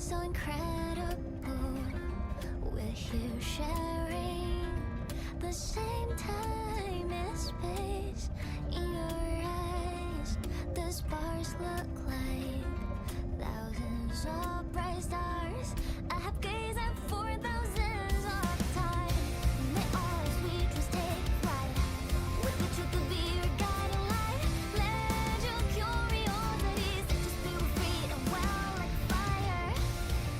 so incredible. We're here sharing the same time and space. In your eyes, the sparks look like thousands of bright stars. I have gazed at for thousands of time, and they always we just take flight. With the truth to be your guiding light. Let your curiosity set your spirit free and well like fire.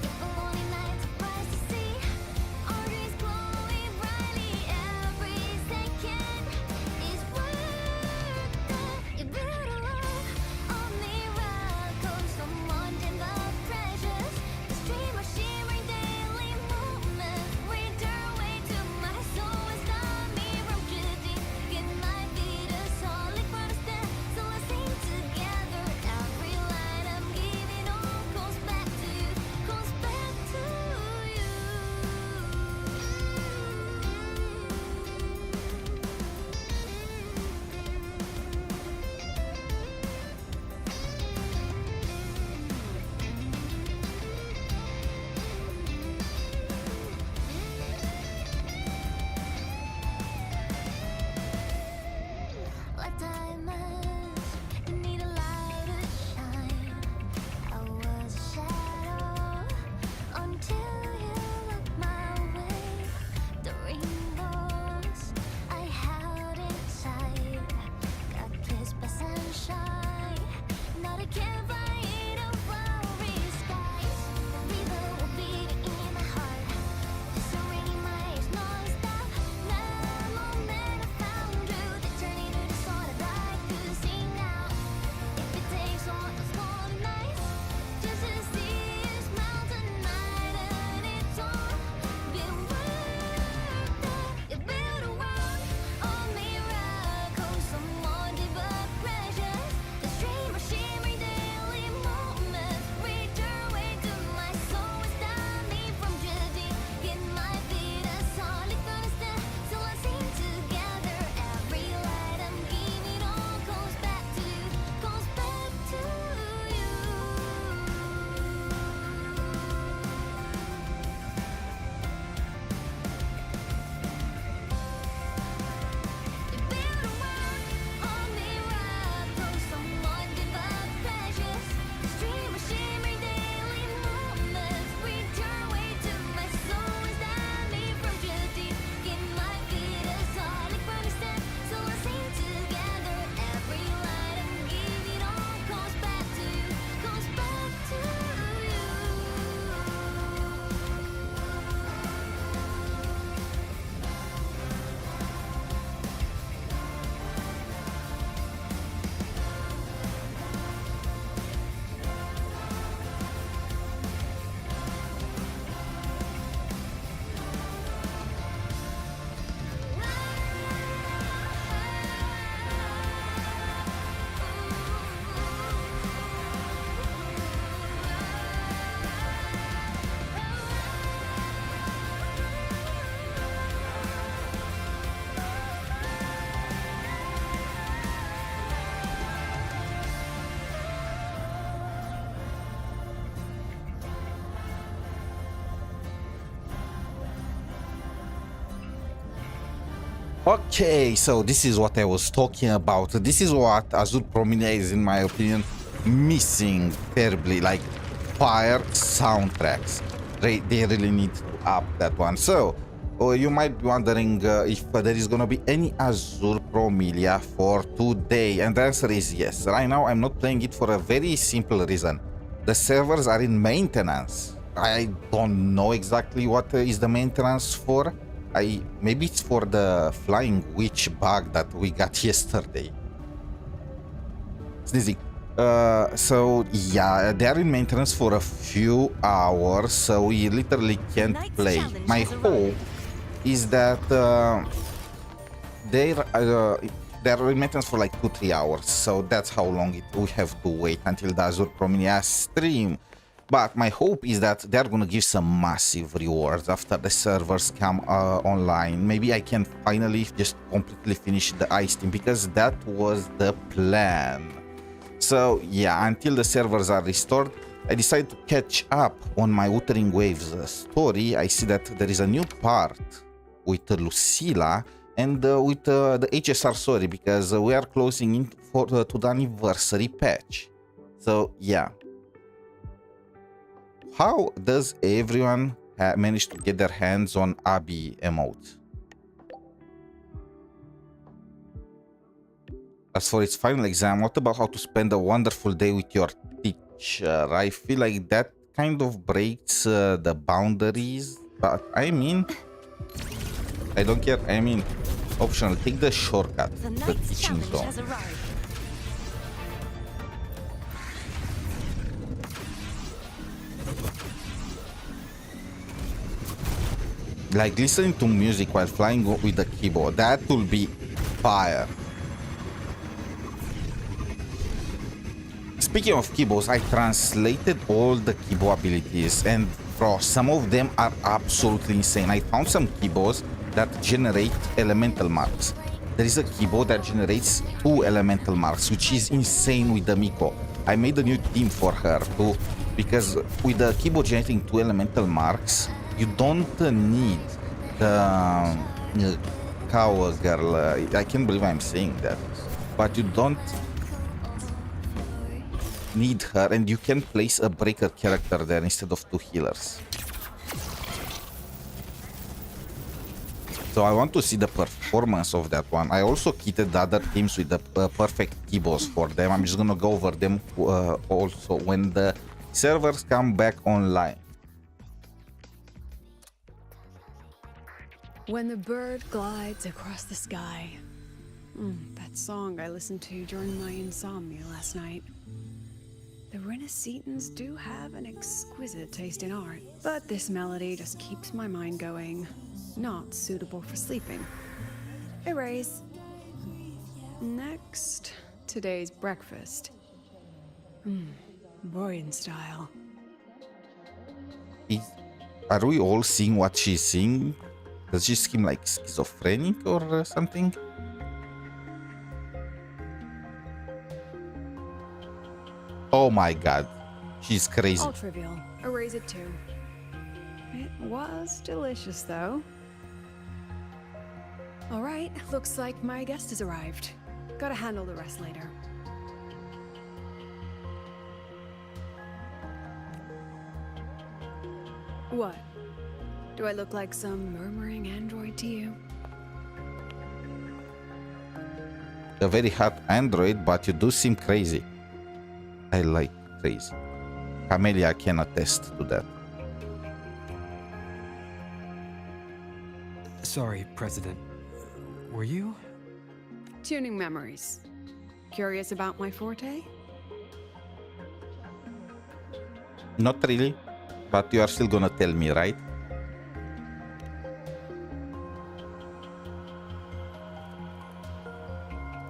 If a lonely night surprised to see our dreams glowing brightly, every second is worth it. You build a love on miracles, someone in the precious. The stream of shimmering daily moments read their way to my soul and stop me from drifting. Get my feet a solid ground to stand, so let's sing together. Every line I'm giving on goes back to you, goes back to you. Like diamonds, you need a light to shine. I was a shadow until you looked my way. The rainbows I held inside got kissed by sunshine. Now they can't find a flowery skies. The river will beat in my heart, just a ringing my ears non-stop. That moment I found you, they turn into the song that I could sing now. If it takes all those golden nights just to see you smile tonight, and it's all been worth it. You build a world of miracles, someone deep but precious. The stream of shimmering daily moments read their way to my soul and stop me from drifting. Get my feet a solid ground to stand, so let's sing together. Every light I'm giving on goes back to you, goes back to you. You build a world of miracles, someone deep but precious. The stream of shimmering daily moments read your way to my soul and stop me from drifting. Get my feet a solid ground to stand, so let's sing together. Every light I'm giving on goes back to you, goes back to you. Okay, so this is what I was talking about. This is what 𝗖cie𝗽𝗆𝗵𝗁 is, in my opinion, missing terribly. Like fire soundtracks, they really need to up that one. So you might be wondering if there is gonna be any 𝗖cie𝗽𝗆𝗵𝗁 for today, and the answer is yes. Right now I'm not playing it for a very simple reason. The servers are in maintenance. I don't know exactly what is the maintenance for. Maybe it's for the flying witch bug that we got yesterday. Sneezy. So yeah, they're in maintenance for a few hours, so we literally can't play. My hope is that they're in maintenance for like 2-3 hours, so that's how long we have to wait until the 𝗖cie𝗽𝗆𝗵𝗁 stream. But my hope is that they're gonna give some massive rewards after the servers come online. Maybe I can finally just completely finish the ice team, because that was the plan. So yeah, until the servers are restored, I decided to catch up on my Wuthering Waves story. I see that there is a new part with 𝗖cie𝗽𝗆𝗆 and with the HSR story, because we are closing in for to the anniversary patch. So yeah. How does everyone manage to get their hands on Abby emote? As for its final exam, what about how to spend a wonderful day with your teacher? I feel like that kind of breaks the boundaries, but I mean, I don't care. I mean, optional, take the shortcut, the teaching zone. Like listening to music while flying with the keyboard, that will be fire. Speaking of keyboards, I translated all the keyboard abilities, and bro, some of them are absolutely insane. I found some keyboards that generate elemental marks. There is a keyboard that generates 2 elemental marks, which is insane with the Miko. I made a new team for her too, because with the keyboard generating 2 elemental marks, you don't need the cow girl. I can't believe I'm saying that, but you don't need her, and you can place a breaker character there instead of 2 healers. So I want to see the performance of that one. I also kitted the other teams with the perfect keyboards for them. I'm just gonna go over them also when the servers come back online. When the bird glides across the sky. That song I listened to during my insomnia last night. The Renaissance do have an exquisite taste in art, but this melody just keeps my mind going. Not suitable for sleeping. Erase. Next, today's breakfast. Boyan style. Are we all seeing what she's seeing? Does she seem like schizophrenic or something? Oh my god, she's crazy. All trivial. Erase it too. It was delicious though. Alright, looks like my guest has arrived. Gotta handle the rest later. What? Do I look like some murmuring android to you? A very hot android, but you do seem crazy. I like crazy. Camellia can attest to that. Sorry, President. Were you? Tuning memories. Curious about my forte? Not really, but you are still gonna tell me, right?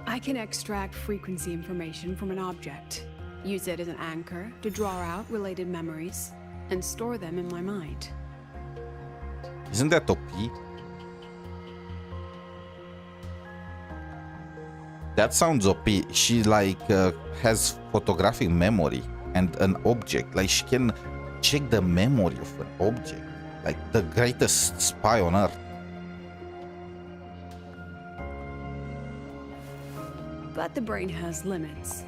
I can extract frequency information from an object, use it as an anchor to draw out related memories, and store them in my mind. Isn't that OP? That sounds OP. She like has photographic memory and an object. Like she can check the memory of an object. Like the greatest spy on earth. But the brain has limits.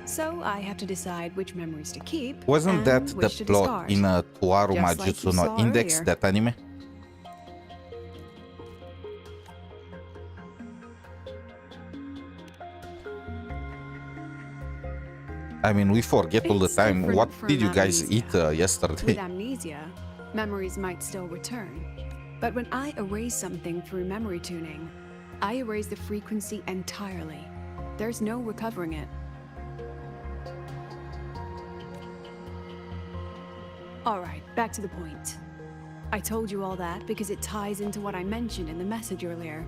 So I have to decide which memories to keep. Wasn't and that the which to plot discard. in Tuaru Just like Majutsu you no saw Index, earlier. that anime? I mean, we forget all the It's time. different What from did you guys amnesia. eat yesterday? With amnesia, memories might still return. But when I erase something through memory tuning, I erase the frequency entirely. There's no recovering it. Alright, back to the point. I told you all that because it ties into what I mentioned in the message earlier.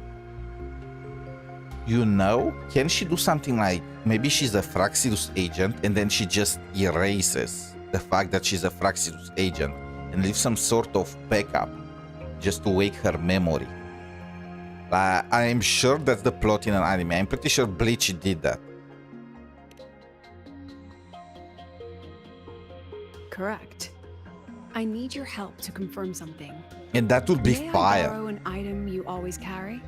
You know, can she do something like maybe she's a Fraxidus agent and then she just erases the fact that she's a Fraxidus agent and leaves some sort of backup just to wake her memory? I'm sure that's the plot in an anime. I'm pretty sure Bleach did that. Correct. I need your help to confirm something. And that would be May I fire. borrow an item you always carry?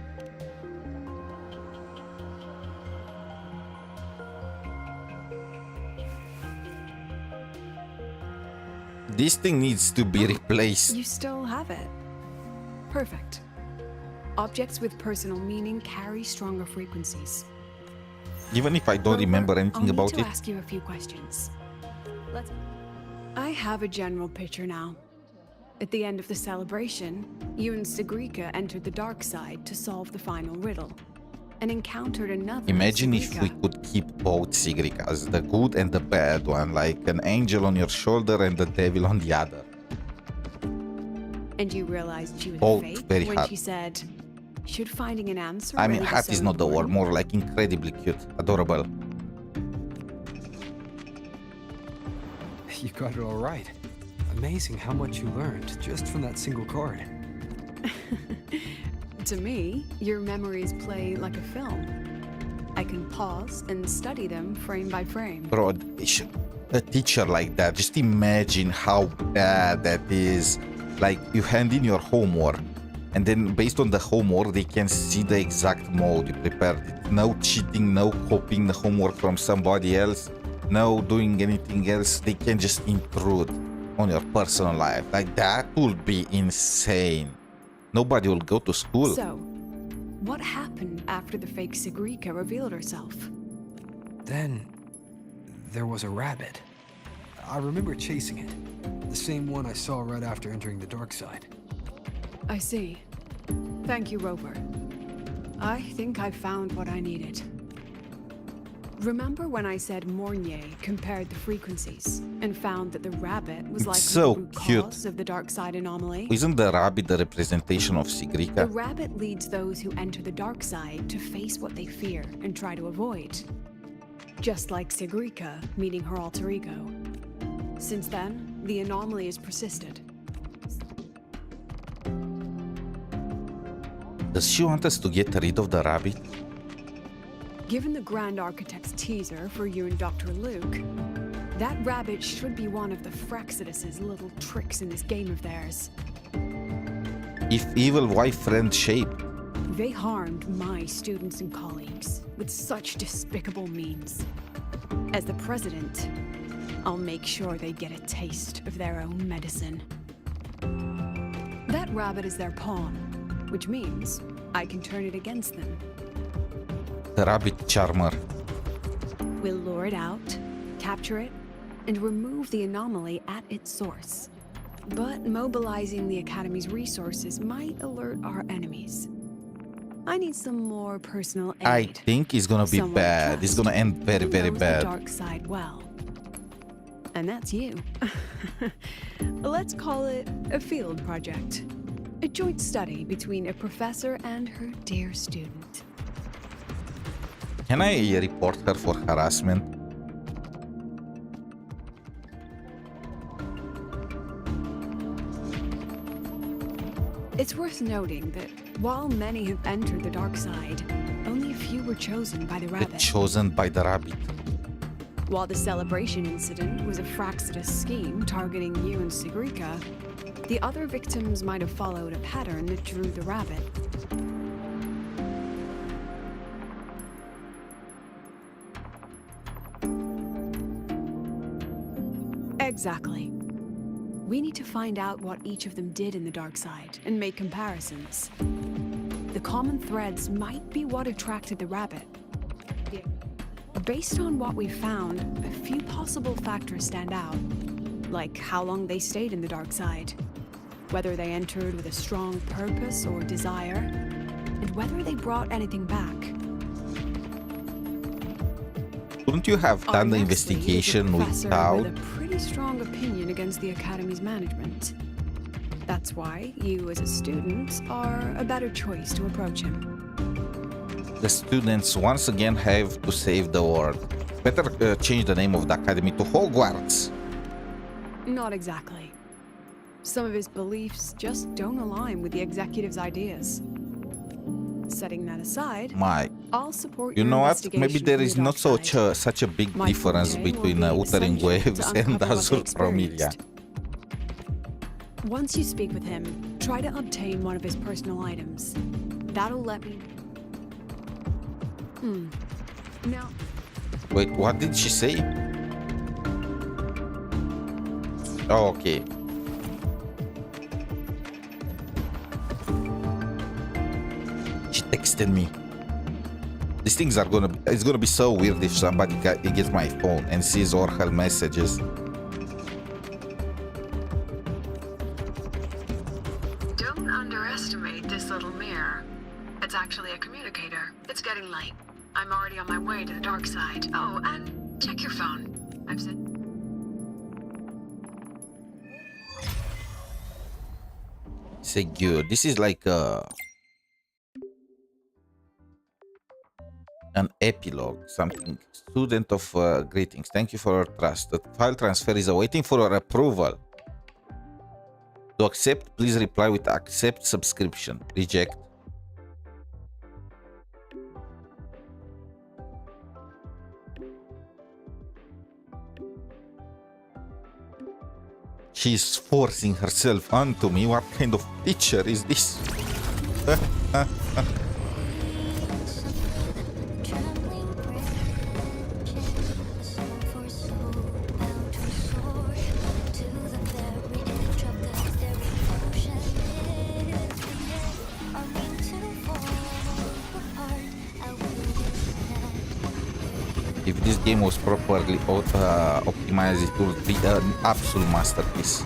This thing needs to be replaced. You still have it. Perfect. Objects with personal meaning carry stronger frequencies. Even if I don't remember anything about I'll need it. to ask you a few questions. I have a general picture now. At the end of the celebration, you and 𝗖cie𝗽𝗆𝗵𝗵 entered the dark side to solve the final riddle, and encountered another Imagine if we 𝗖cie𝗽𝗆. could keep both 𝗖cie𝗽𝗍𝗆, the good and the bad one, like an angel on your shoulder and the devil on the other. And you realized she was Both fake very when hard. she said, "Should finding an answer." I mean, really be hot so is not the word, important?" more like incredibly cute, adorable. You got it all right. Amazing how much you learned just from that single card. To me, your memories play like a film. I can pause and study them frame by frame. Bro, a teacher like that, just imagine how bad that is. Like, you hand in your homework, and then based on the homework, they can see the exact mode you prepared it. No cheating, no copying the homework from somebody else, no doing anything else. They can just intrude on your personal life. Like, that would be insane. Nobody will go to school. So, what happened after the fake 𝗖cie𝗽𝗆𝗵𝗵 revealed herself? Then there was a rabbit. I remember chasing it. The same one I saw right after entering the dark side. I see. Thank you, Rover. I think I found what I needed. Remember when I said mornye compared the frequencies and found that the rabbit was It's like so the root cute. cause of the dark side anomaly? Isn't the rabbit the representation of The 𝗖cie𝗽𝗆𝗵𝗵? rabbit leads those who enter the dark side to face what they fear and try to avoid. Just like 𝗖cie𝗽𝗆𝗵𝗵 meeting her alter ego. Since then, the anomaly has persisted. Does she want us to get rid of the rabbit? Given the Grand Architect's teaser for you and Dr. Luke, that rabbit should be one of the 𝗖cie𝗽𝗆𝗵𝗁's little tricks in this game of theirs. If evil, why friend shape? They harmed my students and colleagues with such despicable means. As the president, I'll make sure they get a taste of their own medicine. That rabbit is their pawn, which means I can turn it against them. The rabbit charmer. We'll lure it out, capture it, and remove the anomaly at its source. But mobilizing the Academy's resources might alert our enemies. I need some more personal aid. I think it's gonna be Someone bad. It's gonna end very, who very knows bad. The dark side well. And that's you. Let's call it a field project. A joint study between a professor and her dear student. Can I report her for harassment? It's worth noting that while many have entered the dark side, only a few were chosen by the rabbit. Chosen by the rabbit. While the celebration incident was a 𝗖cie𝗽𝗆𝗵𝗵 scheme targeting you and 𝗖cie𝗽𝗍𝗆𝗵𝗵, the other victims might have followed a pattern that drew the rabbit. Exactly. We need to find out what each of them did in the dark side and make comparisons. The common threads might be what attracted the rabbit. Based on what we found, a few possible factors stand out, like how long they stayed in the dark side, whether they entered with a strong purpose or desire, and whether they brought anything back. Couldn't you have Our done the next lead is a investigation professor without? with a pretty strong opinion against the Academy's management. That's why you, as a student, are a better choice to approach him. The students once again have to save the world. Better change the name of the academy to Hogwarts. Not exactly. Some of his beliefs just don't align with the executive's ideas. setting that aside, My, I'll support you your know what? investigation Maybe there on the is not dark side. such a big My difference forte will between be Wuthering essential to Waves and uncover what they 𝗖cie𝗽𝗆𝗵𝗵𝗫. experienced. Once you speak with him, try to obtain one of his personal items. That'll let me... Now... Wait, what did she say? Oh, okay. She texted me. These things are gonna... It's gonna be so weird if somebody gets my phone and sees all her messages. Don't underestimate this little mirror. It's actually a communicator. It's getting late. I'm already on my way to the dark side. Oh, and check your phone. I've sent... Secure. This is like an epilogue, something. Student of greetings. Thank you for your trust. The file transfer is awaiting for your approval. To accept, please reply with accept subscription. Reject. She's forcing herself onto me. What kind of picture is this? Trembling branches, for soul bound to soar to the very edge of the very ocean. Are meant to fall apart. I will If this game was properly optimized, it would be an absolute masterpiece.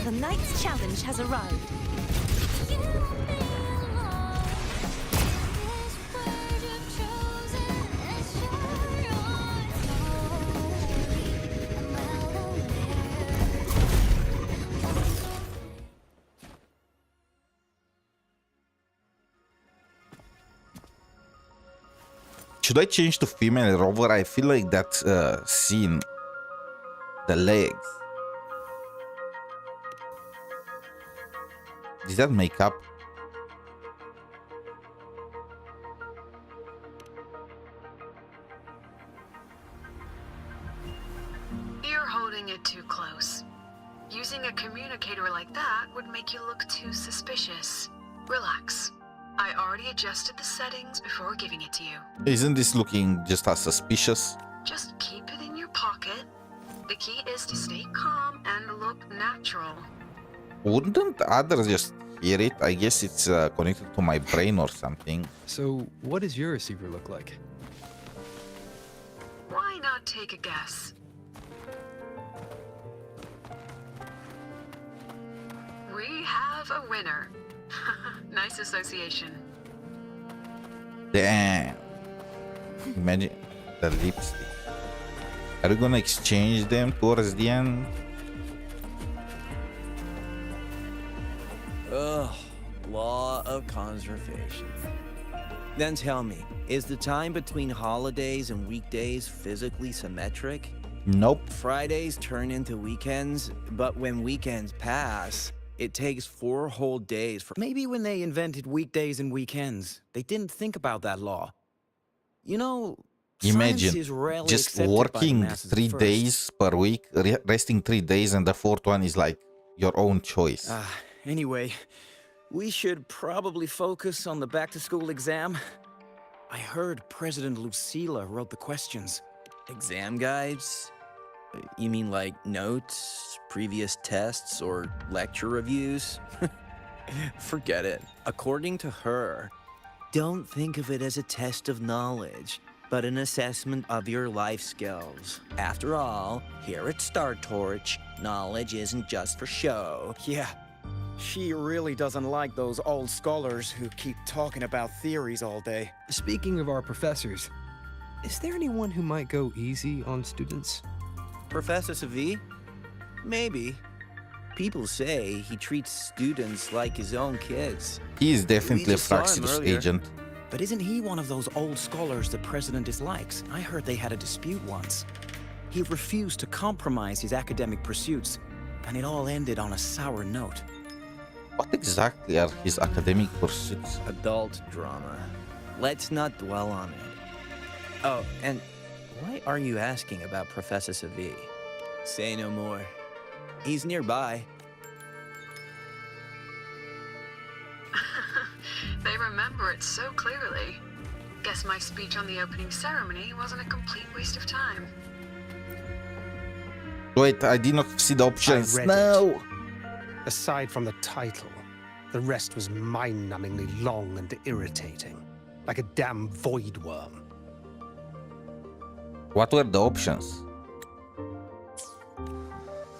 The night's challenge has arrived. Should I change to female rover? I feel like that scene, the legs. Is that makeup? You're holding it too close. Using a communicator like that would make you look too suspicious. Relax. I already adjusted the settings before giving it to you. Isn't this looking just as suspicious? Just keep it in your pocket. The key is to stay calm and look natural. Wouldn't others just hear it? I guess it's connected to my brain or something. So, what does your receiver look like? Why not take a guess? We have a winner. Nice association. Damn. Imagine the lipstick. Are we gonna exchange them towards the end? Ugh, law of conservation. Then tell me, is the time between holidays and weekdays physically symmetric? Nope. Fridays turn into weekends, but when weekends pass, it takes 4 whole days for... Maybe when they invented weekdays and weekends, they didn't think about that law. You know, science Imagine is rarely just accepted by the working masses at 3 first. days per week, resting 3 days, and the 4th one is like your own choice. Anyway, we should probably focus on the back-to-school exam. I heard President 𝗖cie𝗽𝗆𝗆𝗵𝗁 wrote the questions. Exam guides? You mean like notes, previous tests, or lecture reviews? Forget it. According to her, don't think of it as a test of knowledge, but an assessment of your life skills. After all, here at Star Torch, knowledge isn't just for show. Yeah, she really doesn't like those old scholars who keep talking about theories all day. Speaking of our professors, is there anyone who might go easy on students? Professor 𝗖cie? Maybe. People say he treats students like his own kids. He is definitely a just saw him Fraxidus earlier. agent. But isn't he one of those old scholars the president dislikes? I heard they had a dispute once. He refused to compromise his academic pursuits, and it all ended on a sour note. What exactly are his academic pursuits? Adult drama. Let's not dwell on it. Oh, and why are you asking about Professor 𝗖cie? Say no more. He's nearby. They remember it so clearly. Guess my speech on the opening ceremony wasn't a complete waste of time. Wait, I did not see the options. I read No! Aside from the title, the rest was mind-numbingly long and irritating, like a damn void worm. What were the options?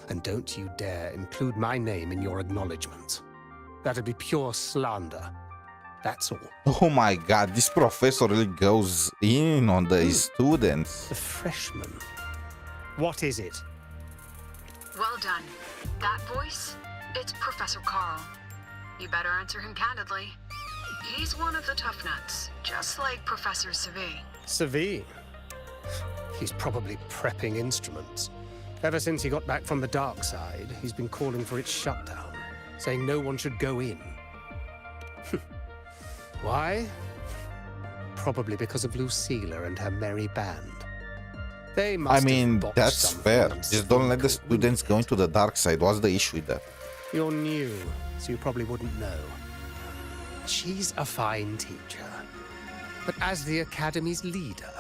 And don't you dare include my name in your acknowledgement. That'd be pure slander. That's all. Oh my god, this professor really goes in on the students. The freshman. What is it? Well done. That voice, it's Professor Carl. You better answer him candidly. He's one of the tough nuts, just like Professor 𝗖cie. 𝗖cie. He's probably prepping instruments. Ever since he got back from the dark side, he's been calling for its shutdown, saying no one should go in. Why? Probably because of 𝗖cie and her merry band. They must I mean, have botched that's something fair. on Just don't let the Svinka, students go wouldn't into the dark side. What's the issue with that? it? You're new, so you probably wouldn't know. She's a fine teacher. But as the Academy's leader,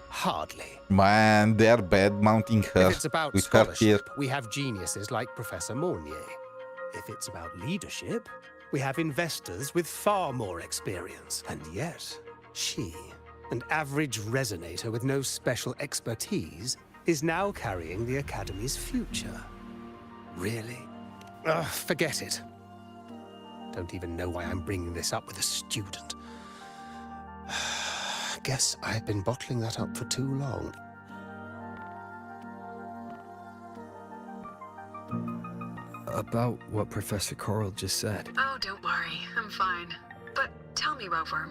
hardly. Man, they're bad mounting her If it's about with her here. scholarship, we have geniuses like Professor Mornye. If it's about leadership, we have investors with far more experience. And yet, she, an average resonator with no special expertise, is now carrying the Academy's future. Really? Ugh, forget it. Don't even know why I'm bringing this up with a student. Guess I've been bottling that up for too long. About what Professor Carl just said. Oh, don't worry. I'm fine. But tell me, Rover,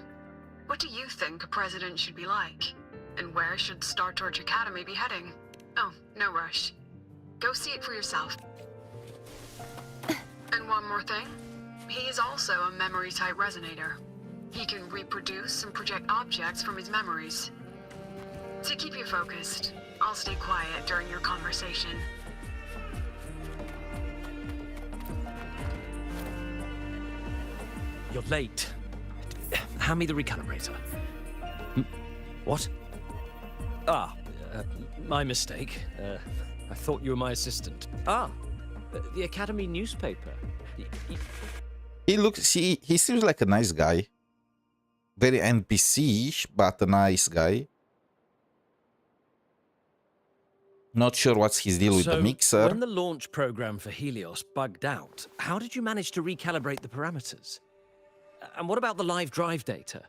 what do you think a president should be like? And where should Star Torch Academy be heading? Oh, no rush. Go see it for yourself. And one more thing. He is also a memory-type resonator. He can reproduce and project objects from his memories. To keep you focused, I'll stay quiet during your conversation. You're late. Hand me the recalibrator. What? Ah, my mistake. I thought you were my assistant. Ah, the Academy newspaper. He looks, he seems like a nice guy. Very NPC-ish, but a nice guy. Not sure what's his deal with the mixer. When the launch program for Helios bugged out, how did you manage to recalibrate the parameters? And what about the live drive data?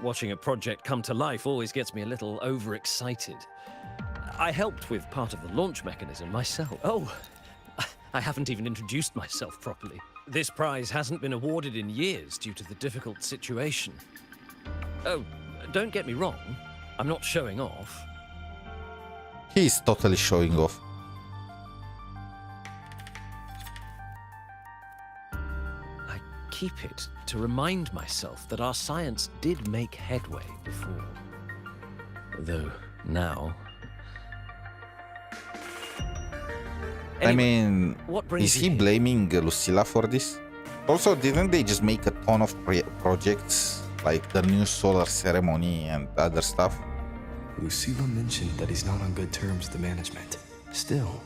Watching a project come to life always gets me a little overexcited. I helped with part of the launch mechanism myself. Oh, I haven't even introduced myself properly. This prize hasn't been awarded in years due to the difficult situation. Oh, don't get me wrong. I'm not showing off. He's totally showing off. I keep it to remind myself that our science did make headway before. Though now... I mean, what brings is he you here? blaming 𝗖cie for this? Also, didn't they just make a ton of projects, like the new solar ceremony and other stuff? 𝗖cie mentioned that he's not on good terms with the management. Still,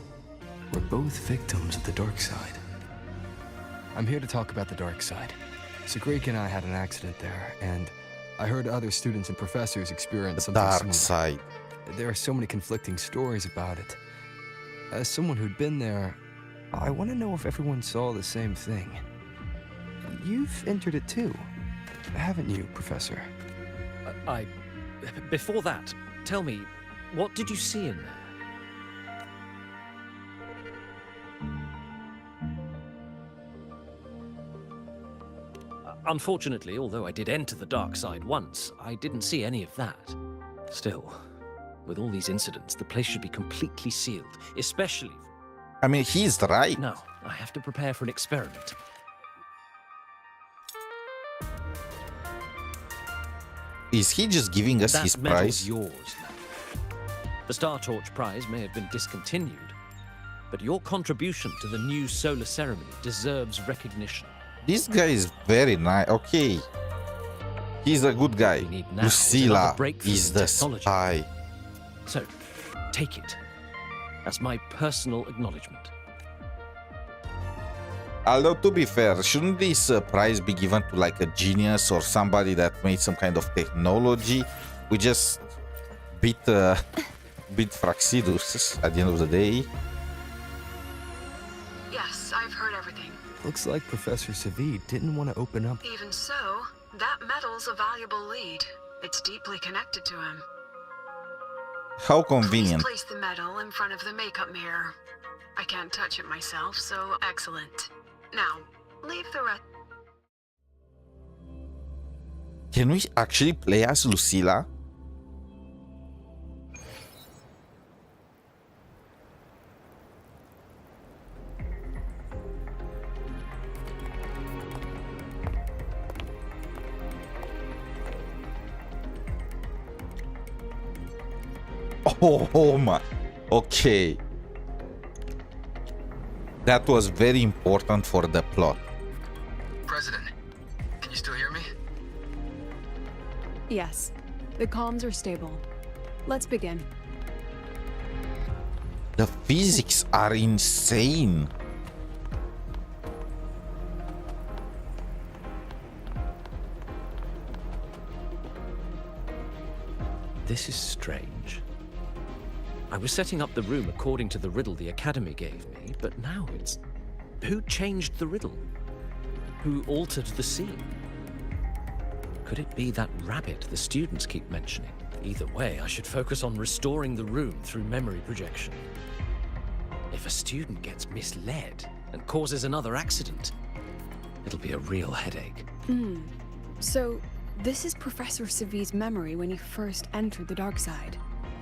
we're both victims of the dark side. I'm here to talk about the dark side. 𝗖cie and I had an accident there, and I heard other students and professors experience something Dark similar. side. There are so many conflicting stories about it. As someone who'd been there, I want to know if everyone saw the same thing. You've entered it too, haven't you, Professor? Before that, tell me, what did you see in there? Unfortunately, although I did enter the dark side once, I didn't see any of that. Still, with all these incidents, the place should be completely sealed, especially... I mean, he's right. No, I have to prepare for an experiment. Is he just giving us his That medal's prize? yours now. The Star Torch prize may have been discontinued, but your contribution to the new solar ceremony deserves recognition. This guy is very nice. Okay. He's a good guy. We need now is another 𝗖cie𝗽𝗆𝗆 breakthrough is in the technology. spy. So, take it. As my personal acknowledgement. Although, to be fair, shouldn't this prize be given to like a genius or somebody that made some kind of technology? We just beat 𝗖cie𝗽𝗆𝗆 at the end of the day. Yes, I've heard everything. Looks like Professor 𝗖cie𝗽𝗆𝗆 didn't want to open up. Even so, that medal's a valuable lead. It's deeply connected to him. How Please convenient. place the medal in front of the makeup mirror. I can't touch it myself, so excellent. Now, leave the rest. Can we actually play as Lucilla? Oh my. Okay. That was very important for the plot. President, can you still hear me? Yes, the comms are stable. Let's begin. The physics are insane. This is strange. I was setting up the room according to the riddle the Academy gave me, but now it's... Who changed the riddle? Who altered the scene? Could it be that rabbit the students keep mentioning? Either way, I should focus on restoring the room through memory projection. If a student gets misled and causes another accident, it'll be a real headache. So, this is Professor 𝗖cie𝗽𝗆𝗆's memory when he first entered the dark side.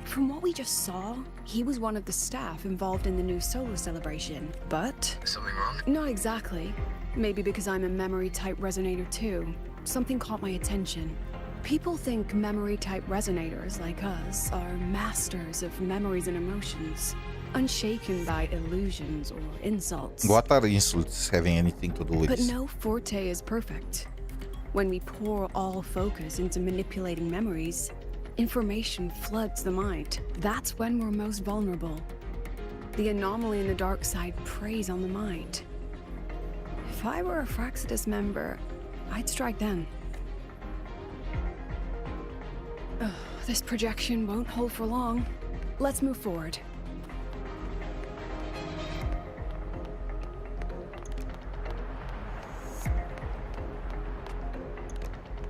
From what we just saw, he was one of the staff involved in the new solar celebration, but... Something wrong? Not exactly. Maybe because I'm a memory-type resonator too. Something caught my attention. People think memory-type resonators like us are masters of memories and emotions, unshaken by illusions or insults. What are insults having anything to do with But this? no forte is perfect. When we pour all focus into manipulating memories, information floods the mind. That's when we're most vulnerable. The anomaly in the dark side preys on the mind. If I were a 𝗖cie𝗽𝗆𝗆𝗆 member, I'd strike then. Ugh, this projection won't hold for long. Let's move forward.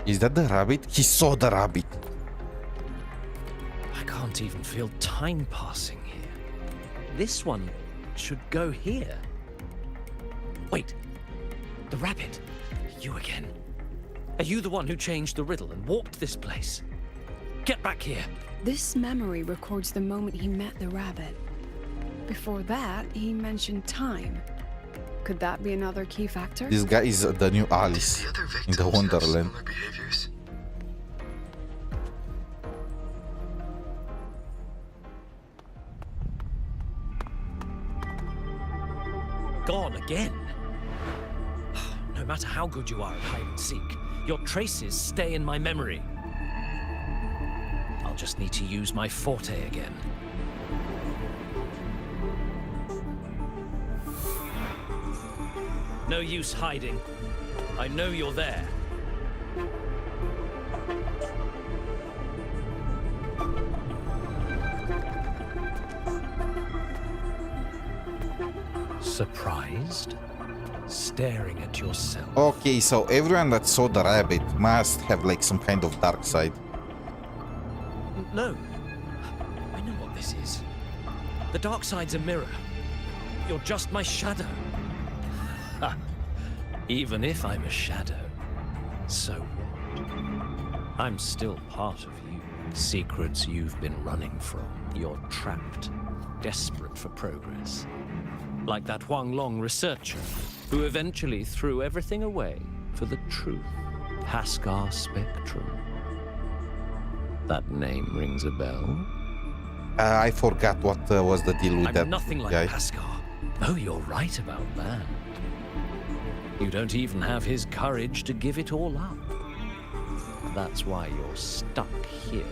Is that the rabbit? He saw the rabbit. I can't even feel time passing here. This one should go here. Wait, the rabbit? You again? Are you the one who changed the riddle and warped this place? Get back here! This memory records the moment he met the rabbit. Before that, he mentioned time. Could that be another key factor? This guy is the new Alice The other in victims the have Wonderland. similar behaviors. Gone again? No matter how good you are at hide and seek, your traces stay in my memory. I'll just need to use my forte again. No use hiding. I know you're there. Surprised? Staring at yourself. Okay, so everyone that saw the rabbit must have like some kind of dark side. No. I know what this is. The dark side's a mirror. You're just my shadow. Ha. Even if I'm a shadow, So what? I'm still part of you. Secrets you've been running from. You're trapped, desperate for progress. Like that Huanglong researcher who eventually threw everything away for the truth. HSR Spectrum. That name rings a bell? I forgot what was the deal with I'm that nothing like guy. HSR. Oh, you're right about that. You don't even have his courage to give it all up. That's why you're stuck here,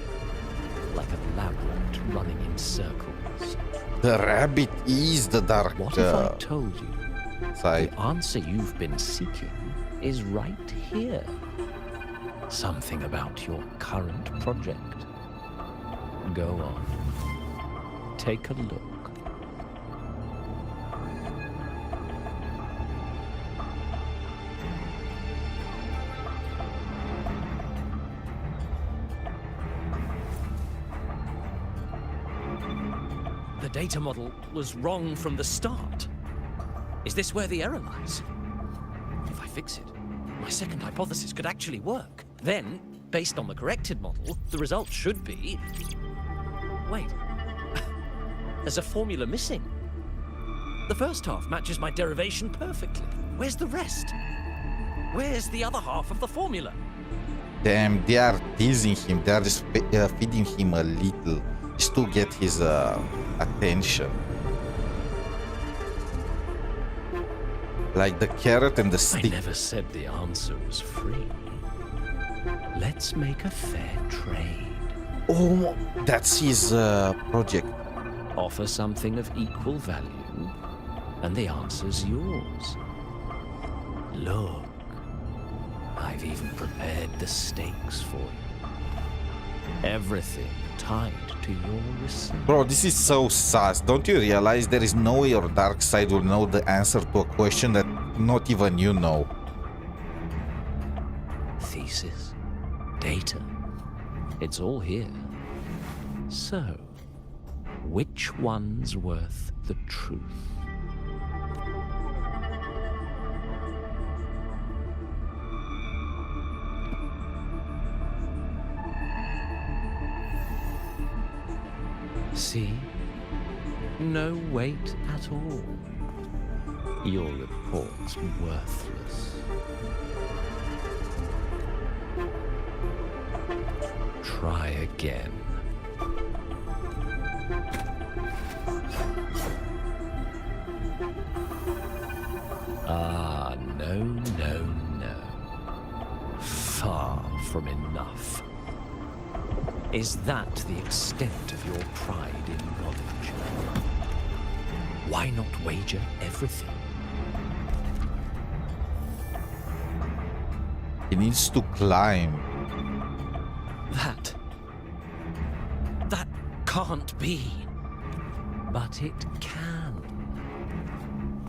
like a labyrinth running in circles. The rabbit is the dark What if I told you side. the answer you've been seeking is right here? Something about your current project. Go on. Take a look. The data model was wrong from the start. Is this where the error lies? If I fix it, my second hypothesis could actually work. Then, based on the corrected model, the result should be... Wait. There's a formula missing. The first half matches my derivation perfectly. Where's the rest? Where's the other half of the formula? Damn, they are teasing him. They are just feeding him a little just to get his attention. Like the carrot and the I stick. never said the answer was free. Let's make a fair trade. Oh, that's his project. Offer something of equal value, and the answer's yours. Look, I've even prepared the stakes for you. Everything tied to your research. Bro, this is so sus. Don't you realize there is no way your dark side will know the answer to a question that not even you know? Thesis, data, it's all here. So, which one's worth the truth? See? No weight at all. Your report's worthless. Try again. Ah, no, no, no. Far from enough. Is that the extent of your pride in knowledge? Why not wager everything? He needs to climb. That can't be. But it can.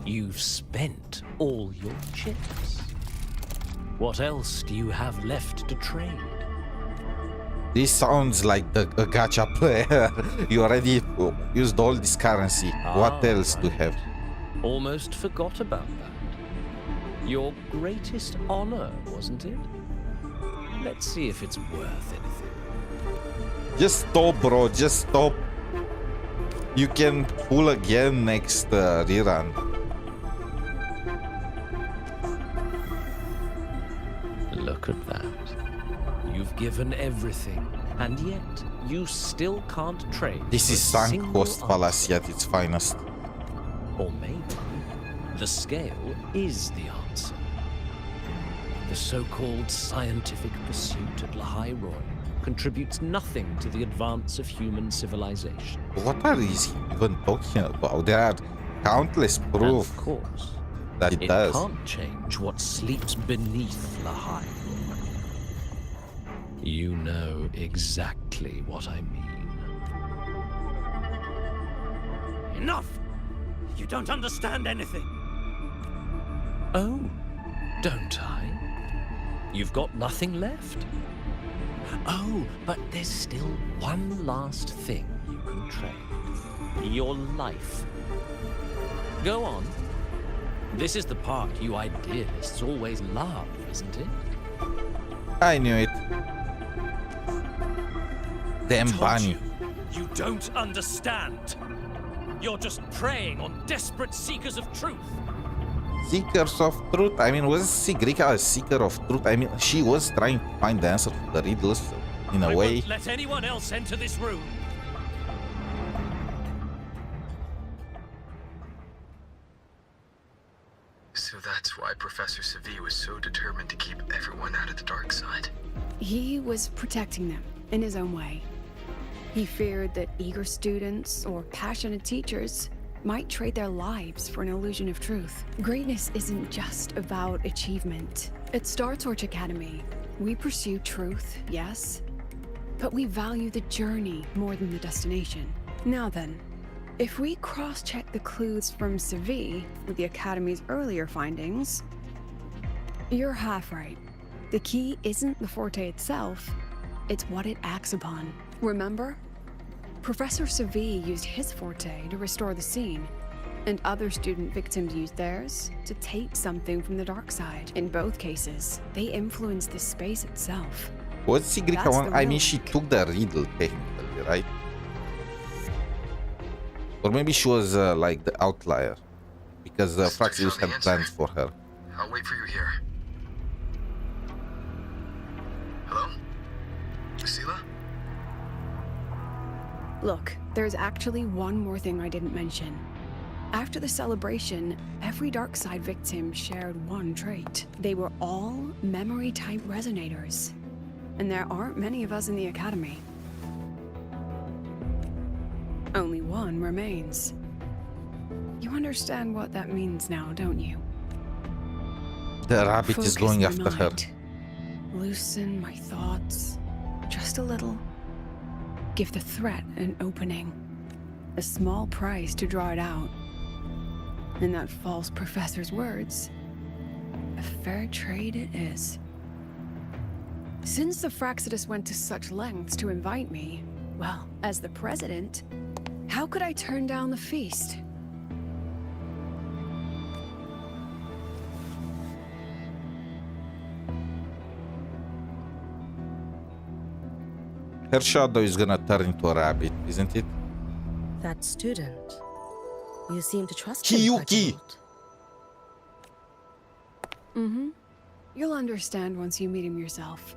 You've spent all your chips. What else do you have left to trade? This sounds like a gacha player. You already used all this currency. What else do you have? Almost forgot about that. Your greatest honor, wasn't it? Let's see if it's worth anything. Just stop, bro. Just stop. You can pull again next rerun. Look at that. You've given everything, and yet you still can't trade. This is for a sunk single cost fallacy at its finest. Or maybe the scale is the answer. The so-called scientific pursuit at 𝗖cie𝗽𝗆𝗵𝗁 contributes nothing to the advance of human civilization. What are you even talking about? There are countless And proof of course, that it it does. can't change what sleeps beneath 𝗖cie𝗽𝗆𝗵𝗁. You know exactly what I mean. Enough! You don't understand anything. Oh, don't I? You've got nothing left. Oh, but there's still one last thing you can trade. Your life. Go on. This is the part you idealists always love, isn't it? I knew it. Damn Told bunny. you don't understand. You're just preying on desperate seekers of truth. Seekers of truth. I mean, was 𝗖cie𝗽𝗆𝗆 a seeker of truth? I mean, she was trying to find the answer to the riddles in a I way. won't let anyone else enter this room. So that's why Professor 𝗖cie𝗽𝗆𝗵𝗁 was so determined to keep everyone out of the dark side. He was protecting them in his own way. He feared that eager students or passionate teachers might trade their lives for an illusion of truth. Greatness isn't just about achievement. At Star Torch Academy, we pursue truth, yes, but we value the journey more than the destination. Now then, if we cross-check the clues from 𝗖cie𝗽𝗆𝗵𝗁 with the Academy's earlier findings, you're half right. The key isn't the forte itself, it's what it acts upon. Remember? Professor 𝗖cie𝗽𝗆𝗵𝗁 used his forte to restore the scene, and other student victims used theirs to take something from the dark side. In both cases, they influenced the space itself. Was That's 𝗖cie𝗽𝗆𝗆𝗏? the I mean, she link. took the riddle technically, right? Or maybe she was like the outlier because Fraxidus had plans for her. I'll wait for you here. Hello? Sela? Look, there's actually one more thing I didn't mention. After the celebration, every dark side victim shared one trait. They were all memory-type resonators. And there aren't many of us in the Academy. Only one remains. You understand what that means now, don't you? The rabbit is Focus going my after her. mind. Loosen my thoughts. Just a little. Give the threat an opening. A small price to draw it out. In that false professor's words, a fair trade it is. Since the Fraxidus went to such lengths to invite me, well, as the president, how could I turn down the feast? Her shadow is gonna turn into a rabbit, isn't it? That student. You seem to trust him quite a Hiyuki! lot. Mm-hmm. You'll understand once you meet him yourself.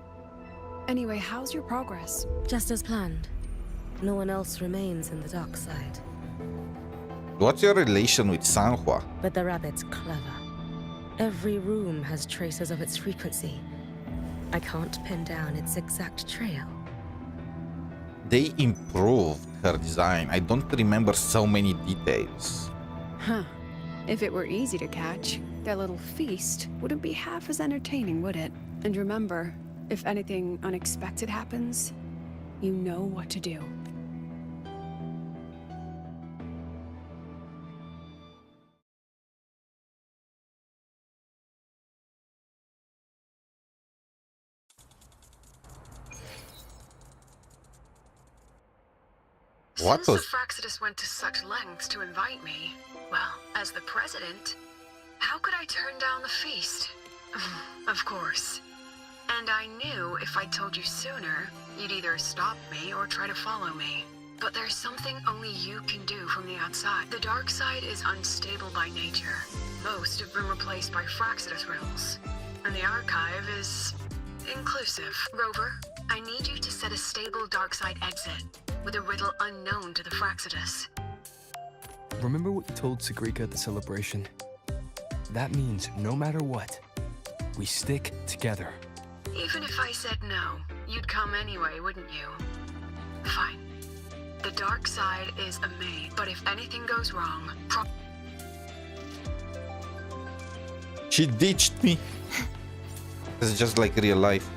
Anyway, how's your progress? Just as planned. No one else remains in the dark side. What's your relation with Sanhua? But the rabbit's clever. Every room has traces of its frequency. I can't pin down its exact trail. They improved her design. I don't remember so many details. Huh. If it were easy to catch, their little feast wouldn't be half as entertaining, would it? And remember, if anything unexpected happens, you know what to do. What Since was... the Fraxidus went to such lengths to invite me, well, as the president, how could I turn down the feast? Of course. And I knew if I told you sooner, you'd either stop me or try to follow me. But there's something only you can do from the outside. The dark side is unstable by nature. Most have been replaced by Fraxidus riddles. And the archive is inclusive. Rover, I need you to set a stable dark side exit with a riddle unknown to the Fraxidus. Remember what you told 𝗖cie𝗽𝗆𝗵𝗁 at the celebration? That means no matter what, we stick together. Even if I said no, you'd come anyway, wouldn't you? Fine. The dark side is 𝗖cie𝗽𝗆𝗵𝗁, but if anything goes wrong, She ditched me. It's just like real life.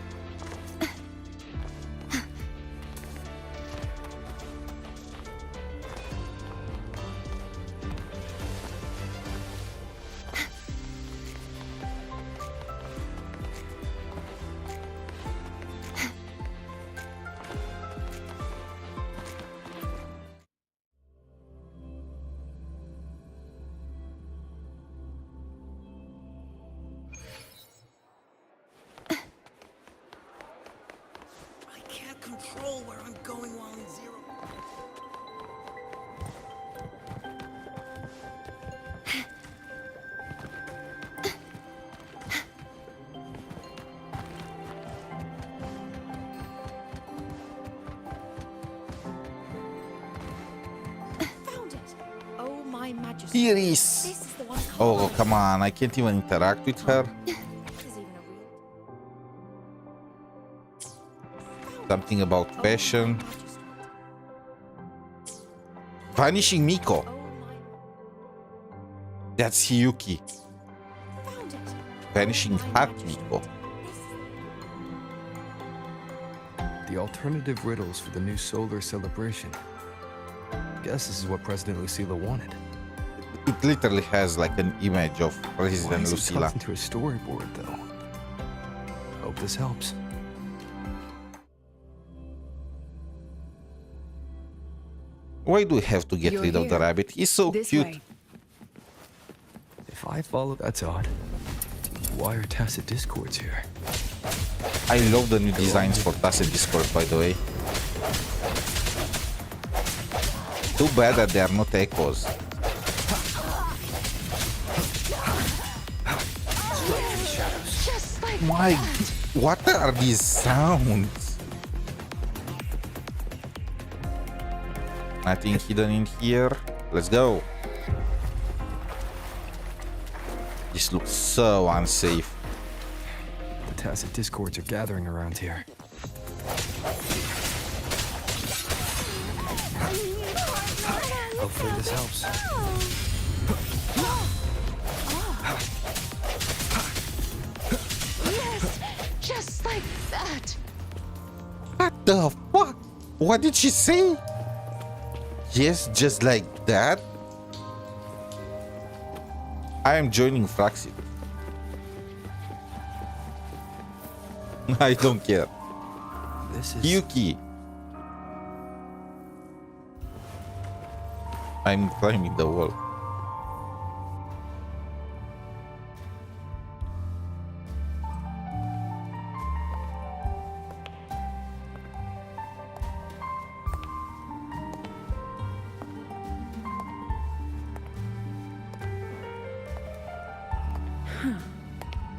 Iris! This is the one. Oh, come on, I can't even interact with her. This is even a real. Something about passion. Vanishing Miko. Oh my. That's 𝗖cie. Found it. Vanishing Heart Miko. The alternative riddles for the new solar celebration. Guess this is what President Lucilla wanted. It literally has like an image of Why President is it Lucilla. tucked into a storyboard, though? Hope this helps. Why do we have to get You're rid of the here. rabbit? He's so This cute. way. If I follow, that's odd. Why are tacit discords here? I love the new designs for Tacit Discord, by the way. Too bad that they are not echoes. Just like My, what are these sounds? Nothing hidden in here. Let's go. This looks so unsafe. The tacit discords are gathering around here. Hopefully this helps. yes, just like that. What the fuck? What did she say? Yes, just like that? I am joining Fraxi. I don't care. This is 𝗖cie. I'm climbing the wall.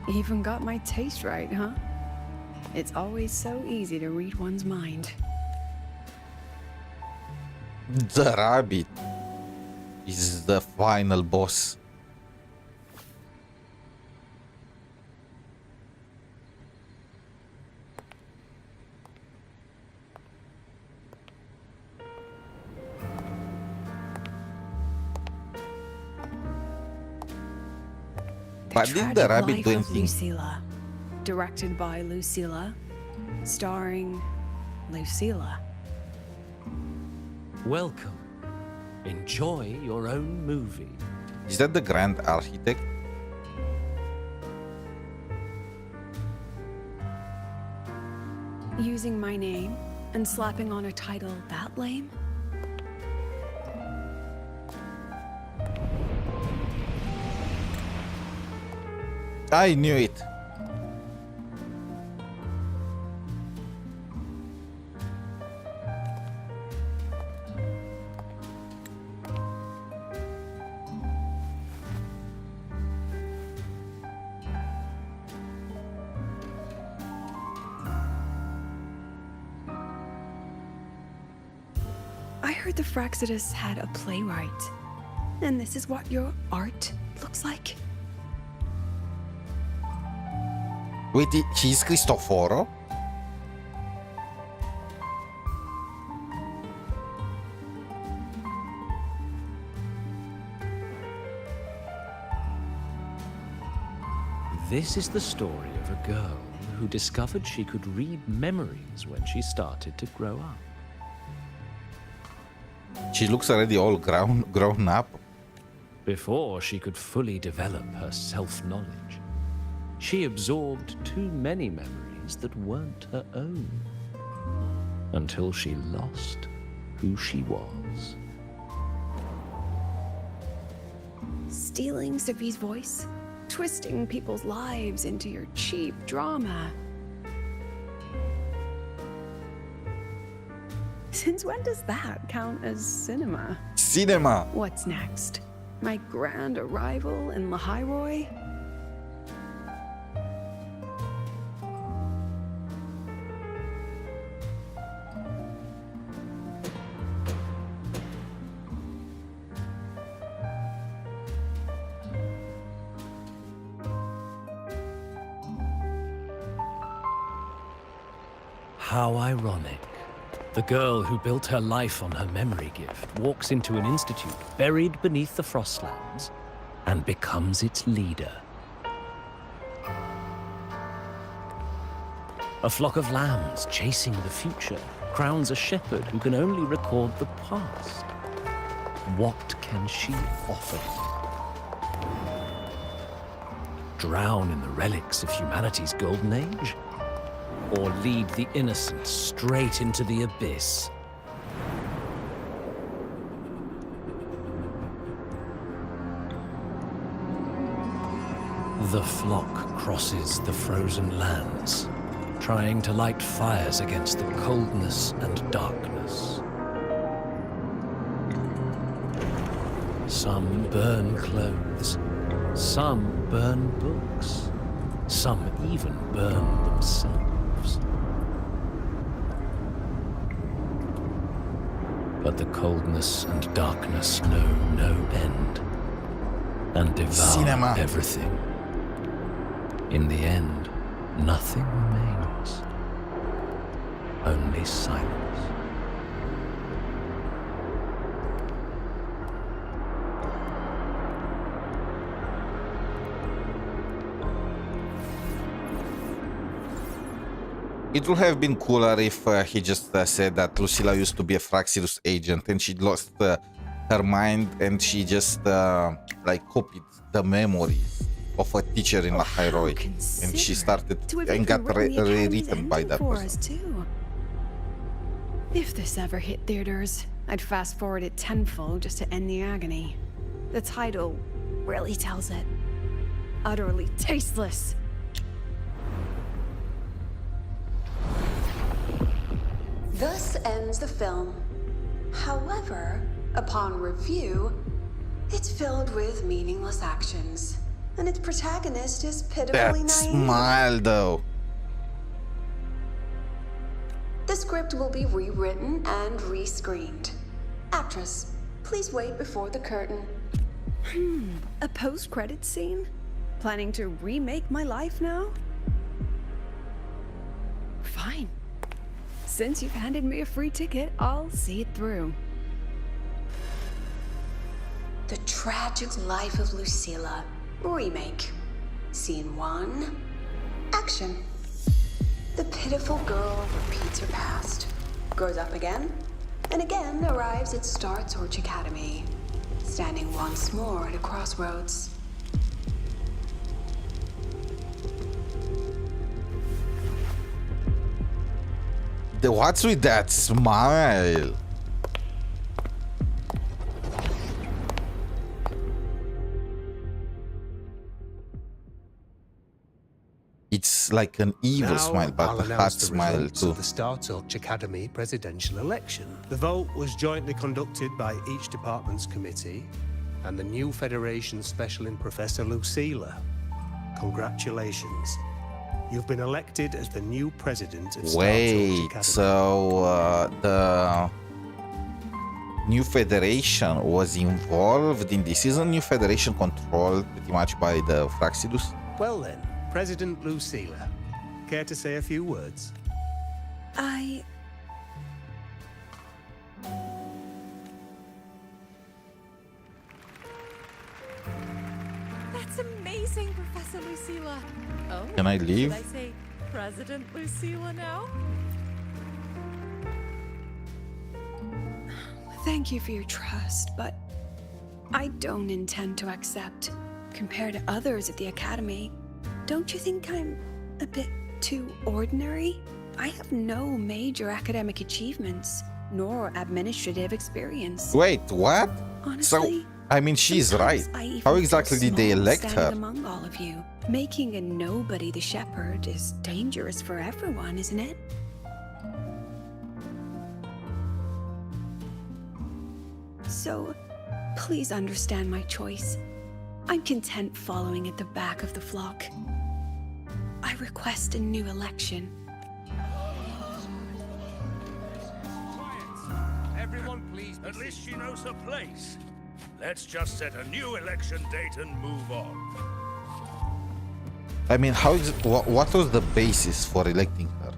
Even got my taste right, huh? It's always so easy to read one's mind. The rabbit is the final boss. But did the Tragic rabbit Life do of anything? Lucilla, directed by Lucilla, starring Lucilla. Welcome. Enjoy your own movie. Is that the Grand Architect? Using my name and slapping on a title that lame? I knew it. I heard the Fraxidus had a playwright. And this is what your art looks like? Wait, he's Cristoforo? This is the story of a girl who discovered she could read memories when she started to grow up. She looks already all grown up. Before she could fully develop her self-knowledge, she absorbed too many memories that weren't her own, until she lost who she was. Stealing Sophie's voice? Twisting people's lives into your cheap drama? Since when does that count as cinema? Cinema! What's next? My grand arrival in 𝗖cie𝗽𝗆𝗵𝗁? How ironic. The girl who built her life on her memory gift walks into an institute buried beneath the Frostlands and becomes its leader. A flock of lambs chasing the future crowns a shepherd who can only record the past. What can she offer? Drown in the relics of humanity's golden age? Or lead the innocent straight into the abyss? The flock crosses the frozen lands, trying to light fires against the coldness and darkness. Some burn clothes, some burn books, some even burn themselves. But the coldness and darkness know no end and devour everything. In the end, nothing remains, only silence. It would have been cooler if he just said that Lucilla used to be a Fraxidus agent and she lost her mind and she just like copied the memories of a teacher in Lahairoi, and she started and got rewritten by that person. If this ever hit theaters, I'd fast forward it tenfold just to end the agony. The title really tells it. Utterly tasteless. Thus ends the film. However, upon review, it's filled with meaningless actions, and its protagonist is pitifully That naive. smile, though. The script will be rewritten and rescreened. Actress, please wait before the curtain. A post-credit scene? Planning to remake my life now? Fine. Since you've handed me a free ticket, I'll see it through. The Tragic Life of Lucilla. Remake. Scene 1. Action. The pitiful girl repeats her past, grows up again, and again arrives at 𝗖cie Academy, standing once more at a crossroads. What's with that smile? It's like an evil Now, smile, but I'll a hard announce the smile results too. of the 𝗖cie Academy presidential election. The vote was jointly conducted by each department's committee and the new Federation's special in Professor Lucilla. Congratulations. You've been elected as the new president of 𝗖cie Wait, Academy. so the new federation was involved in this? Isn't new federation controlled pretty much by the Fraxidus? Well then, President Lucilla, care to say a few words? That's amazing, Professor Lucilla. Oh, Can I leave? Should I say President Lucilla now? Thank you for your trust, but I don't intend to accept. Compared to others at the Academy, don't you think I'm a bit too ordinary? I have no major academic achievements, nor administrative experience. Wait, what? Honestly, So, I mean, she's right. sometimes I even How feel exactly did they small elect standing her? among all of you. Making a nobody the shepherd is dangerous for everyone, isn't it? So, please understand my choice. I'm content following at the back of the flock. I request a new election. Everyone, please. At least she knows her place. Let's just set a new election date and move on. I mean, how is what was the basis for electing her?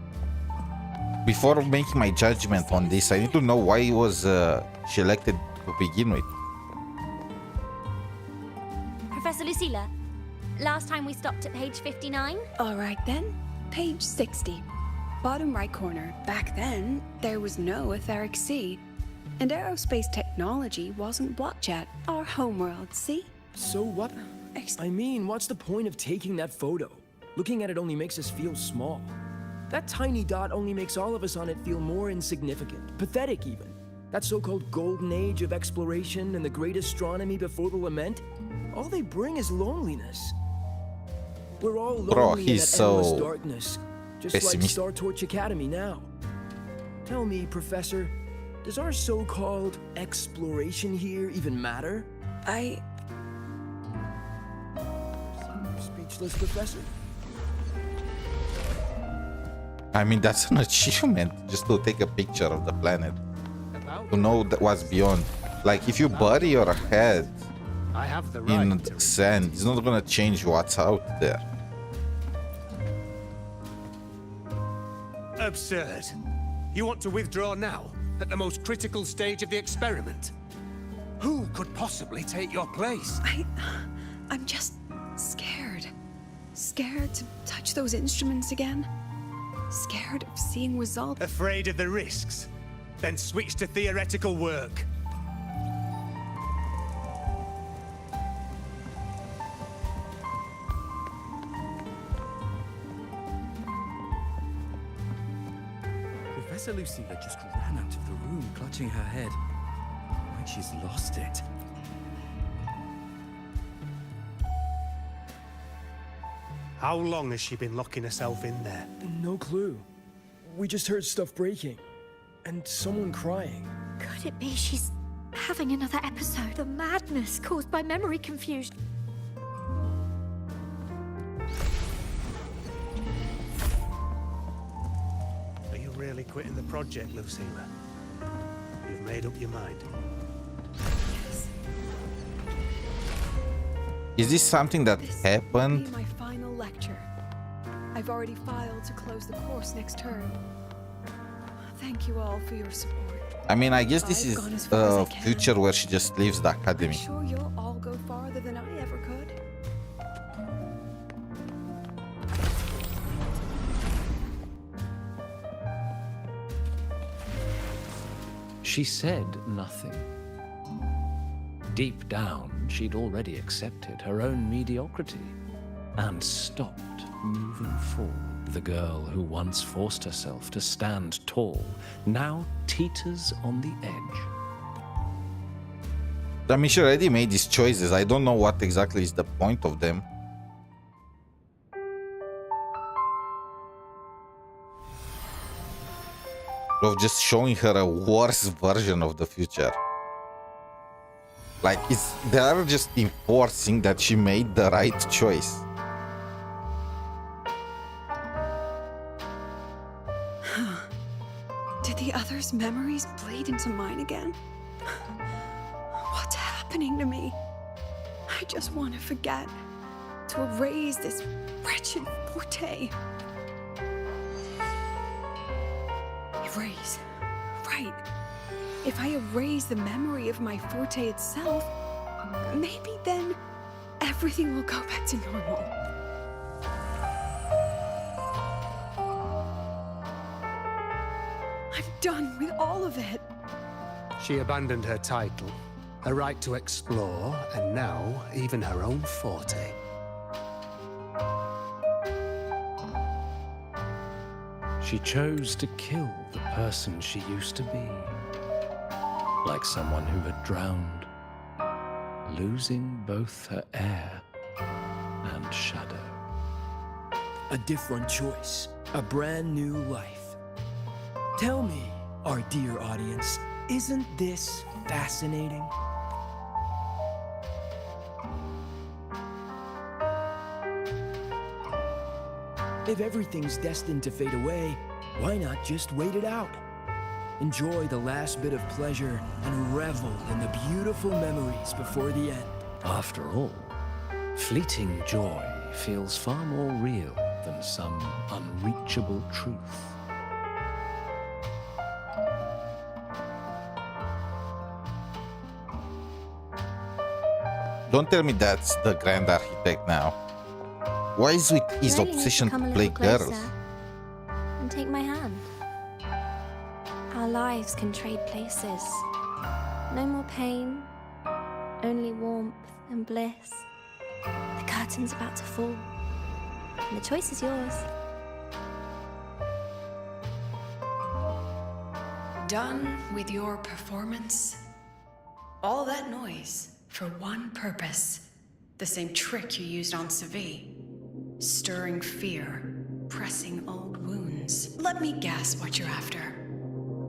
before making my judgment on this, I need to know why was she elected to begin with. Professor Lucilla, last time we stopped at page 59. All right then, page 60. Bottom right corner. Back then, there was no etheric sea. And aerospace technology wasn't blocked yet. Our homeworld, see? So what? I mean, what's the point of taking that photo? Looking at it only makes us feel small. That tiny dot only makes all of us on it feel more insignificant, pathetic even. That so-called golden age of exploration and the great astronomy before the lament, all they bring is loneliness. We're all lonely in that endless darkness, just like Star Torch Academy now. Tell me, Professor, does our so-called exploration here even matter? Speechless, Professor. I mean, that's an achievement, just to take a picture of the planet. To know what's beyond. Like, if you bury your head in the sand, it's not gonna change what's out there. Absurd. You want to withdraw now, at the most critical stage of the experiment? Who could possibly take your place? I'm just scared. Scared to touch those instruments again. Scared of seeing results. Afraid of the risks? Then switch to theoretical work. Professor Lucilla just ran out of the room, clutching her head. Like she's lost it. How long has she been locking herself in there? No clue. We just heard stuff breaking. And someone crying. Could it be she's having another episode? The madness caused by memory confusion. Are you really quitting the project, Lucilla? You've made up your mind. Yes. Is this something that happened? This will be my final lecture. I've already filed to close the course next term. Thank you all for your support. I mean, I guess this is a future where she just leaves the academy. I'm sure you'll all go farther than I ever could. She said nothing. Deep down, she'd already accepted her own mediocrity and stopped moving forward. The girl who once forced herself to stand tall now teeters on the edge. I mean, she already made these choices. I don't know what exactly is the point of them. Of just showing her a worse version of the future. Like, they are just enforcing that she made the right choice. Did the others' memories bleed into mine again? What's happening to me? I just want to forget. To erase this wretched forte. Erase. Right. If I erase the memory of my forte itself, maybe then everything will go back to normal. I'm done with all of it. She abandoned her title, her right to explore, and now even her own forte. She chose to kill the person she used to be. Like someone who had drowned, losing both her air and shadow. A different choice, a brand new life. Tell me, our dear audience, isn't this fascinating? If everything's destined to fade away, why not just wait it out? Enjoy the last bit of pleasure and revel in the beautiful memories before the end. After all, fleeting joy feels far more real than some unreachable truth. Don't tell me that's the Grand Architect now. Why is with his Really need to obsession come a to play little closer girls? and take my hand. Our lives can trade places. No more pain, only warmth and bliss. The curtain's about to fall, and the choice is yours. Done with your performance? All that noise for one purpose. The same trick you used on 𝗖cie. Stirring fear, pressing old wounds. Let me guess what you're after.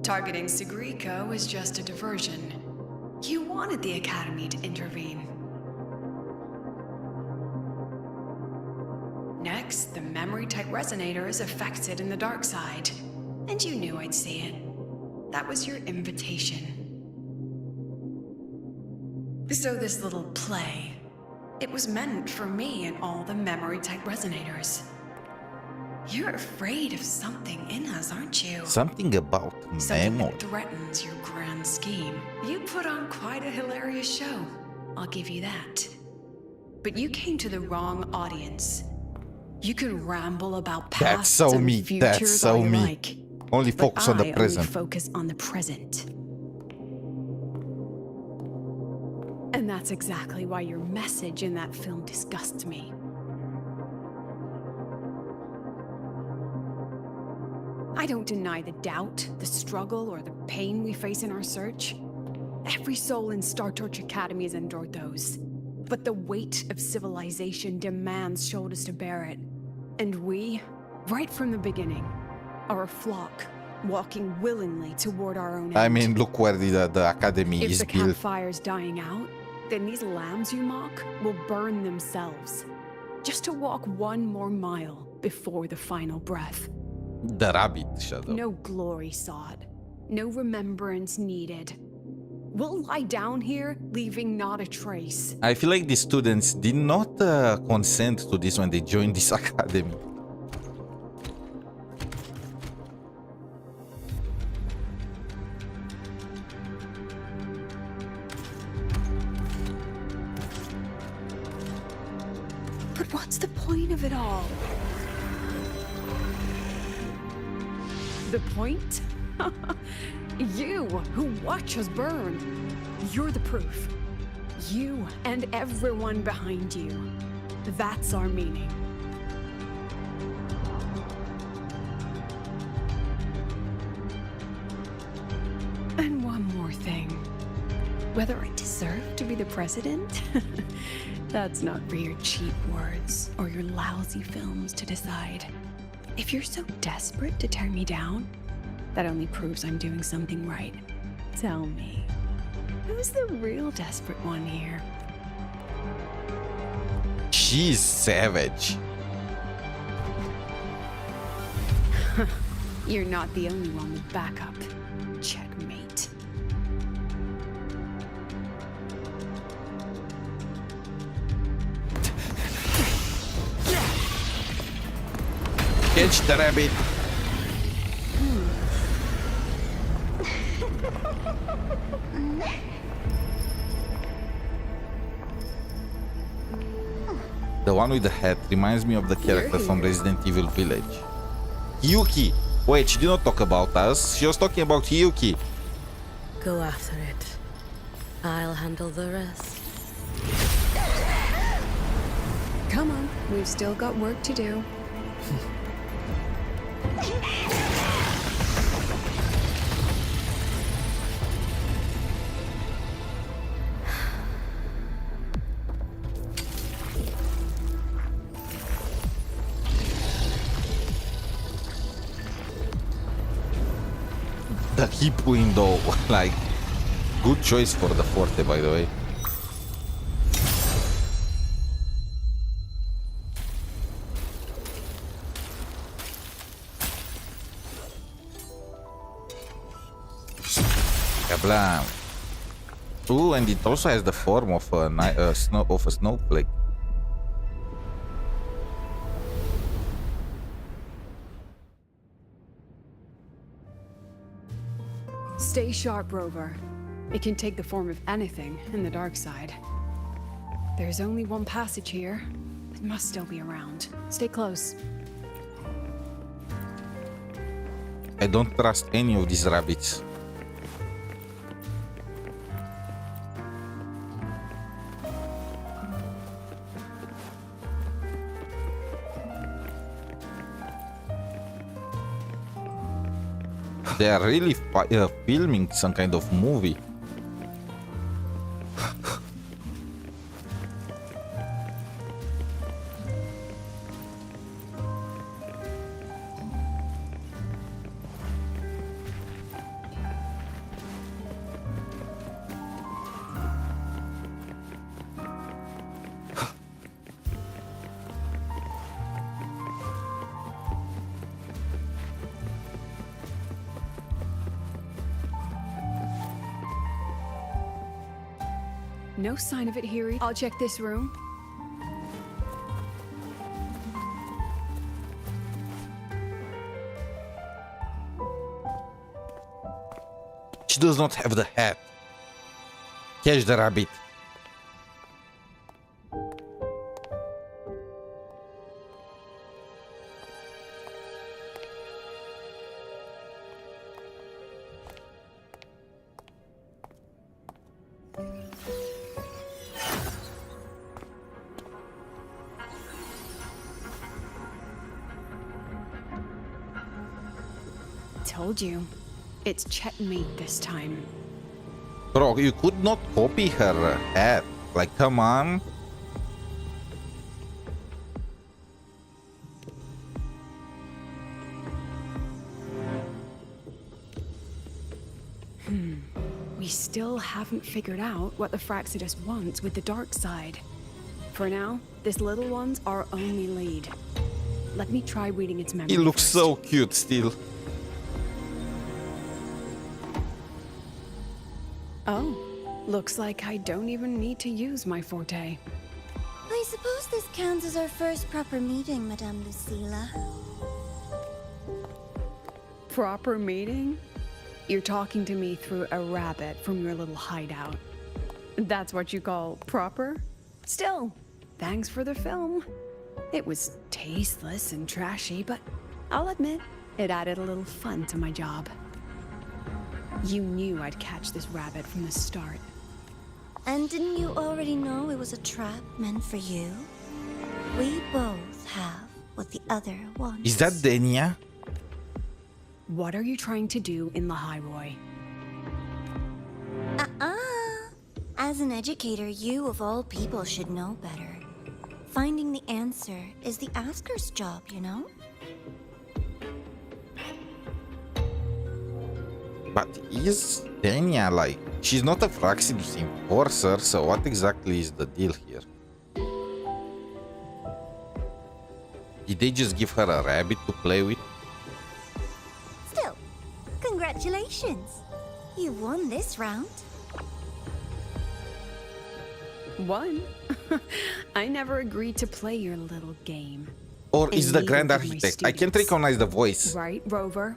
Targeting 𝗖cie𝗽𝗆𝗆𝗵𝘁 was just a diversion. You wanted the Academy to intervene. Next, the memory-type resonator is affected in the dark side. And you knew I'd see it. That was your invitation. So this little play, it was meant for me and all the memory-type resonators. You're afraid of something in us, aren't you? Something about Something memory. that threatens your grand scheme. You put on quite a hilarious show. I'll give you that. But you came to the wrong audience. You can ramble about pasts That's so and me. futures That's so all you me. like. Only But focus on the I present. only focus on the present. And that's exactly why your message in that film disgusts me. I don't deny the doubt, the struggle, or the pain we face in our search. Every soul in Star Torch Academy has endured those. But the weight of civilization demands shoulders to bear it. And we, right from the beginning, are a flock, walking willingly toward our own end. I mean, look where the Academy If is the built. campfire's dying out, then these lambs you mock will burn themselves. Just to walk one more mile before the final breath. The rabbit shadow. No glory sought, no remembrance needed. We'll lie down here, leaving not a trace. I feel like the students did not consent to this when they joined this academy. But what's the point of it all? The point? You, who watch us burn. You're the proof. You and everyone behind you. That's our meaning. And one more thing. Whether I deserve to be the president? That's not for your cheap words or your lousy films to decide. If you're so desperate to tear me down, that only proves I'm doing something right. Tell me, who's the real desperate one here? She's savage. You're not the only one with backup. Checkmate. Catch the rabbit. The one with the hat reminds me of the character from Resident Evil Village. Yuki! Wait, she did not talk about us. She was talking about Yuki. Go after it. I'll handle the rest. Come on, we've still got work to do. The hip window, like, good choice for the Forte, by the way. Kablam! Ooh, and it also has the form of a snowflake. Stay sharp, Rover. It can take the form of anything in the dark side. There's only one passage here. It must still be around. Stay close. I don't trust any of these rabbits. They are really filming some kind of movie. No sign of it here. I'll check this room. She does not have the hat. Catch the rabbit. Told you. It's checkmate this time. Bro, you could not copy her hat. Like, come on. We still haven't figured out what the Fraxidus wants with the dark side. For now, this little one's our only lead. Let me try reading its memory. He looks first. so cute still. Oh, looks like I don't even need to use my forte. I suppose this counts as our first proper meeting, Madame Lucilla. Proper meeting? You're talking to me through a rabbit from your little hideout. That's what you call proper? Still, thanks for the film. It was tasteless and trashy, but I'll admit, it added a little fun to my job. You knew I'd catch this rabbit from the start. And didn't you already know it was a trap meant for you? We both have what the other wants. Is that Denia? What are you trying to do in 𝗖cie𝗽𝗆𝗵𝗁? As an educator, you of all people should know better. Finding the answer is the asker's job, you know? But is Denia like... She's not a Fraxidus enforcer, so what exactly is the deal here? Did they just give her a rabbit to play with? Still, congratulations. You won this round. One? I never agreed to play your little game. Or is the And Grand neither did my Architect? I can't students. recognize the voice. Right, Rover?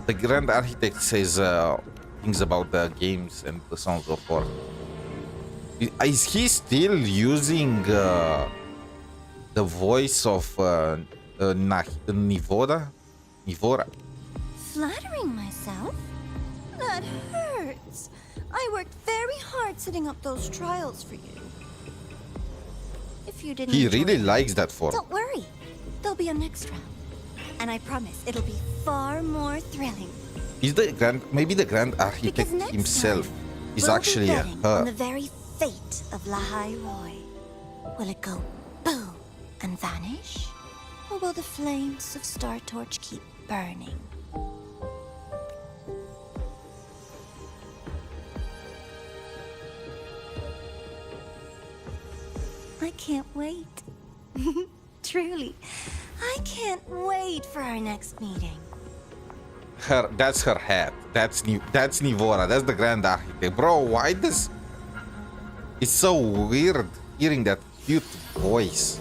The Grand Architect says things about the games and so on and so forth. Is he still using the voice of Nivora? Flattering myself? That hurts. I worked very hard setting up those trials for you. If you didn't He enjoy really them, likes that form. don't worry. There'll be a next round. And I promise it'll be far more thrilling. Is the maybe the Grand Architect Because next himself time, is we'll actually be a betting her? on the very fate of 𝗖cie𝗽𝗆𝗵𝗁. Will it go boom and vanish? Or will the flames of Star Torch keep burning? I can't wait. Truly, I can't wait for our next meeting. That's her hat. That's Nivora. That's the Grand Architect. Bro, why does... It's so weird hearing that cute voice.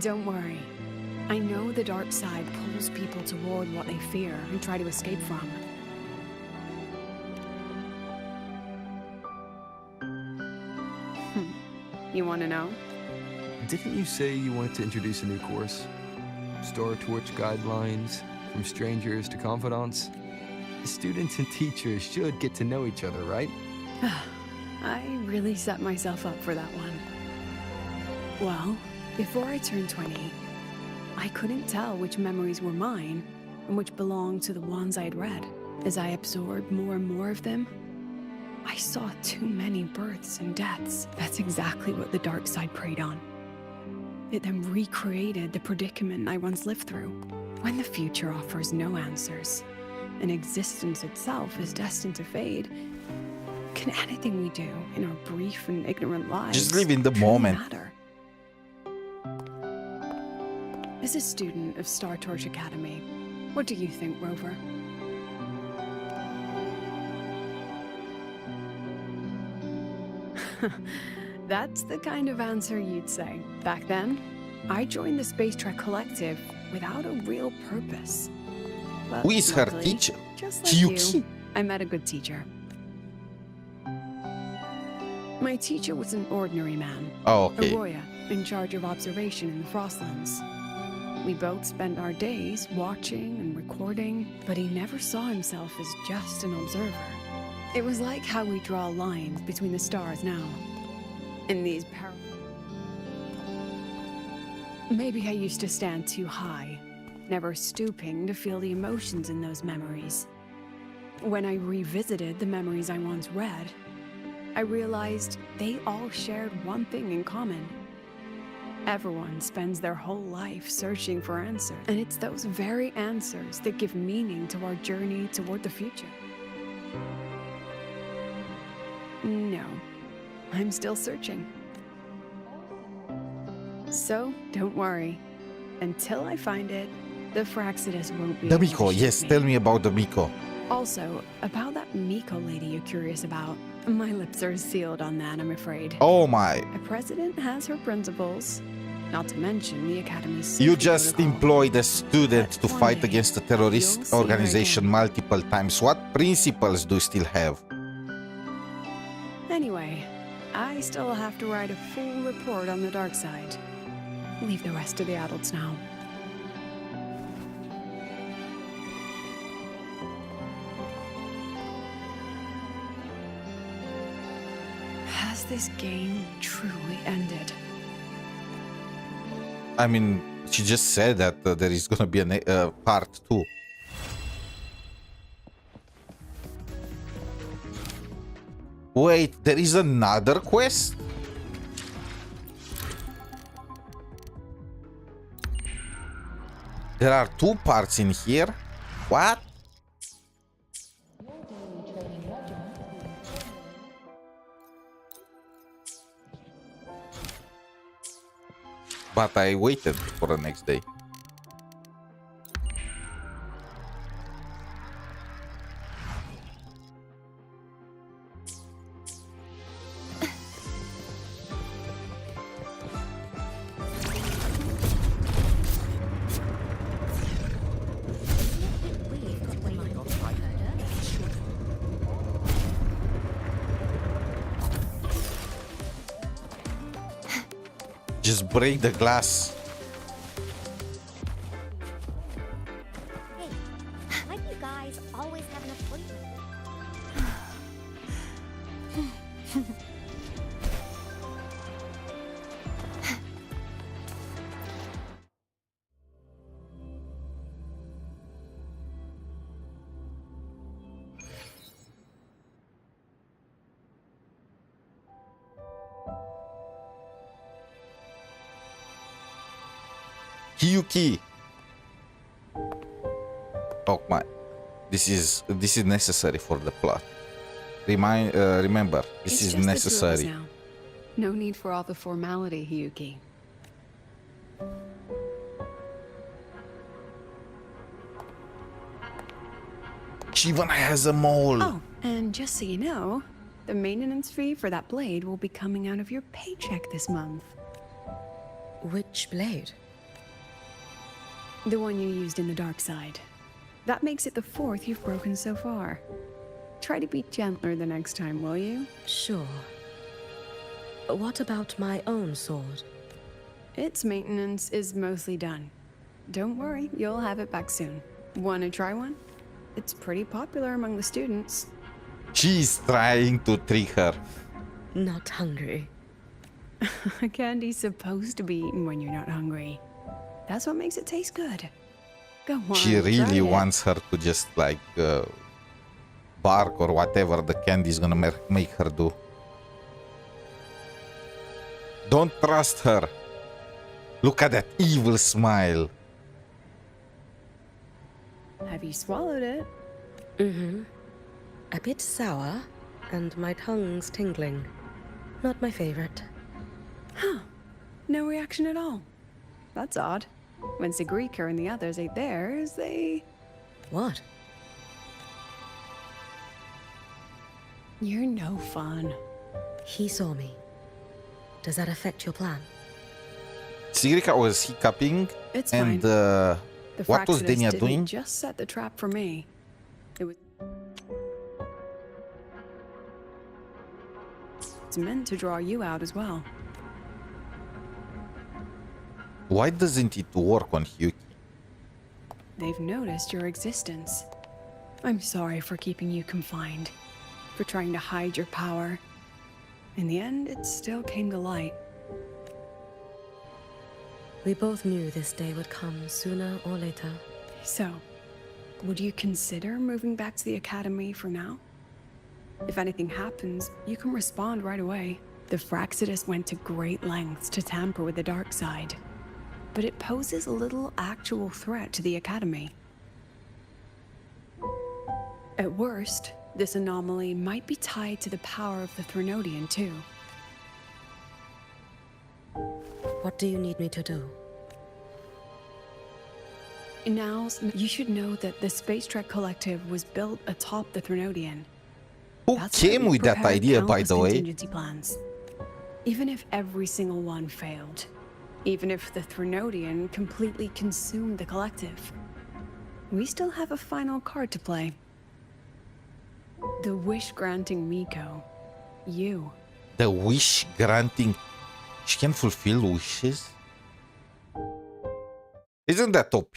Don't worry. I know the dark side pulls people toward what they fear and try to escape from. You want to know? Didn't you say you wanted to introduce a new course? Star Torch guidelines, from strangers to confidants? Students and teachers should get to know each other, right? I really set myself up for that one. Well, before I turned 20, I couldn't tell which memories were mine and which belonged to the ones I had read. As I absorbed more and more of them, I saw too many births and deaths. That's exactly what the dark side preyed on. It then recreated the predicament I once lived through. When the future offers no answers, and existence itself is destined to fade, can anything we do in our brief and ignorant lives just live in the truly moment. matter? As a student of Star Torch Academy, what do you think, Rover? That's the kind of answer you'd say. Back then, I joined the Space Trek Collective without a real purpose. But Who is her luckily, teacher? just like 𝗖cie. you, I met a good teacher. My teacher was an ordinary man. Oh, okay. Arroya, in charge of observation in the Frostlands. We both spent our days watching and recording, but he never saw himself as just an observer. It was like how we draw lines between the stars now. In these Maybe I used to stand too high, never stooping to feel the emotions in those memories. When I revisited the memories I once read, I realized they all shared one thing in common. Everyone spends their whole life searching for answers, and it's those very answers that give meaning to our journey toward the future. No, I'm still searching. So, don't worry. Until I find it, the Fraxidus won't be The able to 𝗖𝗆, shoot yes, me. tell me about the 𝗖𝗆. Also, about that 𝗖𝗆 lady you're curious about, my lips are sealed on that, I'm afraid. Oh my. A president has her principles, not to mention the Academy's You safety just protocol. employed a student to one fight day, against a you'll terrorist see her organization again. multiple times. What principles do you still have? Anyway, I still have to write a full report on the dark side. Leave the rest to the adults now. Has this game truly ended? I mean, she just said that there is gonna be a part 2. Wait, there is another quest? There are 2 parts in here? What? But I waited for the next day. Just break the glass. Hey, why do you guys always have an appointment? 𝗖𝗆. Oh my. This is necessary for the plot. Remember, this It's is just the two of us necessary. now. No need for all the formality, 𝗖𝗆. She even has a mole. Oh, and just so you know, the maintenance fee for that blade will be coming out of your paycheck this month. Which blade? The one you used in the dark side. That makes it the 4th you've broken so far. Try to be gentler the next time, will you? Sure. What about my own sword? Its maintenance is mostly done. Don't worry, you'll have it back soon. Wanna try one? It's pretty popular among the students. She's trying to trick her. Not hungry. Candy's supposed to be eaten when you're not hungry. That's what makes it taste good. Go on, She try really it. wants her to just like bark or whatever the candy's gonna make her do. Don't trust her. Look at that evil smile. Have you swallowed it? Mm-hmm. A bit sour, and my tongue's tingling. Not my favorite. Huh. No reaction at all. That's odd. When 𝗖𝗍𝗆 and the others ate theirs, they... What? You're no fun. He saw me. Does that affect your plan? 𝗖𝗍𝗆 was hiccuping It's and fine. The What was Fraxidus Denia didn't doing? just set the trap for me. It was it's meant to draw you out as well. Why doesn't it work on 𝗖cie? They've noticed your existence. I'm sorry for keeping you confined, for trying to hide your power. In the end, it still came to light. We both knew this day would come sooner or later. So, would you consider moving back to the academy for now? If anything happens, you can respond right away. The Fraxidus went to great lengths to tamper with the dark side, but it poses a little actual threat to the academy. At worst, this anomaly might be tied to the power of the Threnodian too. What do you need me to do? Now, you should know that the Space Trek Collective was built atop the Threnodian. Who That's why came we with that prepared idea, by countless the way? contingency plans. Even if every single one failed, even if the Threnodian completely consumed the Collective, we still have a final card to play. The wish-granting Miko. You. The wish granting. She can fulfill wishes? Isn't that OP?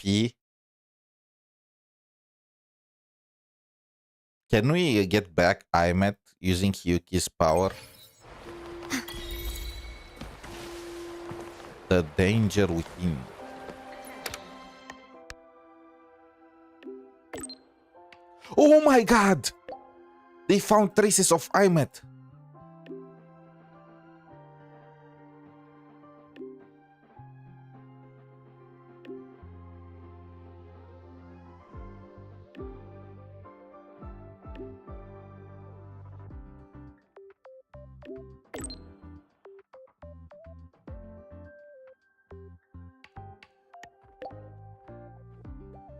Can we get back aemeath using 𝗖cie's power? The danger within. Oh my god! They found traces of aemeath.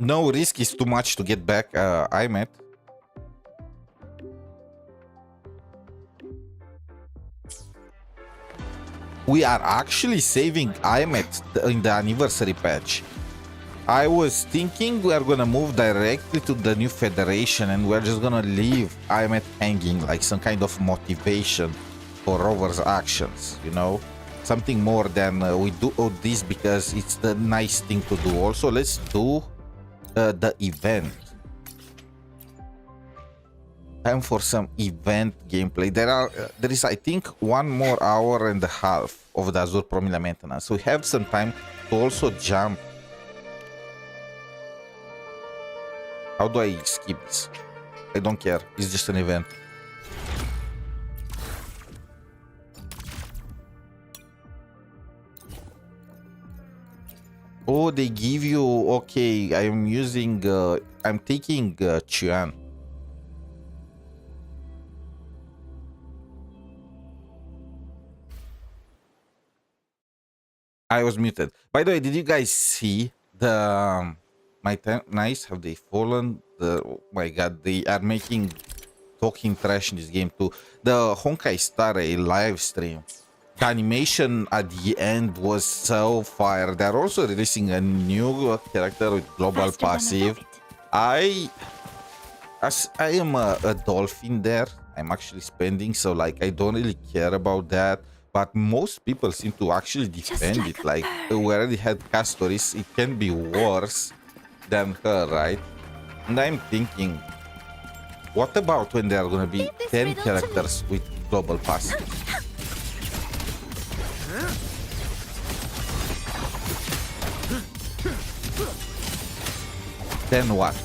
No risk is too much to get back aemeath. We are actually saving aemeath in the anniversary patch. I was thinking we are gonna move directly to the new Federation and we're just gonna leave aemeath hanging like some kind of motivation for Rover's actions, you know? Something more than we do all this because it's the nice thing to do. Also, let's do the event. Time for some event gameplay. There is, I think, 1 more hour and a half of the 𝗖cie_𝗵𝗵𝗵𝗁 maintenance. So we have some time to also jump. How do I skip this? I don't care. It's just an event. Oh, they give you... Okay, I'm using... I'm taking Chuan. I was muted. By the way, did you guys see the... my nice? Have they fallen? Oh my god, they are making talking trash in this game too. The 𝗖cie_𝗆𝗆𝗆 live stream. The animation at the end was so fire. They're also releasing a new character with global passive. As I am a dolphin there, I'm actually spending, so like I don't really care about that. But most people seem to actually defend it. Like we already had Castoris, it can be worse than her, right? And I'm thinking, what about when there are gonna be 10 characters with global passive? Then what?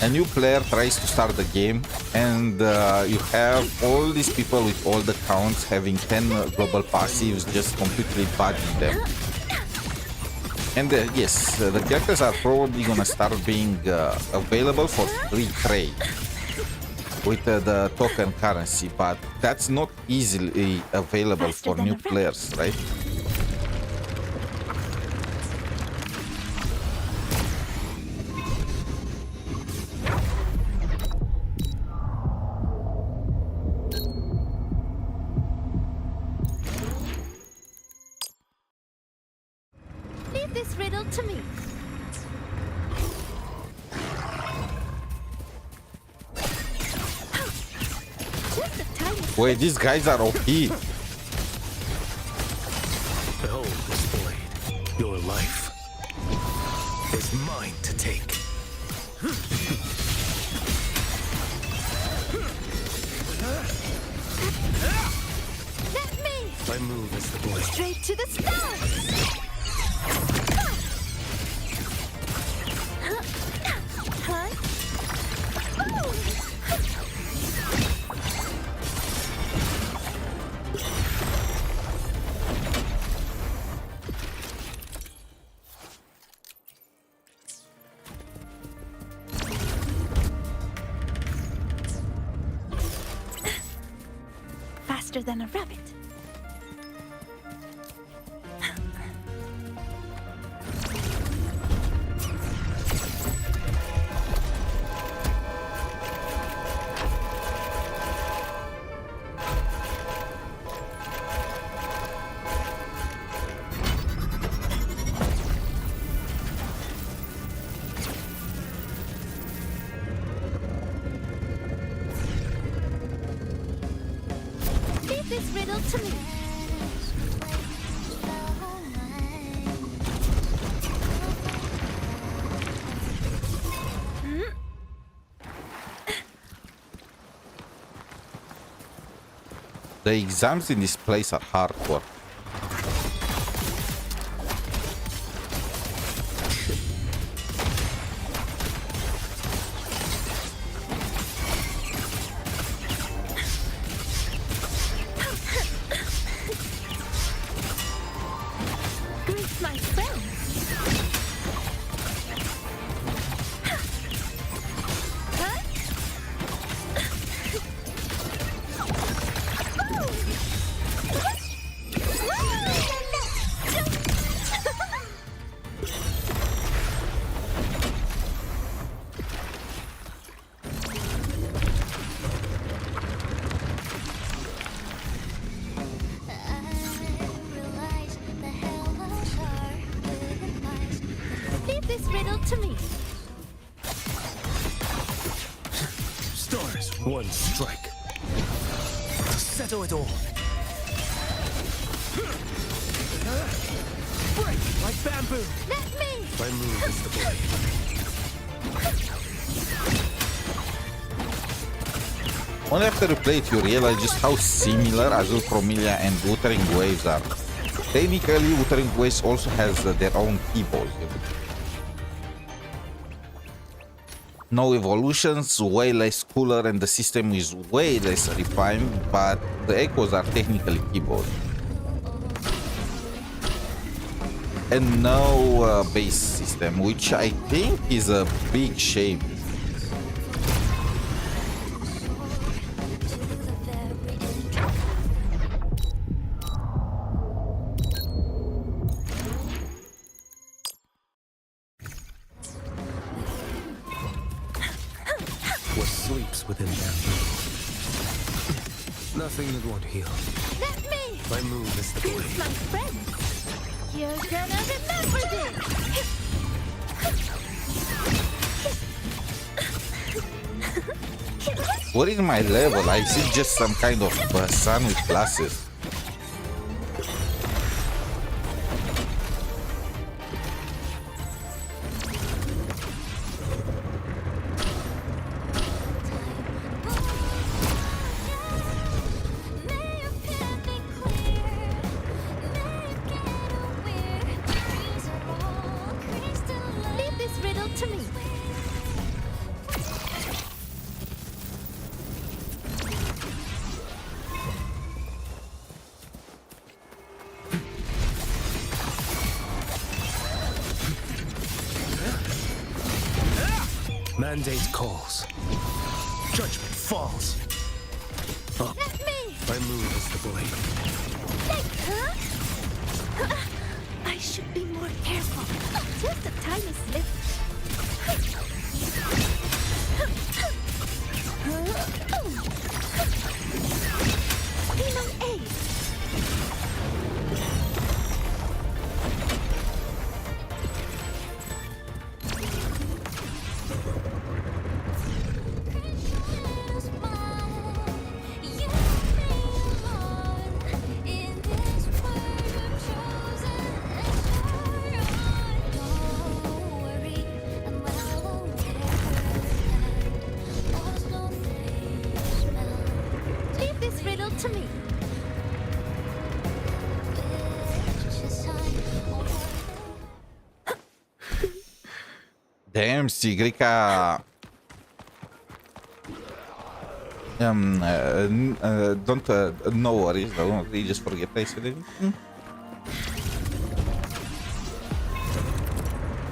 A new player tries to start the game and you have all these people with all the counts having 10 global passives just completely bugging them. And yes, the characters are probably gonna start being available for free trade with the token currency, but that's not easily available for new players, right? Leave this riddle to me. Just a tiny. Wait, these guys are OP. Behold this blade. Your life is mine to take. Let me. My move is the blade. Straight to the stars. Huh? Faster than a rabbit. Leave this riddle to me. The exams in this place are hardcore. Greet my friend. Huh? Leave this riddle to me. Stars, one strike. To settle it all. Break like bamboo. Let me. My move is the blade. Only after you play it, you realize just how similar 𝗖cie𝗽𝗆𝗵𝗁 and Wuthering Waves are. Technically, Wuthering Waves also has their own keyboard. No evolutions, way less cooler, and the system is way less refined, but the echoes are technically keyboard. And no bass system, which I think is a big shame. What sleeps within them? Nothing that won't heal. Let me. My move is the Greet blade. my friend. You're gonna remember this. What is my level? I see just some kind of sun with glasses. Leave this riddle to me. Mandate calls. Judgment falls. Up. Let me. My move is the blade. Huh? I should be more careful. Just a tiny slip. Damn, 𝗖cie𝗽𝗆𝗆𝗵𝘁. Don't no worries, don't really just forget I said it.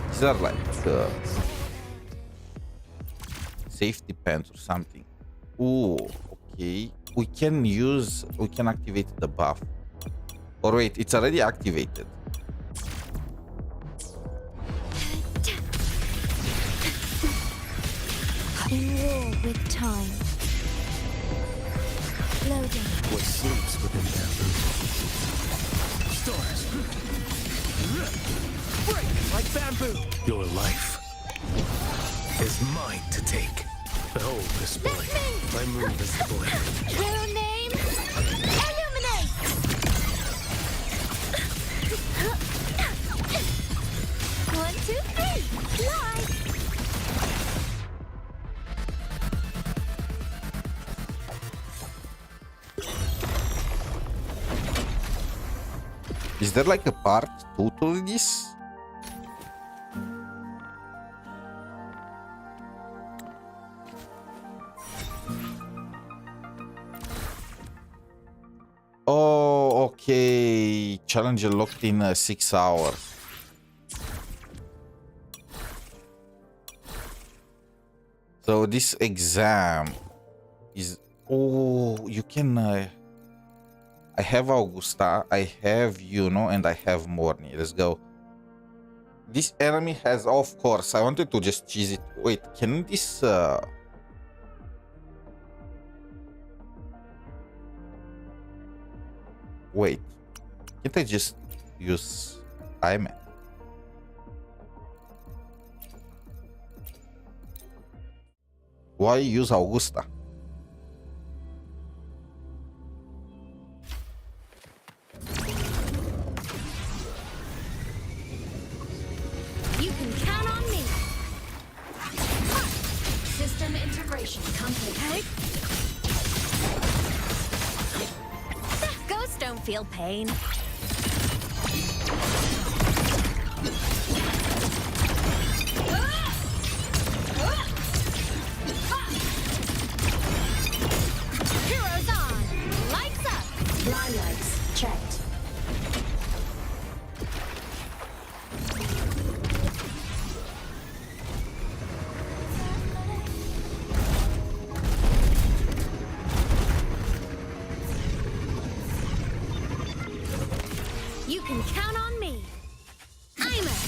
These are like safety pants or something. Ooh, okay. We can activate the buff. Or wait, it's already activated. In war with time. Loading. What sleeps within bamboo? Stars. Break like bamboo. Your life is mine to take. Behold this boy. I move as the boy. Real name? 𝗖𝗆𝗆𝗵𝘁. 1, 2, 3. Fly. Is there like a part 2 to this? Oh, okay. Challenge locked in 6 hours. So this exam is... Oh, you can... I have Augusta, I have Yuno, and I have Mornye. Let's go. This enemy has, of course, I wanted to just cheese it. Wait, can this... Wait, can't I just use aemeath? Why use Augusta? You can count on me. System integration complete. Ghosts don't feel pain. Heroes on. Lights up. Blind lights checked. You can count on me. aemeath.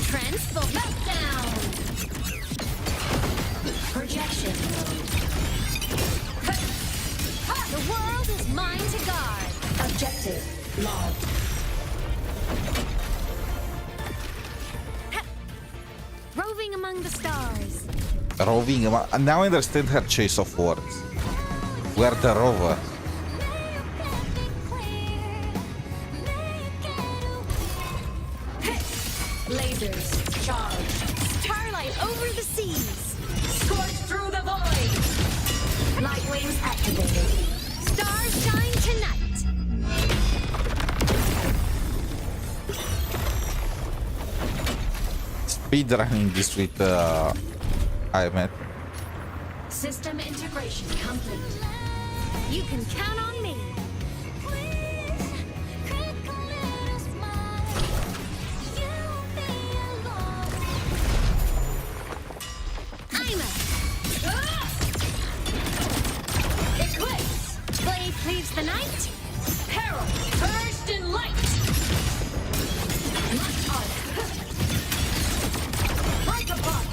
Transform. Meltdown. Projection mode. The world is mine to guard. Objective logged. Roving among the stars. Roving. Now I understand her choice of words. We're the rover. Lasers charged. Starlight over the seas. Scorch through the void. Light wings activated. Stars shine tonight. Speedrunning this with aemeath. System integration complete. You can count on me. Cleaves the night. Peril, burst in light. Light on. Break apart.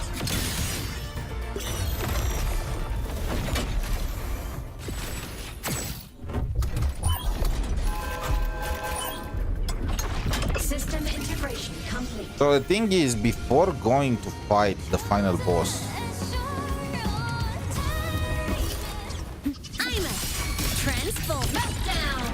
System integration complete. So the thing is, before going to fight the final boss, Transform. Meltdown.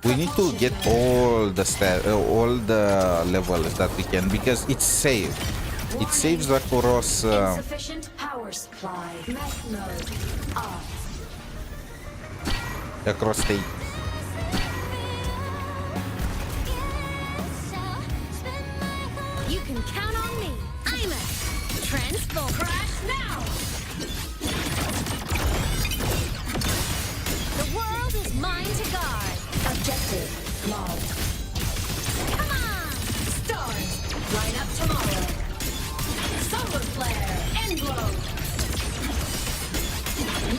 we need to get all the levels that we can, because it's saved. It saves across Insufficient power supply. Mech mode off. across state. can count on me. 𝗖𝗆 transform. Crash now. The world is mine to guard. Objective logged. Come on, Stars, line up tomorrow. Solar flare, end blow.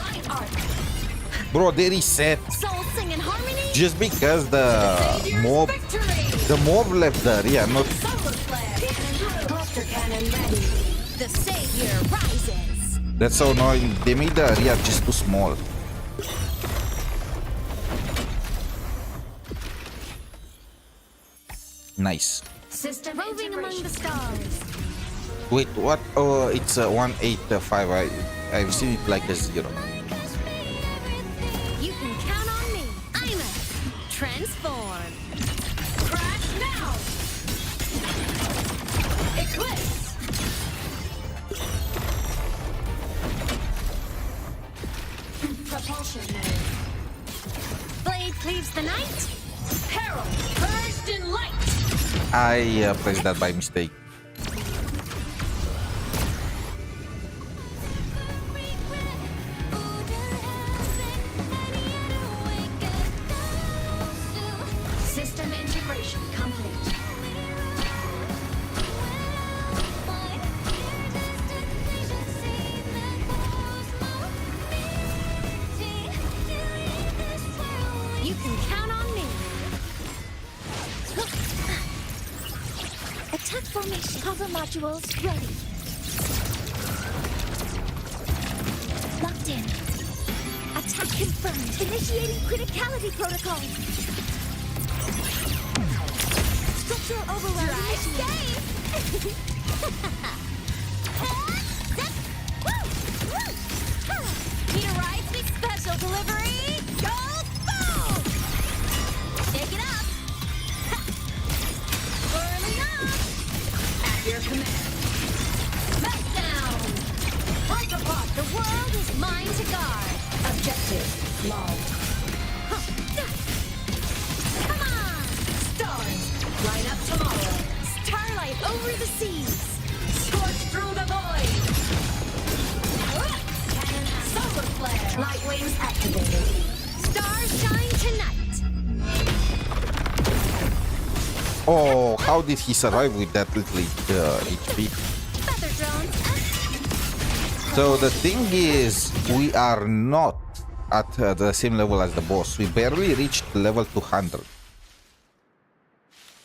Light arc. Bro, they reset soul sing in harmony. just because the mob left the area, not Solar flare, cluster cannon ready. The savior rises. that's so annoying. They made the area just too small. Nice. System Roving among the stars. Wait, what? Oh, it's 185. I've seen it like a 0. You can count on me. 𝗖𝗆 transform. Crash now. Eclipse. Propulsion mode. Blade cleaves the night. Herald, purged in light. I pressed that by mistake. System integration complete. You can count on me. Attack formation. Hover modules ready. Locked in. Attack confirmed. Initiating criticality protocol. Structural override. Drive safe. Need a ride speed special delivery. Go boom! Take it up. Whirling up. At your command. Meltdown. Break apart. The world is mine to guard. Objective logged. Come on! Stars, line up tomorrow. Starlight over the seas. Scorch through the void. Cannon solar flare. Light wings activated. Stars shine tonight. Oh, how did he survive with that little HP? Feather drones. So the thing is, we are not at the same level as the boss. We barely reached level 200.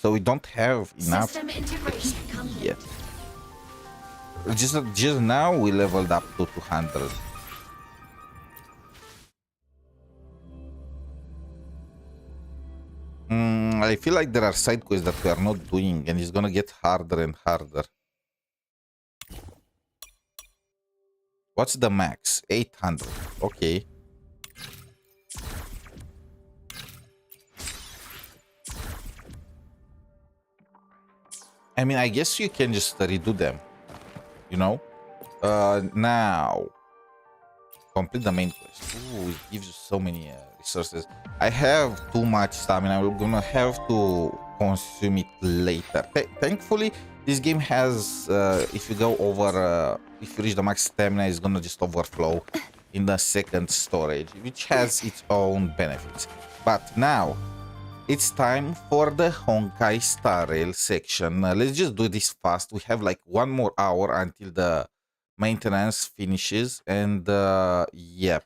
So we don't have enough System integration complete. yet. Just now we leveled up to 200. I feel like there are side quests that we are not doing, and it's gonna get harder and harder. What's the max? 800. Okay. I mean, I guess you can just redo them, you know? Now, complete the main quest. Ooh, it gives you so many resources. I have too much stamina. I'm gonna have to consume it later. Thankfully, this game has, if you go over, if you reach the max stamina, it's gonna just overflow in the second storage, which has its own benefits. But now, it's time for the 𝗖𝗆 section. Let's just do this fast. We have like 1 more hour until the maintenance finishes, and yep.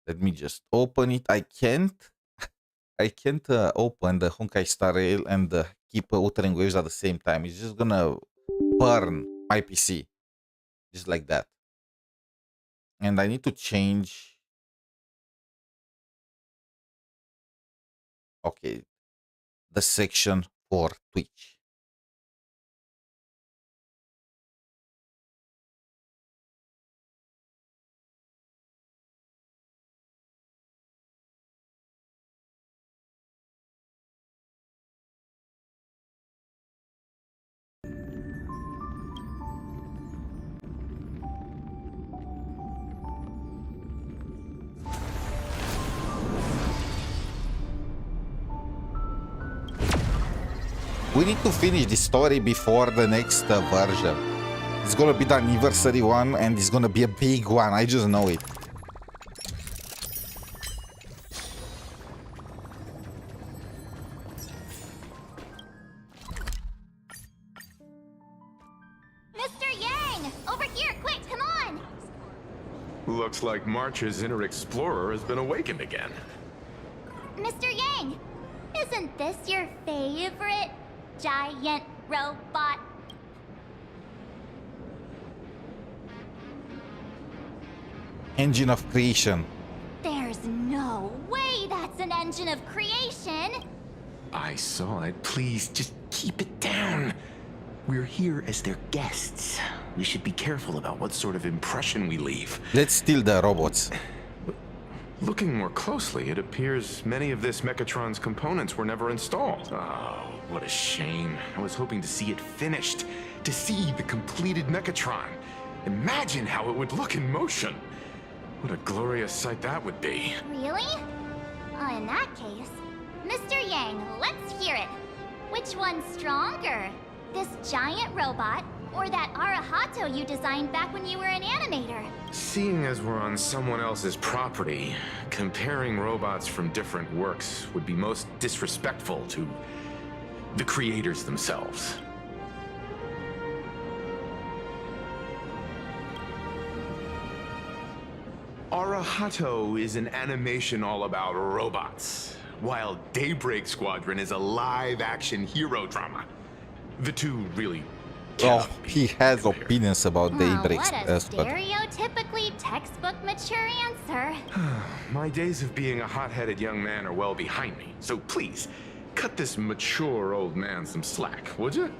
Let me just open it. I can't open the 𝗖𝗆 and keep uttering waves at the same time. It's just gonna burn my PC, just like that. And I need to change. Okay, the section for Twitch. we need to finish the story before the next version. It's gonna be the anniversary one, and it's gonna be a big one. I just know it. Mr. Yang! Over here, quick, come on! Looks like March's inner explorer has been awakened again. Mr. Yang! Isn't this your favorite giant robot? Engine of creation. There's no way that's an engine of creation! I saw it. Please, just keep it down. We're here as their guests. We should be careful about what sort of impression we leave. Let's steal the robots. Looking more closely, it appears many of this Mechatron's components were never installed. Oh, what a shame. I was hoping to see it finished, to see the completed Mechatron. Imagine how it would look in motion. What a glorious sight that would be. Really? In that case, Mr. Yang, let's hear it. Which one's stronger? This giant robot, or that Arahato you designed back when you were an animator? Seeing as we're on someone else's property, comparing robots from different works would be most disrespectful to the creators themselves. Arahato is an animation all about robots, while Daybreak Squadron is a live-action hero drama. The two really... Oh, he has opinions about Daybreak. What a stereotypically textbook mature answer. My days of being a hot-headed young man are well behind me, so please, cut this mature old man some slack, would you?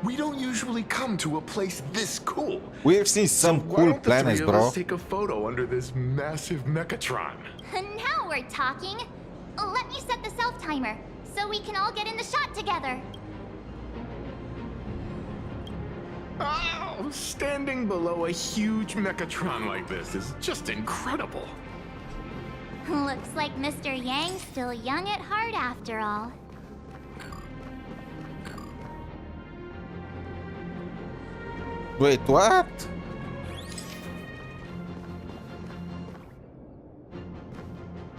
We don't usually come to a place this cool. We have seen some cool planets, bro. Let's take a photo under this massive Mechatron. Now we're talking. Let me set the self-timer, so we can all get in the shot together. Oh, standing below a huge Mechatron like this is just incredible. Looks like Mr. Yang's still young at heart after all. Wait, what?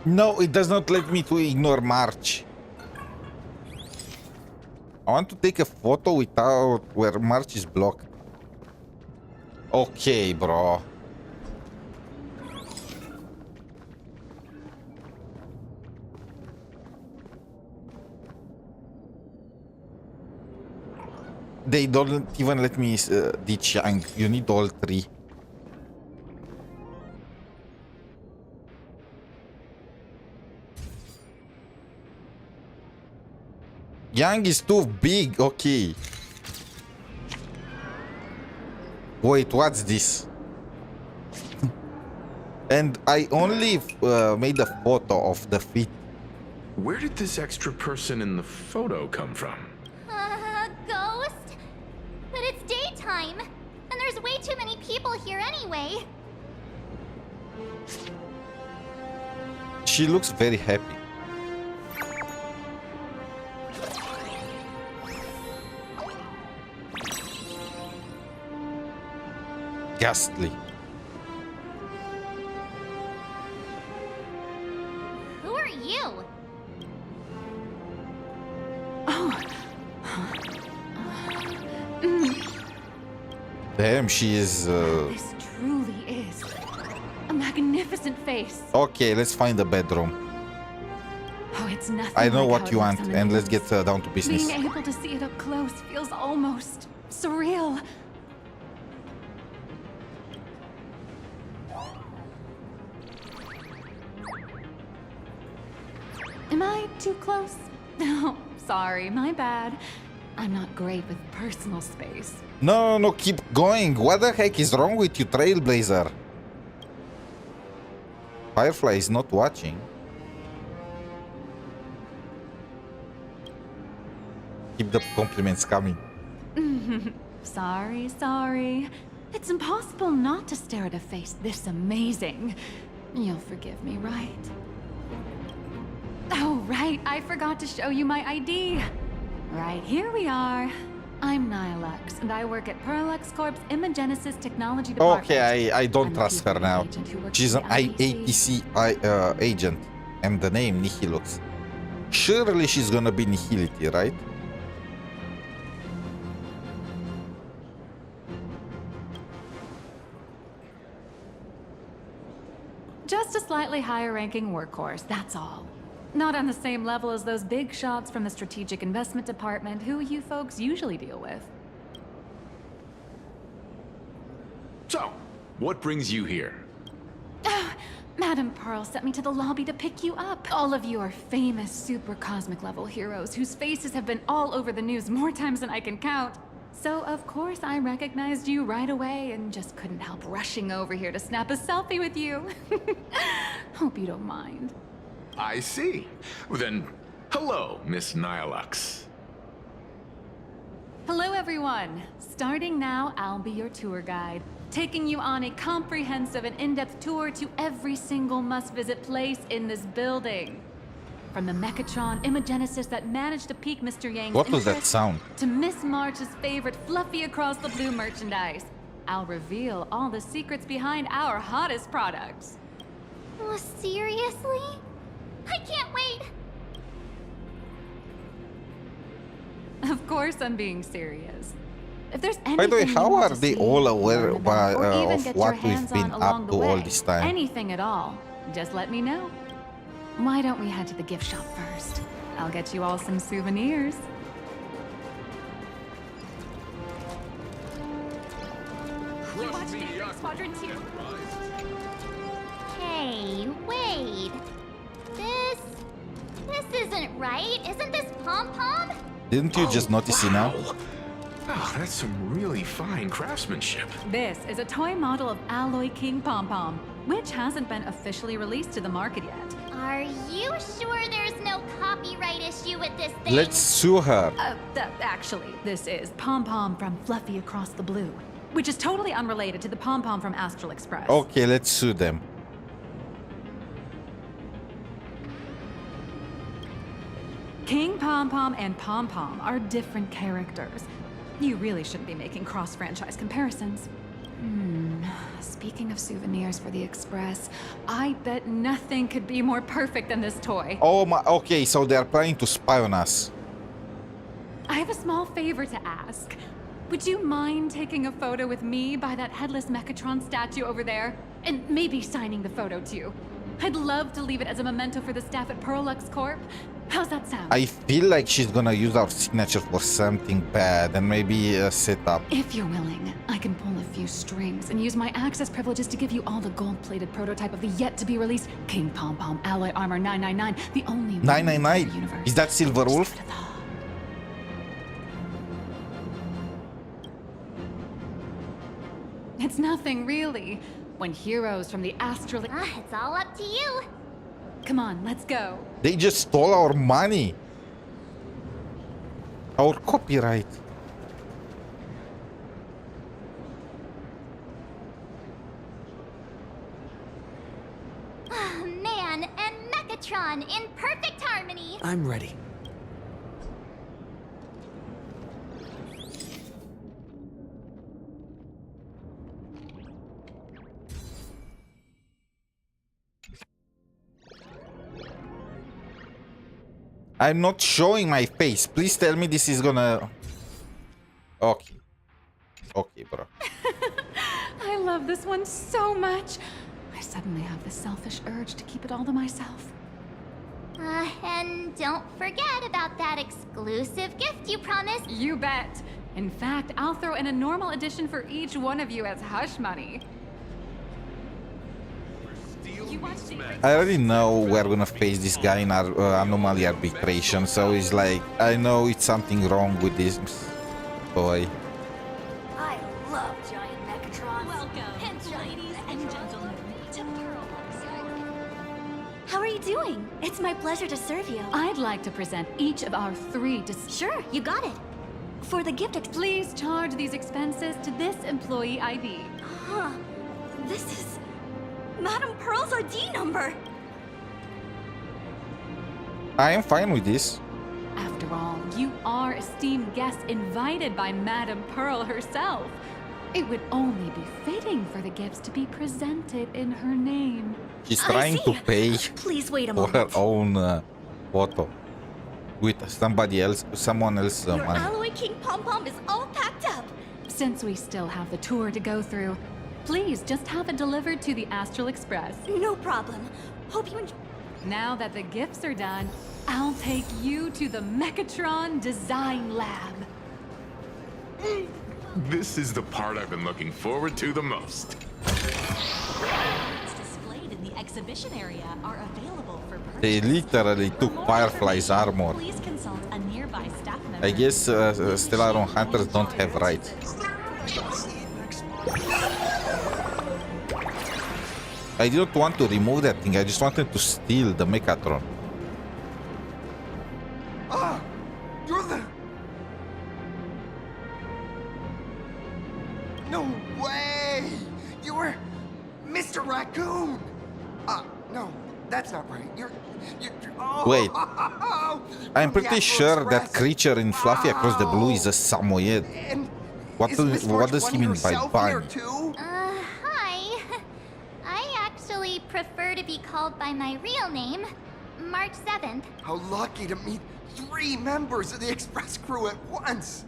No, it does not let me to ignore March. I want to take a photo without where March is blocked. Okay, bro. They don't even let me ditch Yang. You need all three. Yang is too big. Okay. Wait, what's this? And I only made a photo of the feet. Where did this extra person in the photo come from? Ghost? But it's daytime, and there's way too many people here anyway. She looks very happy. Ghastly. Who are you? Damn, she is... This truly is a magnificent face. Okay, let's find a bedroom. Oh, it's nothing. I know like what how you it want, looks on and the let's news. get down to business. Being able to see it up close feels almost surreal. Am I too close? Oh, sorry, my bad. I'm not great with personal space. No, keep going. What the heck is wrong with you, Trailblazer? Firefly is not watching. Keep the compliments coming. Sorry. It's impossible not to stare at a face this amazing. You'll forgive me, right? Oh, right. I forgot to show you my ID. Right, here we are. I'm 𝗖cie𝗽𝗆𝗆𝗵𝘁, and I work at Perlex Corp's Imogenesis Technology Department. Okay, I don't trust her now. She's an APC agent, and the name Nihilux. Surely she's gonna be Nihility, right? Just a slightly higher-ranking workhorse, that's all. Not on the same level as those big shots from the Strategic Investment Department who you folks usually deal with. So, what brings you here? Madam Pearl sent me to the lobby to pick you up. All of you are famous super cosmic level heroes whose faces have been all over the news more times than I can count. So of course I recognized you right away and just couldn't help rushing over here to snap a selfie with you. Hope you don't mind. I see. Well, then, hello, Miss 𝗖cie𝗽𝗆𝗵𝘁. Hello everyone. Starting now, I'll be your tour guide, taking you on a comprehensive and in-depth tour to every single must-visit place in this building. From the Mechatron Imogenesis that managed to pique Mr. Yang's What was that interest, sound? to Miss March's favorite 𝗵𝗵𝗵𝗵 merchandise. I'll reveal all the secrets behind our hottest products. Oh, seriously? I can't wait! Of course I'm being serious. If there's anything By the way, you how want are to they see, all aware learn about, or even of get what your we've hands been on along up the to all way, this time? anything at all, just let me know. Why don't we head to the gift shop first? I'll get you all some souvenirs. You watched Daybreak Squadron 2? Hey, wait. This isn't right. Isn't this pom-pom? Didn't you just notice it now? Oh, that's some really fine craftsmanship. This is a toy model of Alloy King Pom-Pom, which hasn't been officially released to the market yet. Are you sure there's no copyright issue with this thing? Let's sue her. Actually, this is Pom-Pom from Fluffy Across the Blue, which is totally unrelated to the Pom-Pom from Astral Express. Okay, let's sue them. King Pom-Pom and Pom-Pom are different characters. You really shouldn't be making cross-franchise comparisons. Speaking of souvenirs for the Express, I bet nothing could be more perfect than this toy. Oh my, okay, so they're planning to spy on us. I have a small favor to ask. Would you mind taking a photo with me by that headless Mechatron statue over there? And maybe signing the photo too. I'd love to leave it as a memento for the staff at Perlex Corp. How's that sound? I feel like she's gonna use our signature for something bad and maybe a setup. If you're willing, I can pull a few strings and use my access privileges to give you all the gold-plated prototype of the yet-to-be-released King Pom-Pom Alloy Armor 999, the only one in the 999? universe. Is that Silver Wolf? It's nothing, really. When heroes from the astral... It's all up to you. Come on, let's go. They just stole our money. Our copyright. Man and Mechatron in perfect harmony. I'm ready. I'm not showing my face. Please tell me this is gonna... Okay. Okay, bro. I love this one so much. I suddenly have this selfish urge to keep it all to myself. And don't forget about that exclusive gift you promised. You bet. In fact, I'll throw in a normal edition for each one of you as hush money. I already know we're gonna face this guy in our anomaly arbitration, so it's like, I know it's something wrong with this boy. I love giant Mechatrons. Welcome, ladies and gentlemen, to How are you doing? It's my pleasure to serve you. I'd like to present each of our three... Sure, you got it. For the gift... Please charge these expenses to this employee ID. Huh. This is... Madam Pearl's ID number. I am fine with this. After all, you are esteemed guests invited by Madame Pearl herself. It would only be fitting for the gifts to be presented in her name. She's trying to pay Please wait a for her moment. own photo with someone else's Your money. alloy king pom-pom is all packed up. Since we still have the tour to go through, please just have it delivered to the Astral Express. No problem. Hope you enjoy. Now that the gifts are done, I'll take you to the Mechatron Design Lab. This is the part I've been looking forward to the most. Displayed in the exhibition area are available for purchase. They literally took Firefly's armor. Please consult a nearby staff member. I guess Stellaron Hunters don't have rights. I didn't want to remove that thing, I just wanted to steal the Mechatron. Ah! You're the... No way! You were Mr. Raccoon! No, that's not right. You're oh! Wait. I'm pretty The sure Astral that Express. creature in Fluffy Across the Blue is a Samoyed. And What does he mean by bunny? Hi. I actually prefer to be called by my real name, March 7th. How lucky to meet 3 members of the Express crew at once!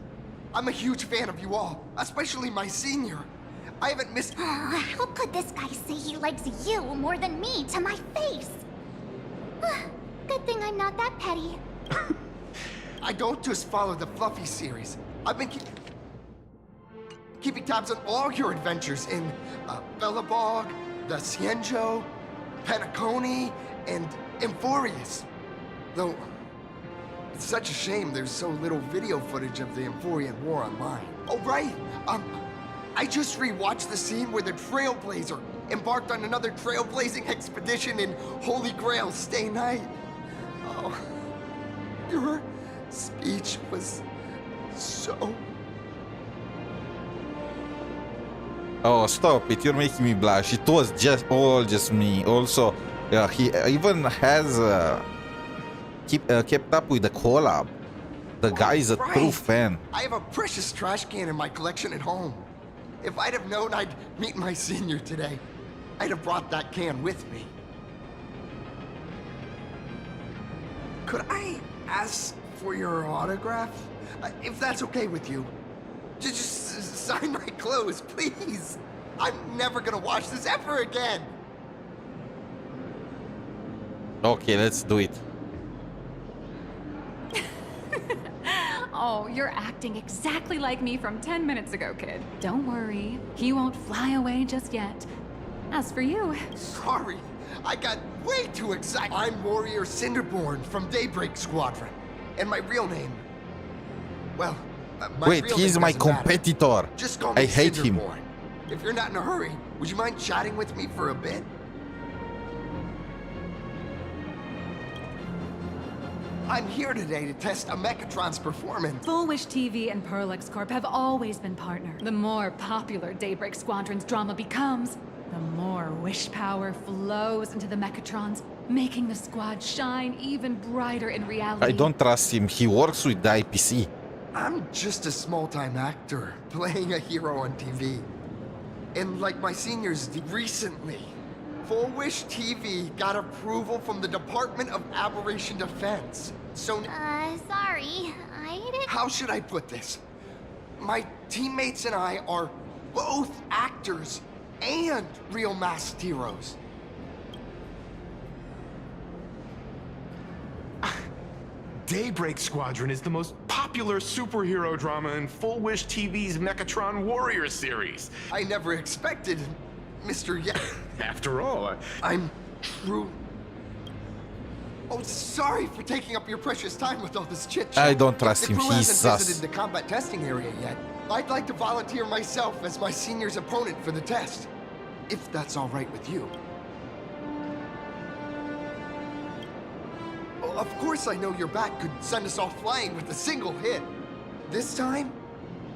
I'm a huge fan of you all, especially my senior. I haven't missed... How could this guy say he likes you more than me to my face? Good thing I'm not that petty. I don't just follow the Fluffy series. I've been keeping tabs on all your adventures in Bellabog, the Cienjo, Penacony, and Emphorius. Though, it's such a shame there's so little video footage of the Emphorian War online. Oh, right! I just rewatched the scene where the Trailblazer embarked on another trailblazing expedition in Holy Grail Stay Night. Oh, your speech was so... Oh, stop it, you're making me blush. It was just me. Also, he even has kept up with the collab. The guy is a true fan. I have a precious trash can in my collection at home. If I'd have known I'd meet my senior today, I'd have brought that can with me. Could I ask for your autograph? If that's okay with you. Just sign my clothes, please. I'm never gonna watch this ever again. Okay, let's do it. Oh, you're acting exactly like me from 10 minutes ago, kid. Don't worry, he won't fly away just yet. As for you... Sorry, I got way too excited. I'm Warrior Cinderborn from Daybreak Squadron. And my real name... Well, my Wait, real he's name my doesn't matter. competitor. Just call me I hate him. Cinderborn. If you're not in a hurry, would you mind chatting with me for a bit? I'm here today to test a Mechatron's performance. Full Wish TV and Perlex Corp have always been partnered. The more popular Daybreak Squadron's drama becomes, the more wish power flows into the Mechatrons, making the squad shine even brighter in reality. I don't trust him. He works with the IPC. I'm just a small-time actor, playing a hero on TV. And like my seniors did recently, Full Wish TV got approval from the Department of Aberration Defense. So... Sorry, I didn't... How should I put this? My teammates and I are both actors and real masked heroes. Daybreak Squadron is the most popular superhero drama in Full Wish TV's Mechatron Warrior series. I never expected, Mr. After all, I'm true... Oh, sorry for taking up your precious time with all this chit-chat. I don't trust him. The crew He's hasn't sus. visited the combat testing area yet. I'd like to volunteer myself as my senior's opponent for the test, if that's all right with you. Oh, of course I know your bat could send us all flying with a single hit. This time,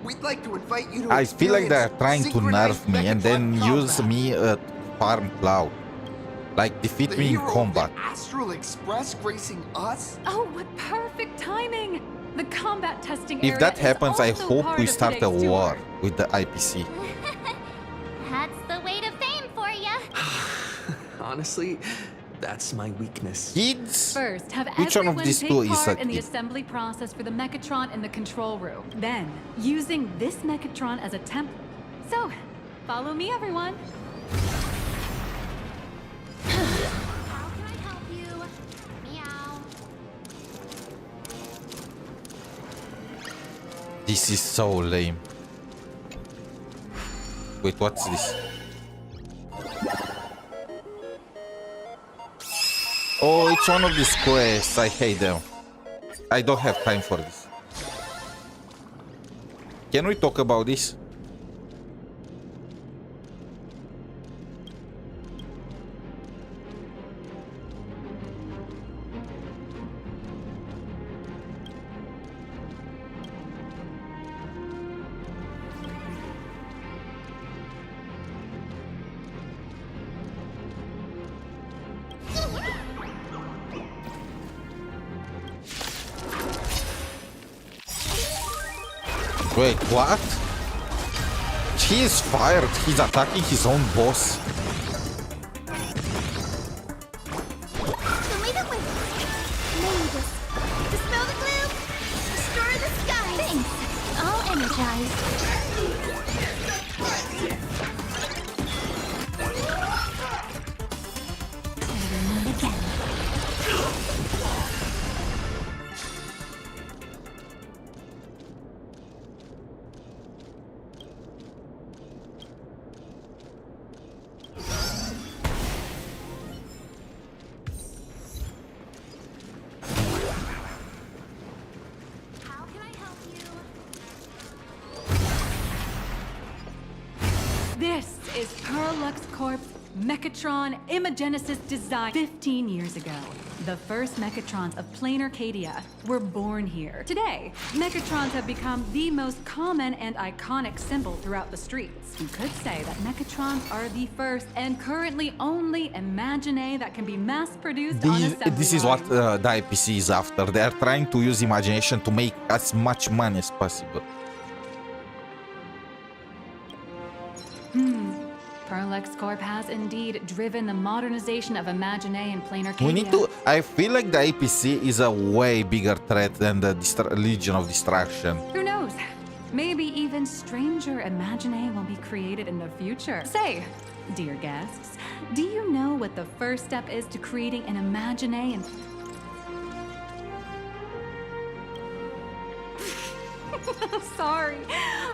we'd like to invite you to I feel like they're trying to synchronized nerf me and then Mechatron use combat. me to farm cloud. Like, defeat The me in hero of combat. the Astral Express gracing us? Oh, what perfect timing! The combat testing If area that is happens, I also hope part we of start a today's tour. war with the IPC. That's the way to fame for ya. Honestly, that's my weakness. Kids? First, have Which one of everyone these take two is part a in the kid? assembly process for the Mechatron in the control room. Then, using this Mechatron as a template. So, follow me, everyone. How can I help you? Meow. This is so lame. Wait, what's this? Oh, it's one of these quests. I hate them. I don't have time for this. Can we talk about this? Wait, what? He is fired. He's attacking his own boss. The way that went. Magus. Dispel the gloom. Restore the sky. Thanks. I'll energize. Never again. How can I help you? This is Perlux Corp's Mechatron Imagenesis design 15 years ago. The first Mechatrons of planar Arcadia were born here. Today, Mechatrons have become the most common and iconic symbol throughout the streets. You could say that Mechatrons are the first and currently only Imagine that can be mass-produced on assembly This is what lines. the IPC is after. They are trying to use imagination to make as much money as possible. Perlux Corp has indeed driven the modernization of Imagine in planar Arcadia. We need to. I feel like the IPC is a way bigger threat than the Legion of Destruction. Who knows? Maybe even stranger Imagine will be created in the future. Say, dear guests, do you know what the first step is to creating an Imagine in... Sorry,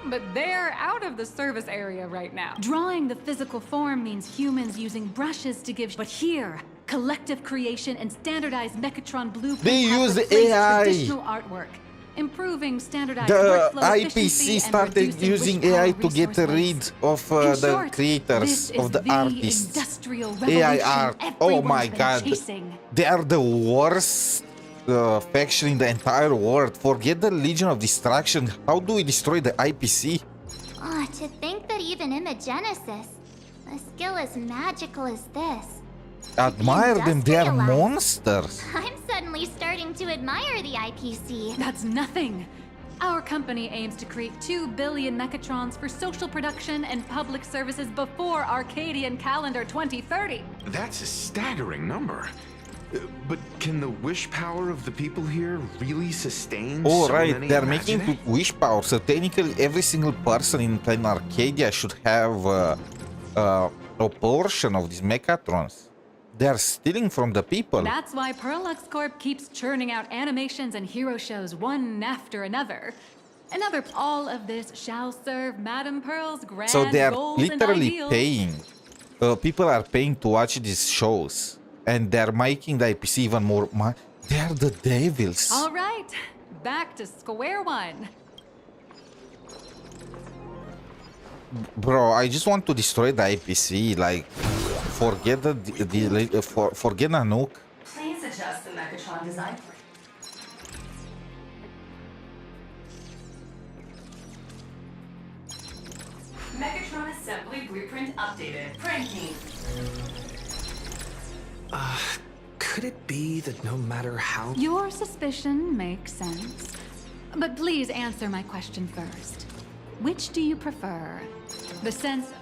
but they're out of the service area right now. Drawing the physical form means humans using brushes to give... But here, collective creation and standardized Mechatron blueprints They have use replaced AI. traditional artwork, improving standardized The workflow efficiency IPC and started reducing using wishpower AI to get resource rid waste. of In the short, creators, this of is the artists. industrial AI revolution art. Oh everyone's my been god. chasing. They are the worst faction in the entire world. Forget the Legion of Destruction. How do we destroy the IPC? Oh, to think that even Imagenesis, a skill as magical as this. Admire them. They are Industrialized. monsters. I'm suddenly starting to admire the IPC. That's nothing. Our company aims to create 2 billion Mechatrons for social production and public services before Arcadian calendar 2030. That's a staggering number. But can the wish power of the people here really sustain Oh so right, many they're making Imagine? wish power. So technically, every single person in planar Arcadia should have a portion of these Mechatrons. They're stealing from the people. That's why Perlux Corp keeps churning out animations and hero shows one after another. All of this shall serve Madame Pearl's grand So they are goals and literally ideals. paying. People are paying to watch these shows, and they're making the IPC even more. They are the devils. All right, back to square one. Bro, I just want to destroy the IPC. Like, forget forget Nanook. Please adjust the Mechatron design. Mechatron assembly blueprint updated. Printing. Could it be that no matter how... Your suspicion makes sense. But please answer my question first. Which do you prefer? The sense...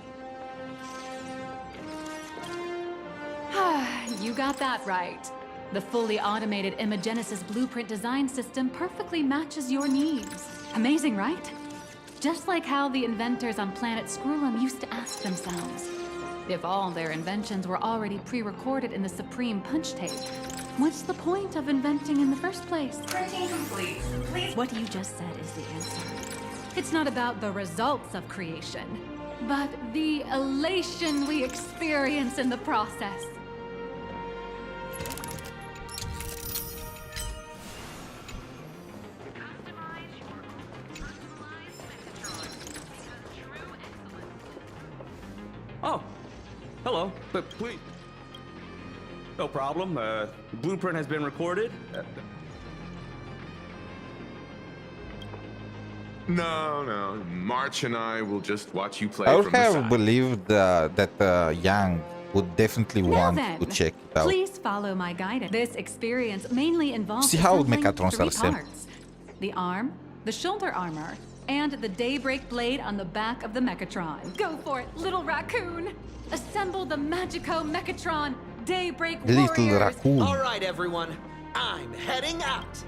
You got that right. The fully automated Imogenesis blueprint design system perfectly matches your needs. Amazing, right? Just like how the inventors on planet Scrulum used to ask themselves, if all their inventions were already pre-recorded in the Supreme Punch Tape, what's the point of inventing in the first place? Printing complete. Please. What you just said is the answer. It's not about the results of creation, but the elation we experience in the process. Oh, hello. But please. No problem. Blueprint has been recorded. No. March and I will just watch you play I would from the have side. believed that Yang would definitely Now want then, to check it out. please follow my guidance. This experience mainly involves See how assembling Mechatrons three are assembled. parts: the arm, the shoulder armor, and the Daybreak blade on the back of the Mechatron. Go for it, little raccoon! Assemble the Magico Mechatron Daybreak Little warriors! raccoon. All right, everyone. I'm heading out.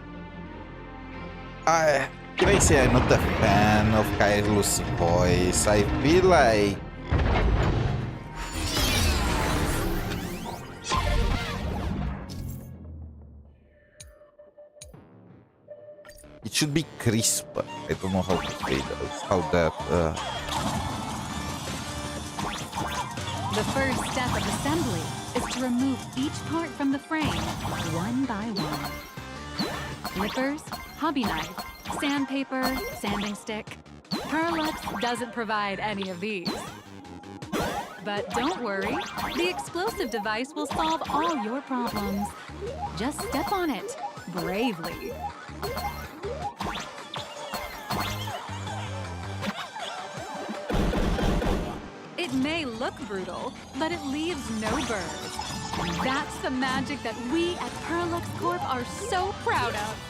Can I say I'm not a fan of 𝗖cie voice? I feel like it should be crisper. I don't know how to say that. How that. The first step of assembly is to remove each part from the frame, one by one. Nippers, hobby knife, sandpaper, sanding stick. Perlux doesn't provide any of these. But don't worry, the explosive device will solve all your problems. Just step on it, bravely. It may look brutal, but it leaves no burrs. That's the magic that we at Perlux Corp are so proud of.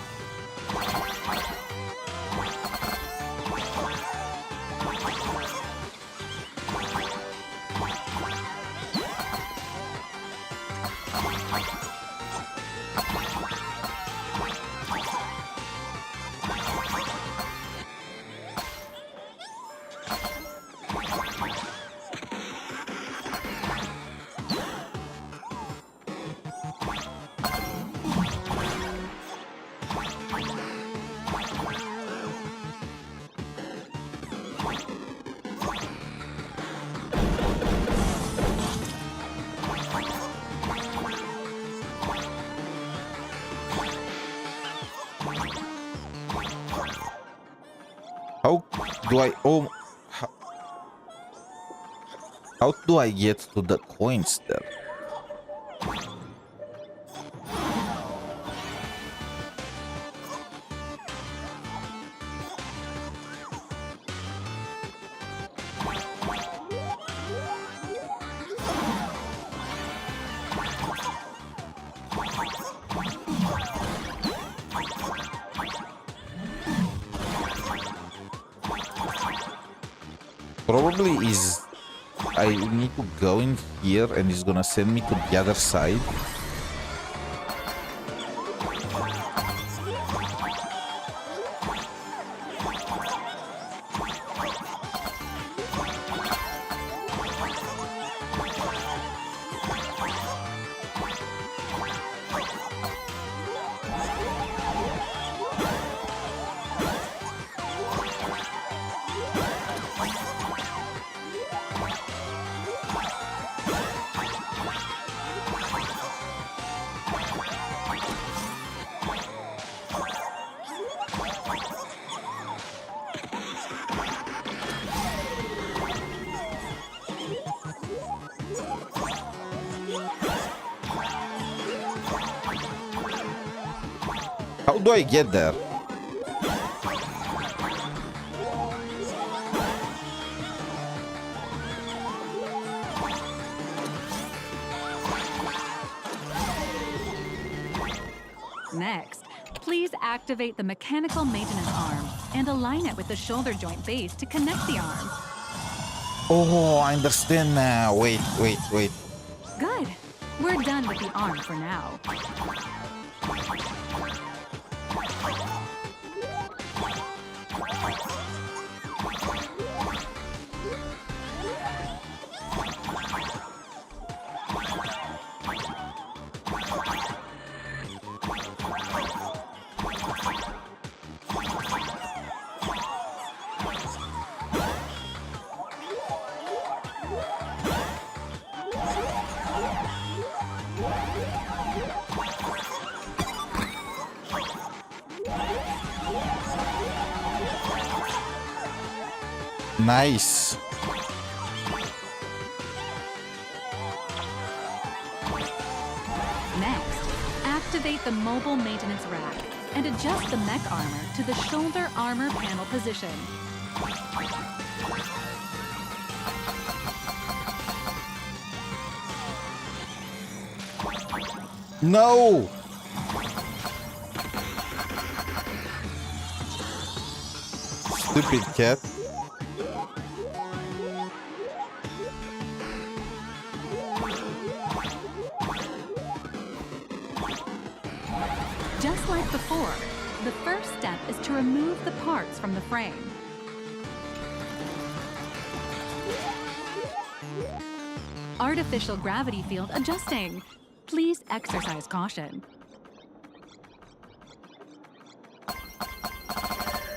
How do I get to the coins there? Probably is I need to go in here and it's gonna send me to the other side. How do I get there? Next, please activate the mechanical maintenance arm and align it with the shoulder joint base to connect the arm. Oh, I understand now. Wait. Good. We're done with the arm for now. Nice. Next, activate the mobile maintenance rack and adjust the mech armor to the shoulder armor panel position. No! Stupid cat. Just like before, the first step is to remove the parts from the frame. Artificial gravity field adjusting. Please exercise caution.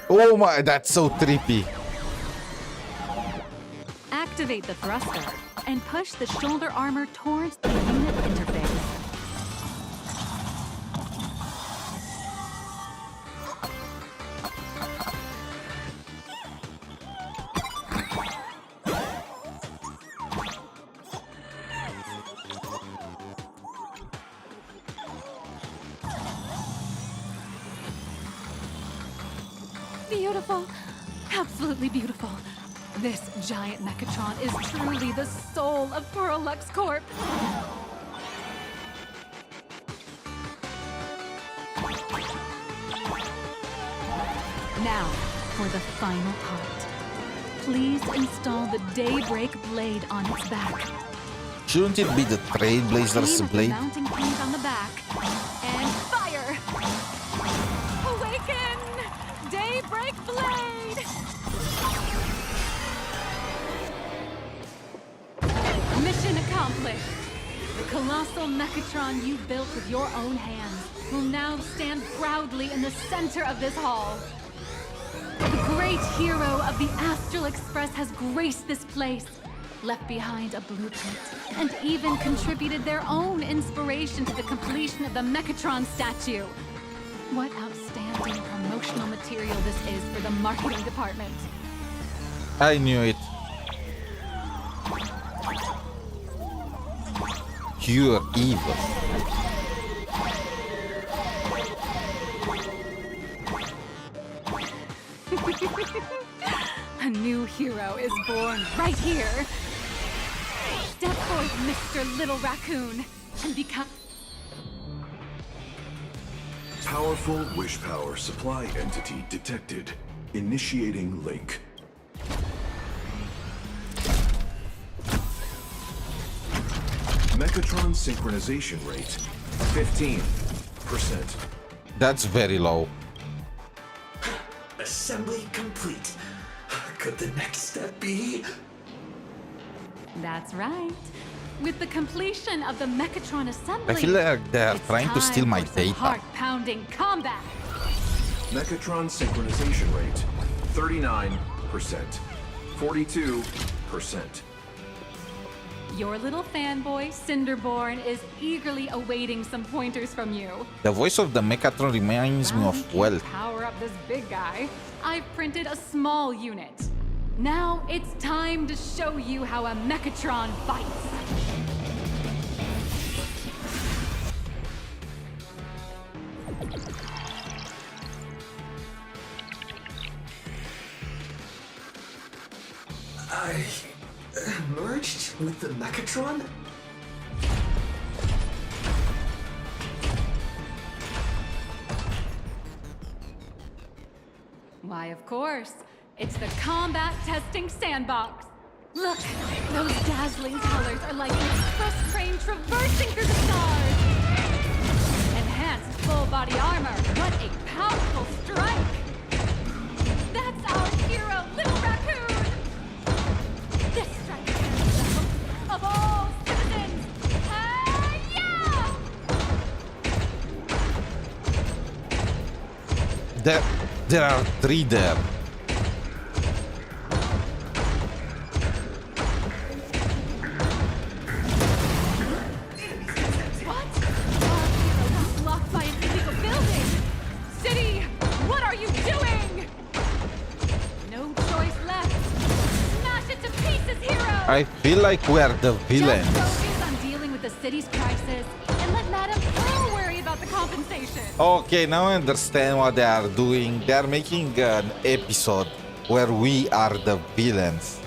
Oh my, that's so trippy. Activate the thruster and push the shoulder armor towards the unit interface. Beautiful. Absolutely beautiful. This giant Mechatron is truly the soul of Pearl-Lux Corp. Now, for the final part. Please install the Daybreak blade on its back. Shouldn't it be the Trailblazer's Aim at the blade? mounting point on the back. And fire! Awaken! Daybreak blade! Mission accomplished. The colossal Mechatron you built with your own hands will now stand proudly in the center of this hall. The great hero of the Astral Express has graced this place, left behind a blueprint, and even contributed their own inspiration to the completion of the Mechatron statue. What outstanding promotional material this is for the marketing department. I knew it. Pure evil. A new hero is born right here. Step forth, Mr. Little Raccoon, and become... Powerful wish power supply entity detected. Initiating link. Mechatron synchronization rate 15%. That's very low. Assembly complete. Could the next step be? That's right. With the completion of the Mechatron assembly, I feel like they're trying to steal my data. Heart-pounding combat. Mechatron synchronization rate 39%. 42%. Your little fanboy, Cinderborn, is eagerly awaiting some pointers from you. The voice of the Mechatron reminds me of Wealth. Power up this big guy. I've printed a small unit. Now it's time to show you how a Mechatron fights. I merged with the Mechatron? Why, of course. It's the combat testing sandbox. Look, those dazzling colors are like an express train traversing through the stars. Enhanced full-body armor. What a powerful strike! That's our hero, Little Raccoon! This strike carries the hope of all citizens! Hi-ya! There are 3 there. What? Our hero was blocked by an illegal building! City, what are you doing? No choice left. Smash it to pieces, hero! I feel like we are the villains. Just focus on dealing with the city's crisis and let Madame Pearl worry about the compensation. Okay, now I understand what they are doing. They are making an episode where we are the villains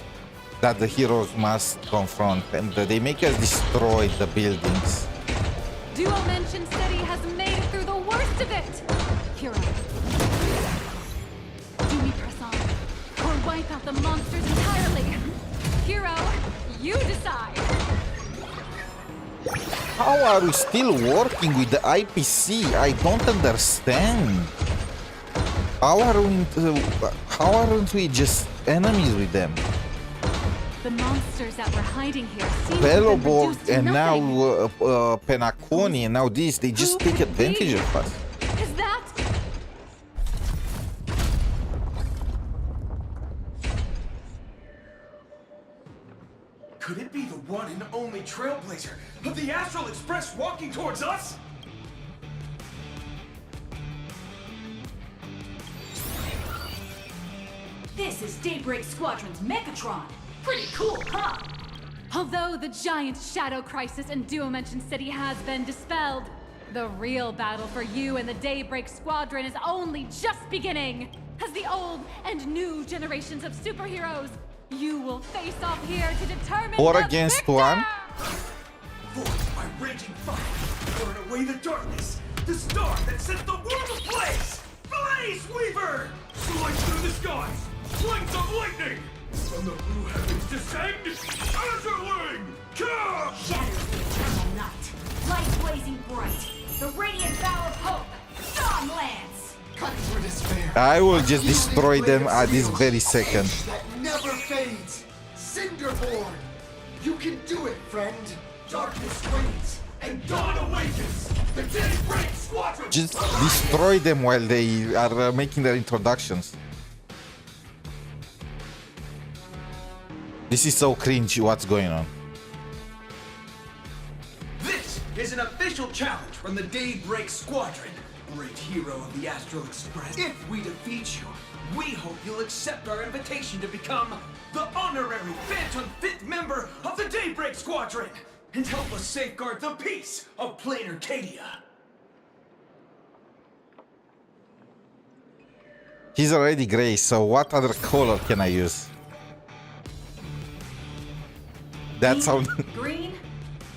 that the heroes must confront, and they make us destroy the buildings. Duo Mention City has made it through the worst of it! Hero. Do we press on? Or wipe out the monsters entirely? Hero, you decide! How are we still working with the IPC? I don't understand. How aren't we just enemies with them? The monsters that were hiding here seem to have been 𝗵𝗵𝗵𝗵 reduced to and now nothing. 𝗵𝗵𝗵𝗵 and now this, they just take advantage of us. Is that... Could it be the one and only trailblazer of the Astral Express walking towards us? This is Daybreak Squadron's Mechatron. Pretty cool, huh? Although the giant shadow crisis in Duo Mention City has been dispelled, the real battle for you and the Daybreak Squadron is only just beginning. As the old and new generations of superheroes, you will face off here to determine 4 the against victor! 1. Forged by raging fire, burn away the darkness, the star that set the world ablaze! Blaze Weaver! Slice through the skies, flames of lightning! From the blue heavens descend, Azurling! Come! Shatters the eternal night. Light blazing bright. The radiant bow of hope. Dawn lands. Cut through despair. I will just destroy them at this very second. That never fades. Cinderborn. You can do it, friend. Darkness waits and dawn awakens. The Daybreak Squadron. Just destroy them while they are making their introductions. This is so cringy. What's going on? This is an official challenge from the Daybreak Squadron. Great hero of the Astral Express. If we defeat you, we hope you'll accept our invitation to become the honorary Phantom 5th member of the Daybreak Squadron and help us safeguard the peace of Plain Arcadia. He's already gray, so what other color can I use? That sound. Green?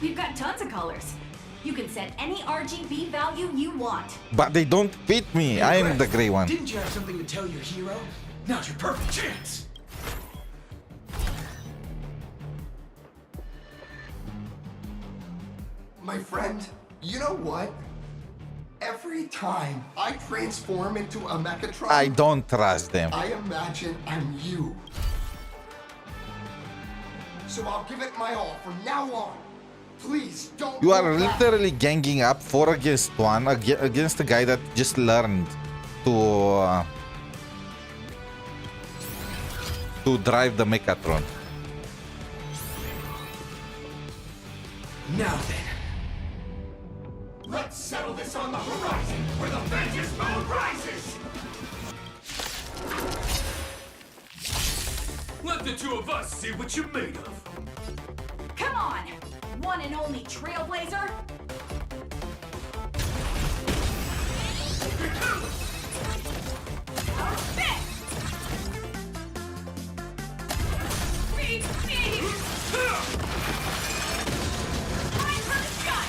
We've got tons of colors. You can set any RGB value you want. But they don't fit me. I am the gray one. Didn't you have something to tell your hero? Now's your perfect chance. My friend, you know what? Every time I transform into a Mechatron, I don't trust them. I imagine I'm you. So I'll give it my all from now on. Please don't. You are hold back. literally ganging up 4 against 1 against a guy that just learned to drive the Mechatron. Now then. Let's settle this on the horizon, where the vengeance moon rises! Let the two of us see what you're made of. Come on! One and only Trailblazer! Our fifth! Speed, speed! Flying for the sky!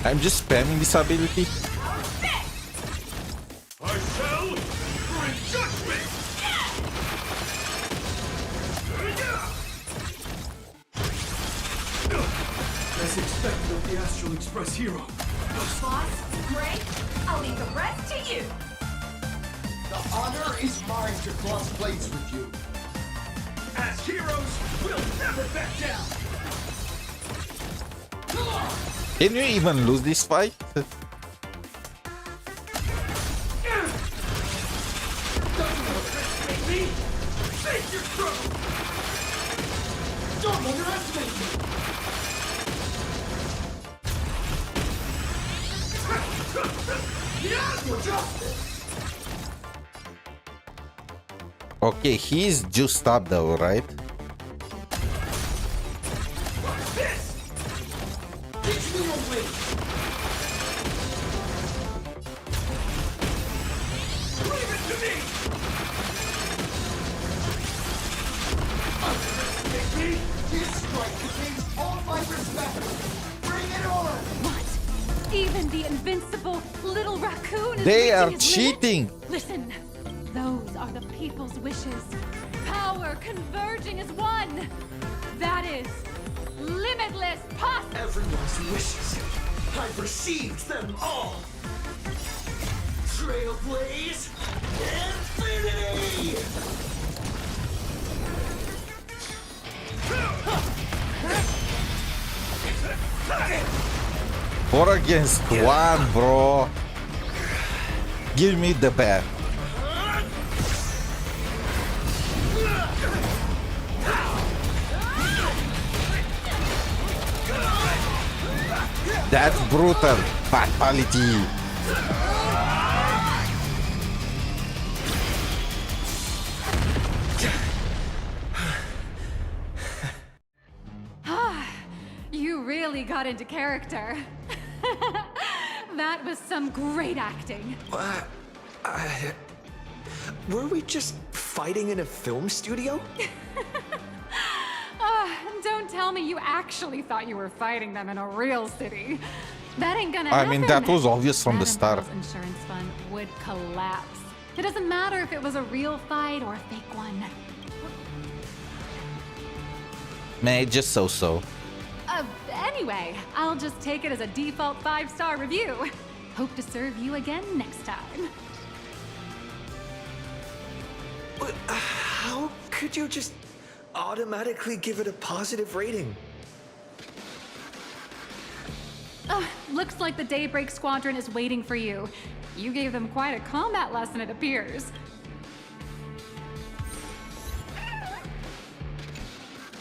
I'm just spamming this ability. I shall bring judgment! As expected of the Astral Express hero. Boss, Gray, I'll leave the rest to you. The honor is mine to cross blades with you. As heroes, we'll never back down. Come on! Can you even lose this fight? Me? Face your struggle! Don't underestimate me! Okay, he's juiced up though, right? Teach me your way! Leave it to me! Underestimate me? This strike contains all my respect. Bring it on! What? Even the invincible little raccoon is They are reaching his cheating. limit? Listen, those are the people's wishes. Power converging as one. That is limitless possibility. Everyone's wishes. I've received them all. Trailblaze Infinity! 4 against 1, bro. Give me the bat. That's brutal. Fatality. You really got into character. That was some great acting. Were we just fighting in a film studio? Don't tell me you actually thought you were fighting them in a real city. That ain't gonna I happen. mean, that was obvious from the start. Madam Pearl's insurance fund would collapse. It doesn't matter if it was a real fight or a fake one. Man, just so-so. Anyway, I'll just take it as a default 5-star review. Hope to serve you again next time. How could you just automatically give it a positive rating? Looks like the Daybreak Squadron is waiting for you. You gave them quite a combat lesson, it appears.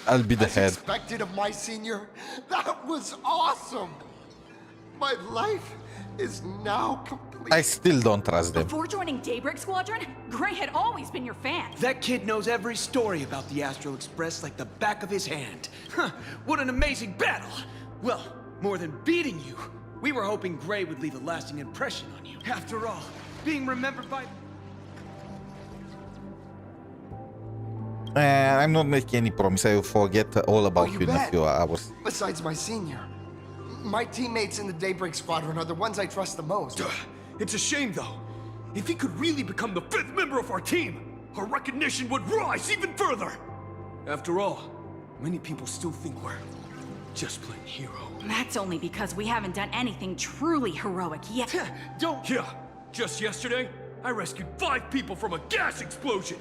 I'll be the As head. expected of my senior, that was awesome. My life is now complete. I still don't trust them. Before joining Daybreak Squadron, Gray had always been your fan. That kid knows every story about the Astral Express like the back of his hand. Huh, what an amazing battle! Well, more than beating you, we were hoping Gray would leave a lasting impression on you. After all, being remembered by... I'm not making any promise. I will forget all about you in a bet. few hours. Besides my senior, my teammates in the Daybreak Squadron are the ones I trust the most. It's a shame, though. If he could really become the 5th member of our team, our recognition would rise even further. After all, many people still think we're just plain hero. That's only because we haven't done anything truly heroic yet. Don't... Yeah, just yesterday, I rescued 5 people from a gas explosion.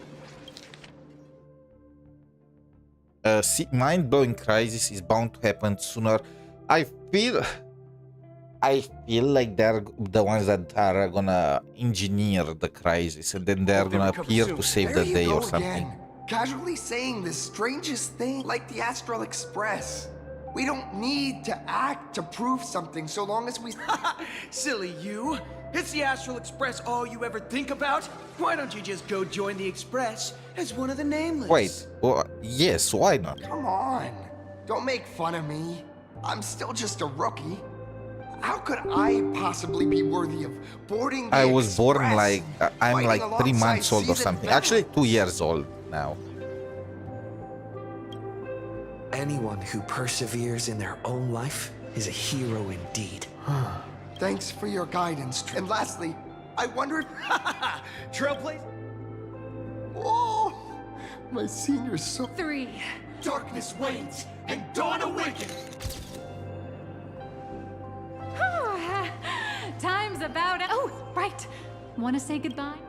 Mind-blowing crisis is bound to happen sooner. I feel like they're the ones that are gonna engineer the crisis, and then they're gonna appear to save the day or something. Casually saying the strangest thing, like the Astral Express. We don't need to act to prove something so long as we... Silly you. Is the Astral Express all you ever think about? Why don't you just go join the Express as one of the nameless? Wait, yes, why not? Come on. Don't make fun of me. I'm still just a rookie. How could I possibly be worthy of boarding the I was born Express, like I'm like fighting 3 months old or alongside something. seasoned Actually, 2 years old now. Anyone who perseveres in their own life is a hero indeed. Thanks for your guidance. And lastly, I wonder if... Trailblazer? Oh, my senior's so... 3. Darkness wanes and dawn awakens. Time's about... Oh, right. Want to say goodbye?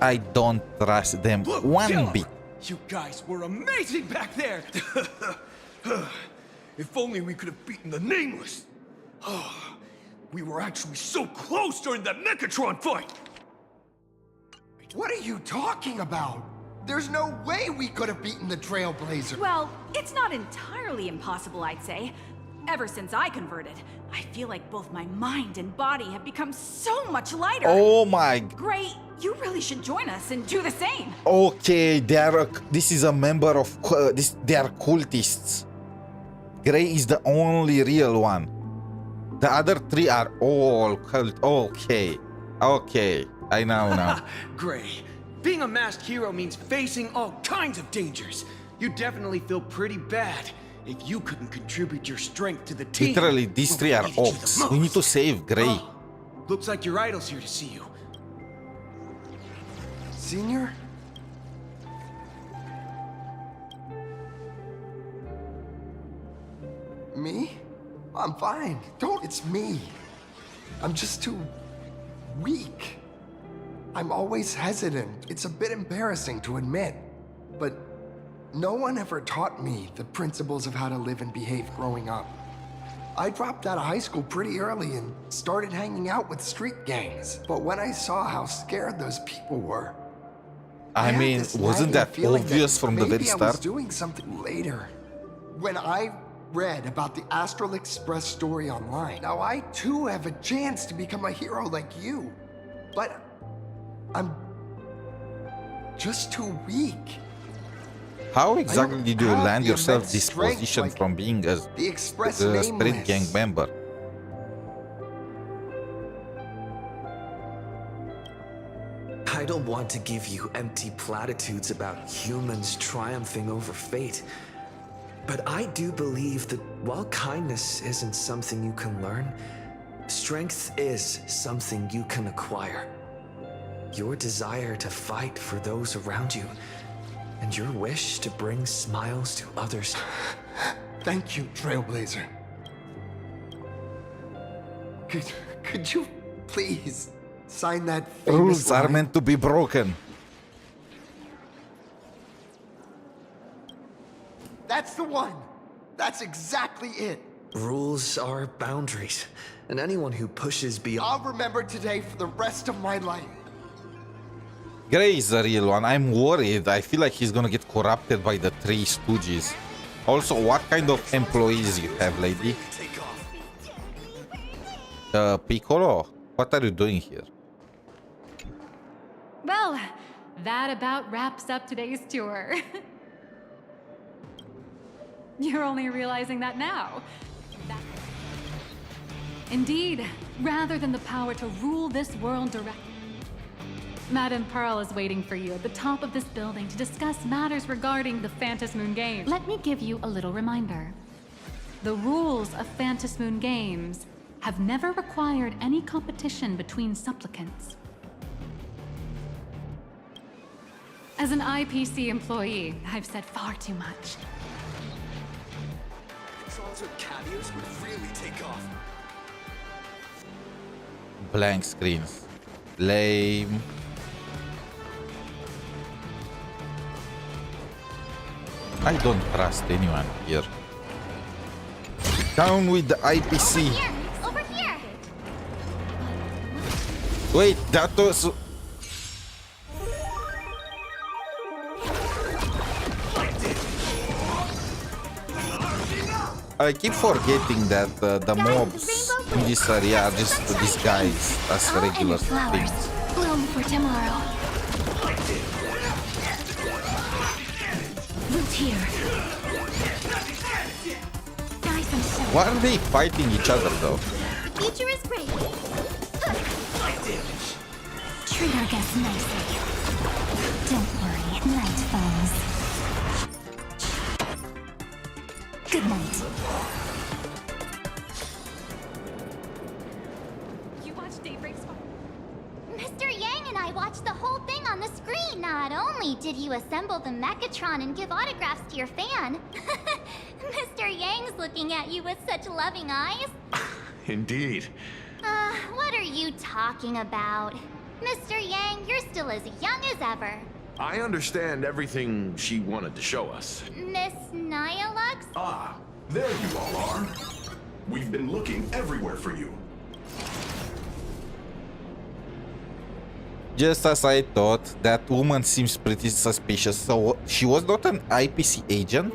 I don't trust them one bit. You guys were amazing back there. If only we could have beaten the Nameless. We were actually so close during that Mechatron fight. What are you talking about? There's no way we could have beaten the Trailblazer. Well, it's not entirely impossible, I'd say. Ever since I converted, I feel like both my mind and body have become so much lighter. Oh my... Gray, you really should join us and do the same. Okay, this is a member of... they are cultists. Gray is the only real one. The other 3 are all cult. Okay. Okay. I know now. Gray, being a masked hero means facing all kinds of dangers. You definitely feel pretty bad if you couldn't contribute your strength to the team. Literally, these 3 are ops. We need to save Gray. Looks like your idol's here to see you. Senior? Me? I'm fine. It's me. I'm just too weak. I'm always hesitant. It's a bit embarrassing to admit, but no one ever taught me the principles of how to live and behave growing up. I dropped out of high school pretty early and started hanging out with street gangs. But when I saw how scared those people were, I mean, wasn't that obvious from the very maybe I was start? doing something later. When I read about the Astral Express story online, now I too have a chance to become a hero like you. But I'm just too weak. How exactly did you land the yourself immense this strength position like from being a the Express street Nameless. gang member? I don't want to give you empty platitudes about humans triumphing over fate. But I do believe that while kindness isn't something you can learn, strength is something you can acquire. Your desire to fight for those around you, and your wish to bring smiles to others. Thank you, Trailblazer. Could you please sign that famous Rules are line? meant to be broken. That's the one. That's exactly it. Rules are boundaries, and anyone who pushes beyond... I'll remember today for the rest of my life. Gray is the real one. I'm worried. I feel like he's gonna get corrupted by the 3 stooges. Also, what kind of employees you have, lady? Piccolo, what are you doing here? Well, that about wraps up today's tour. You're only realizing that now. Indeed, rather than the power to rule this world directly, Madame Pearl is waiting for you at the top of this building to discuss matters regarding the Phantasmoon Games. Let me give you a little reminder. The rules of Phantasmoon Games have never required any competition between supplicants. As an IPC employee, I've said far too much. Cavios would really take off. Blank screens. Lame. I don't trust anyone here. Down with the IPC. Over here! Wait, that was... I keep forgetting that the mobs in this area are just disguised as regular things. Bloom for tomorrow. Root here. some show. Why are they fighting each other though? Future is great. Treat our guests nicely. Don't worry, night falls. Good night. You watched Daybreak's Mr. Yang and I watched the whole thing on the screen. Not only did you assemble the Mechatron and give autographs to your fan, Mr. Yang's looking at you with such loving eyes. Indeed. What are you talking about? Mr. Yang, you're still as young as ever. I understand everything she wanted to show us. Miss Nyalux? Ah, there you all are. We've been looking everywhere for you. Just as I thought, that woman seems pretty suspicious. So she was not an IPC agent?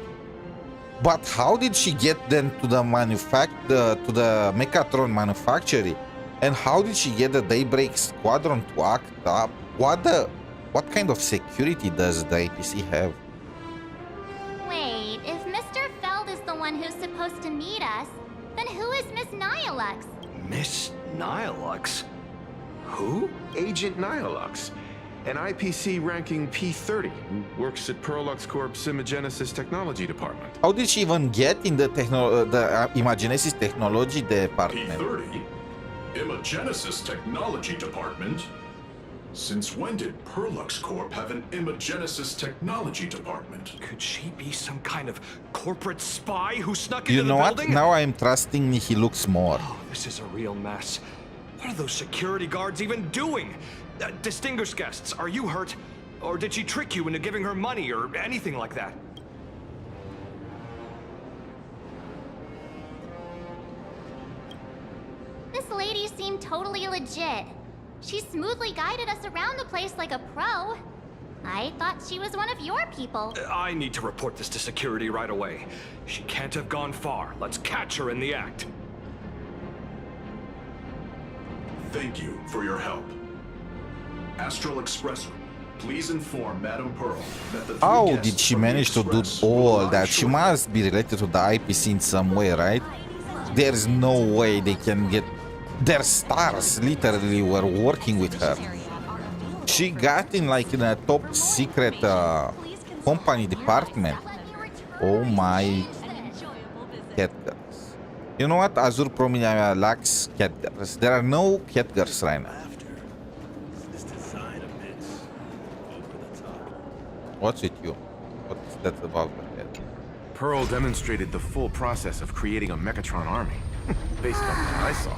But how did she get then to the Mechatron manufacturer? And how did she get the Daybreak squadron to act up? What kind of security does the IPC have? Wait, if Mr. Feld is the one who's supposed to meet us, then who is Miss Nyalux? Miss Nyalux? Who? Agent Nyalux, an IPC ranking P30 who works at Perlux Corp's Imagenesis Technology Department. How did she even get in the Imagenesis Technology Department? P30? Imagenesis Technology Department? Since when did Perlux Corp have an Imagenesis Technology Department? Could she be some kind of corporate spy who snuck You into know the what? building? Now I'm trusting he looks more. Oh, this is a real mess. What are those security guards even doing? Distinguished guests, are you hurt? Or did she trick you into giving her money or anything like that? This lady seemed totally legit. She smoothly guided us around the place like a pro. I thought she was one of your people. I need to report this to security right away. She can't have gone far. Let's catch her in the act. Thank you for your help. Astral Express, please inform Madame Pearl that the How did she manage to do all that? She must be related to the IPC in some way, right? There's no way they can get... Their stars literally were working with her. She got in like in a top secret company department. Oh my cat girls. You know what? 𝗖cie𝗽𝗆𝗵𝘁 lacks cat girls. There are no cat girls right now. What's with you? What's that about the head? Pearl demonstrated the full process of creating a Mechatron army, based on what I saw.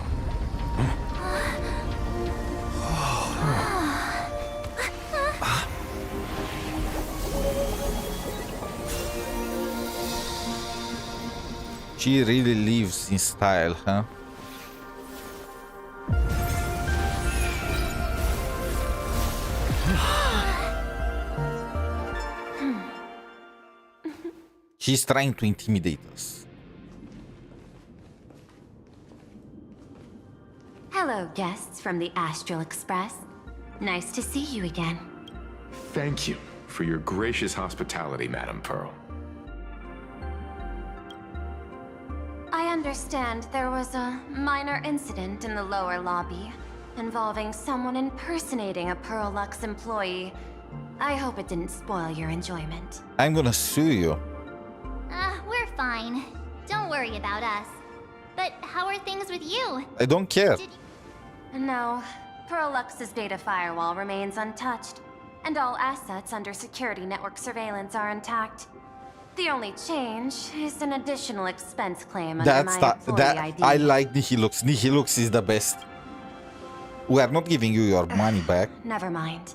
She really lives in style, huh? She's trying to intimidate us. Hello, guests from the Astral Express. Nice to see you again. Thank you for your gracious hospitality, Madame Pearl. I understand there was a minor incident in the lower lobby involving someone impersonating a Perlux employee. I hope it didn't spoil your enjoyment. I'm gonna sue you. We're fine. Don't worry about us. But how are things with you? I don't care. No, Perlux's data firewall remains untouched, and all assets under security network surveillance are intact. The only change is an additional expense claim under my employee ID. I like Nihilux. Nihilux is the best. We are not giving you your money back. Never mind.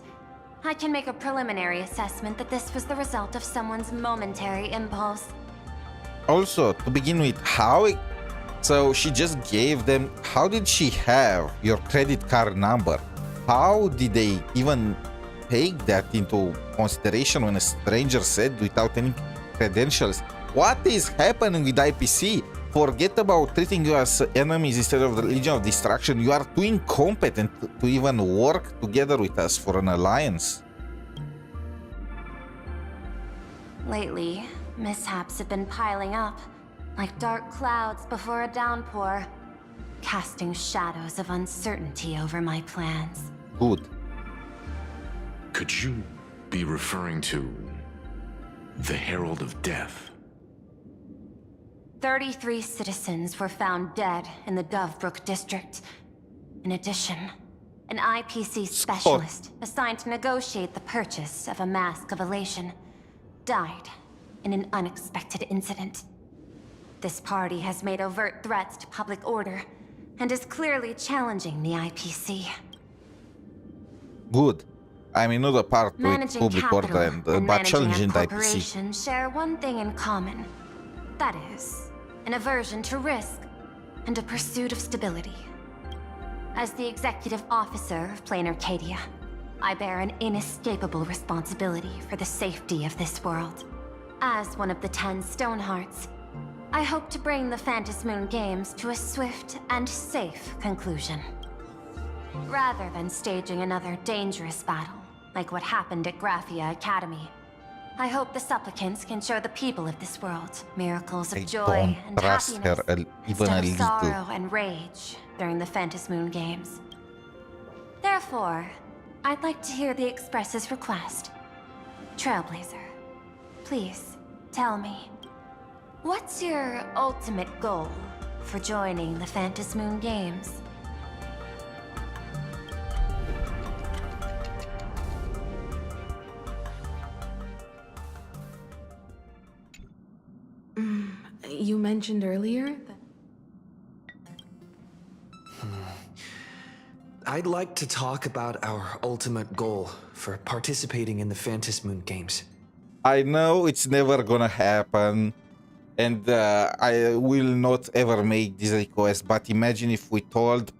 I can make a preliminary assessment that this was the result of someone's momentary impulse. Also, to begin with, so she just gave them... How did she have your credit card number? How did they even take that into consideration when a stranger said without any credentials? What is happening with IPC? Forget about treating you as enemies instead of the Legion of Destruction. You are too incompetent to even work together with us for an alliance. Lately, mishaps have been piling up. like dark clouds before a downpour, casting shadows of uncertainty over my plans. Good. Could you be referring to the Herald of Death? 33 citizens were found dead in the Dovebrook district. In addition, an IPC specialist assigned to negotiate the purchase of a mask of elation died in an unexpected incident. This party has made overt threats to public order and is clearly challenging the IPC. Good. I'm another part with Managing public order capital and and but managing challenging a the IPC. corporation share one thing in common. That is, an aversion to risk and a pursuit of stability. As the executive officer of Plain Arcadia, I bear an inescapable responsibility for the safety of this world. As one of the 10 Stonehearts, I hope to bring the Phantom Moon Games to a swift and safe conclusion. Rather than staging another dangerous battle, like what happened at Graphia Academy, I hope the supplicants can show the people of this world miracles of joy and happiness instead of sorrow and rage during the Phantom Moon Games. Therefore, I'd like to hear the Express's request. Trailblazer, please, tell me, what's your ultimate goal for joining the Phantom Moon Games? You mentioned earlier that... I'd like to talk about our ultimate goal for participating in the Phantom Moon Games. I know it's never gonna happen, and I will not ever make this request, but imagine if we told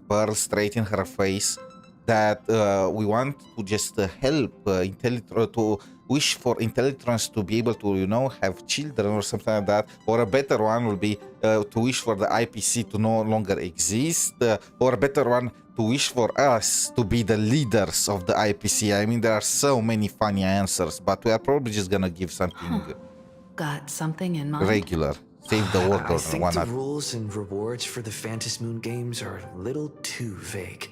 Pearl straight in her face that we want to just help to wish for Intellitrons to be able to, you know, have children or something like that, or a better one will be to wish for the IPC to no longer exist, or a better one to wish for us to be the leaders of the IPC. I mean, there are so many funny answers, but we are probably just gonna give something Got something in mind? regular. Save the world I or think why the not? rules and rewards for the Phantom Moon Games are a little too vague.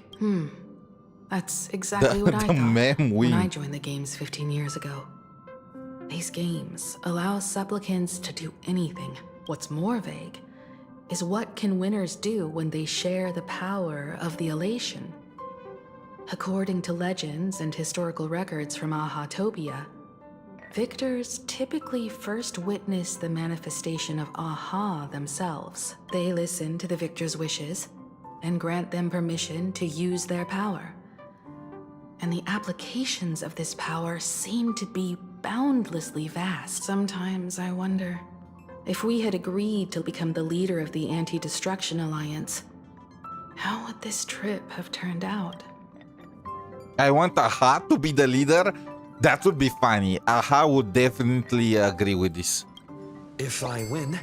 That's exactly what I The thought meme when I win. joined the games 15 years ago. These games allow supplicants to do anything. What's more vague is what can winners do when they share the power of the elation. According to legends and historical records from Ahatopia, victors typically first witness the manifestation of Aha themselves. They listen to the victor's wishes and grant them permission to use their power. And the applications of this power seem to be boundlessly vast. Sometimes I wonder, if we had agreed to become the leader of the Anti-Destruction Alliance, how would this trip have turned out? I want Aha to be the leader. That would be funny. Aha would definitely agree with this. If I win,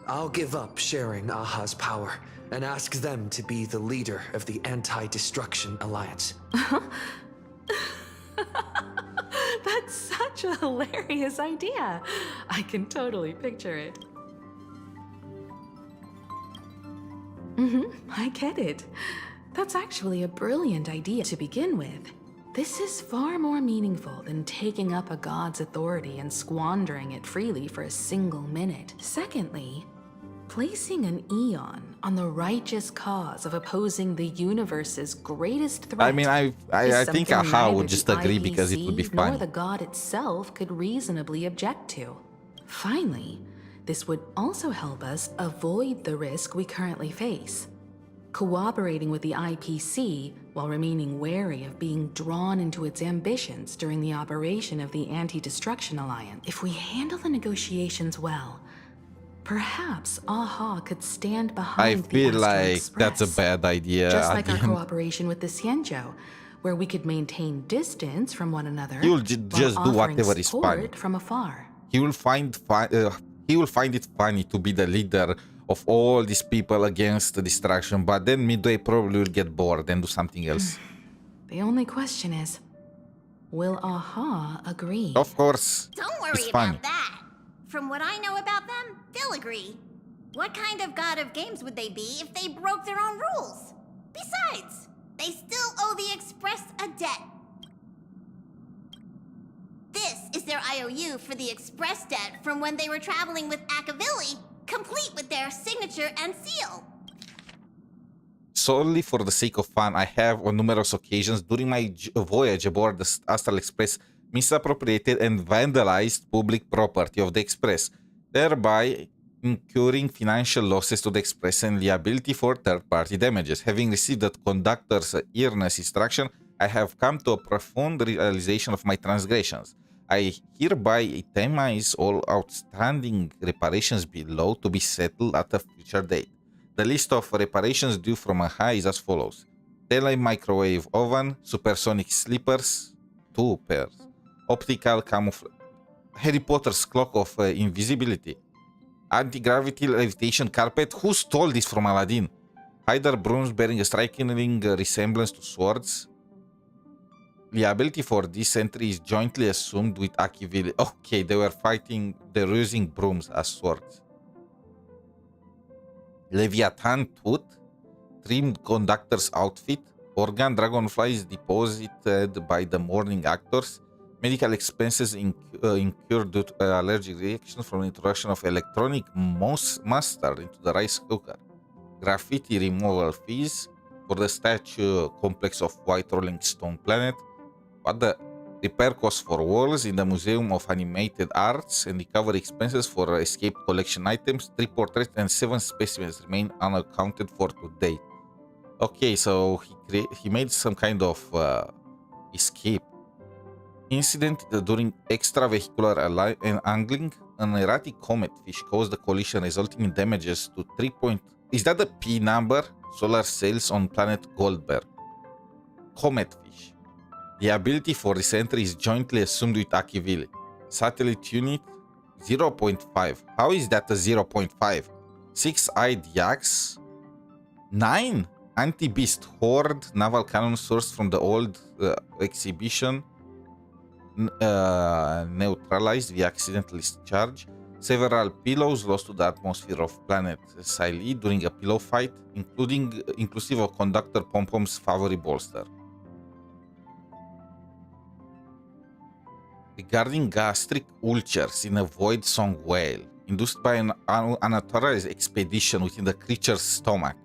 I'll give up sharing Aha's power and ask them to be the leader of the Anti-Destruction Alliance. That's such a hilarious idea. I can totally picture it. I get it. That's actually a brilliant idea to begin with. This is far more meaningful than taking up a god's authority and squandering it freely for a single minute. Secondly, placing an Eon on the righteous cause of opposing the universe's greatest threat. I mean, I think something Aha neither would just the agree because it would be IPC nor funny. the god itself could reasonably object to. Finally, this would also help us avoid the risk we currently face. Cooperating with the IPC while remaining wary of being drawn into its ambitions during the operation of the Anti-Destruction Alliance. If we handle the negotiations well, perhaps Aha could stand I behind the feel Astral like Express, that's a bad idea. just at like the our end. cooperation with the cienjo, where we could maintain distance from one another. He will while just do offering whatever is support funny. from afar. He will find it funny to be the leader of all these people against the distraction, but then Midway probably will get bored and do something else. The only question is, will Aha agree? Of course, Don't it's worry funny. about that. From what I know about them, they'll agree. What kind of god of games would they be if they broke their own rules? Besides, they still owe the Express a debt. This is their IOU for the Express debt from when they were traveling with 𝗖cie𝗽𝗆𝗵𝗁, complete with their signature and seal. Solely for the sake of fun, I have on numerous occasions during my voyage aboard the Astral Express misappropriated and vandalized public property of the Express, thereby incurring financial losses to the Express and liability for third-party damages. Having received the conductor's earnest instruction, I have come to a profound realization of my transgressions. I hereby itemize all outstanding reparations below to be settled at a future date. The list of reparations due from 𝗖𝗆 is as follows: tele-microwave oven, supersonic slippers, 2 pairs, optical camouflage, Harry Potter's cloak of invisibility, anti-gravity levitation carpet. Who stole this from Aladdin? Hider brooms bearing a striking resemblance to swords. Liability for this entry is jointly assumed with 𝗖cie𝗽𝗆𝗵𝗁. Okay, they were fighting, they were using brooms as swords. Leviathan tooth, trimmed conductor's outfit, organ dragonflies deposited by the morning actors, medical expenses incurred due to allergic reactions from the introduction of electronic mustard into the rice cooker, graffiti removal fees for the statue complex of White Rolling Stone Planet, what the repair costs for walls in the Museum of Animated Arts, and recovery expenses for escaped collection items. 3 portraits and 7 specimens remain unaccounted for to date. Okay, so he made some kind of escape. Incident during extravehicular angling. An erratic comet fish caused the collision, resulting in damages to 3. Is that the P number? Solar sails on planet Goldberg. Comet fish. Liability for this entry is jointly assumed with 𝗖𝗍𝗍𝗆. Satellite unit 0.5. How is that a 0.5? 6-eyed yaks. 9 anti-beast horde naval cannon sourced from the old exhibition. Neutralized via accidental discharge. Several pillows lost to the atmosphere of planet 𝗖𝗍𝗆𝗆𝗆 during a pillow fight, inclusive of conductor Pom-Pom's favorite bolster. Regarding gastric ulcers in a void song whale, induced by an unauthorized expedition within the creature's stomach,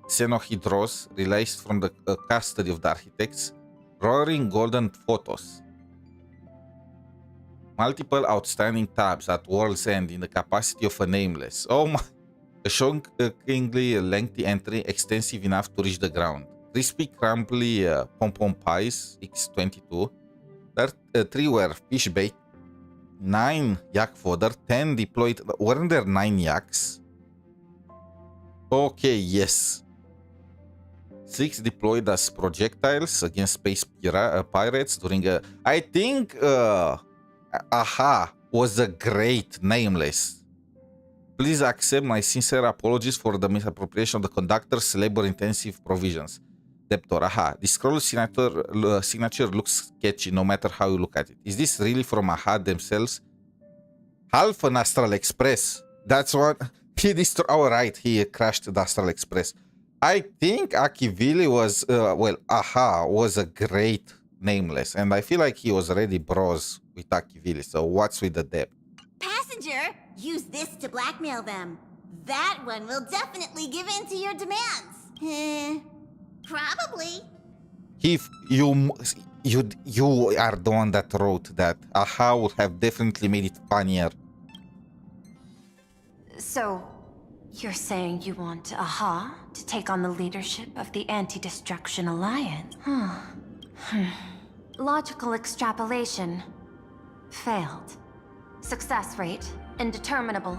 Xenohydros, released from the custody of the architects, roaring golden photos, multiple outstanding tabs at world's end in the capacity of a nameless. Oh my! A shockingly lengthy entry extensive enough to reach the ground. Crispy, crumbly pom-pom pies, X22. 3 were fish bait. 9 yak fodder. 10 deployed. Weren't there 9 yaks? Okay, yes. 6 deployed as projectiles against space pirates during a... I think 𝗖𝗆 was a great nameless. Please accept my sincere apologies for the misappropriation of the conductor's labor-intensive provisions. Debtor, 𝗖𝗆. The scroll signature looks sketchy no matter how you look at it. Is this really from 𝗖𝗆 themselves? Half an Astral Express. That's what he destroyed. Oh, right, he crashed the Astral Express. I think 𝗖𝗍𝗍𝗆𝗆𝗆 was, well, 𝗖𝗆 was a great nameless, and I feel like he was already bros with 𝗖𝗍𝗍𝗆𝗆𝗆𝗆, so what's with the debt? Passenger, use this to blackmail them. That one will definitely give in to your demands. Probably. If you are the one that wrote that, 𝗖𝗆 would have definitely made it funnier. So, you're saying you want 𝗖𝗆 to take on the leadership of the Anti-Destruction Alliance? Logical extrapolation. Failed. Success rate indeterminable.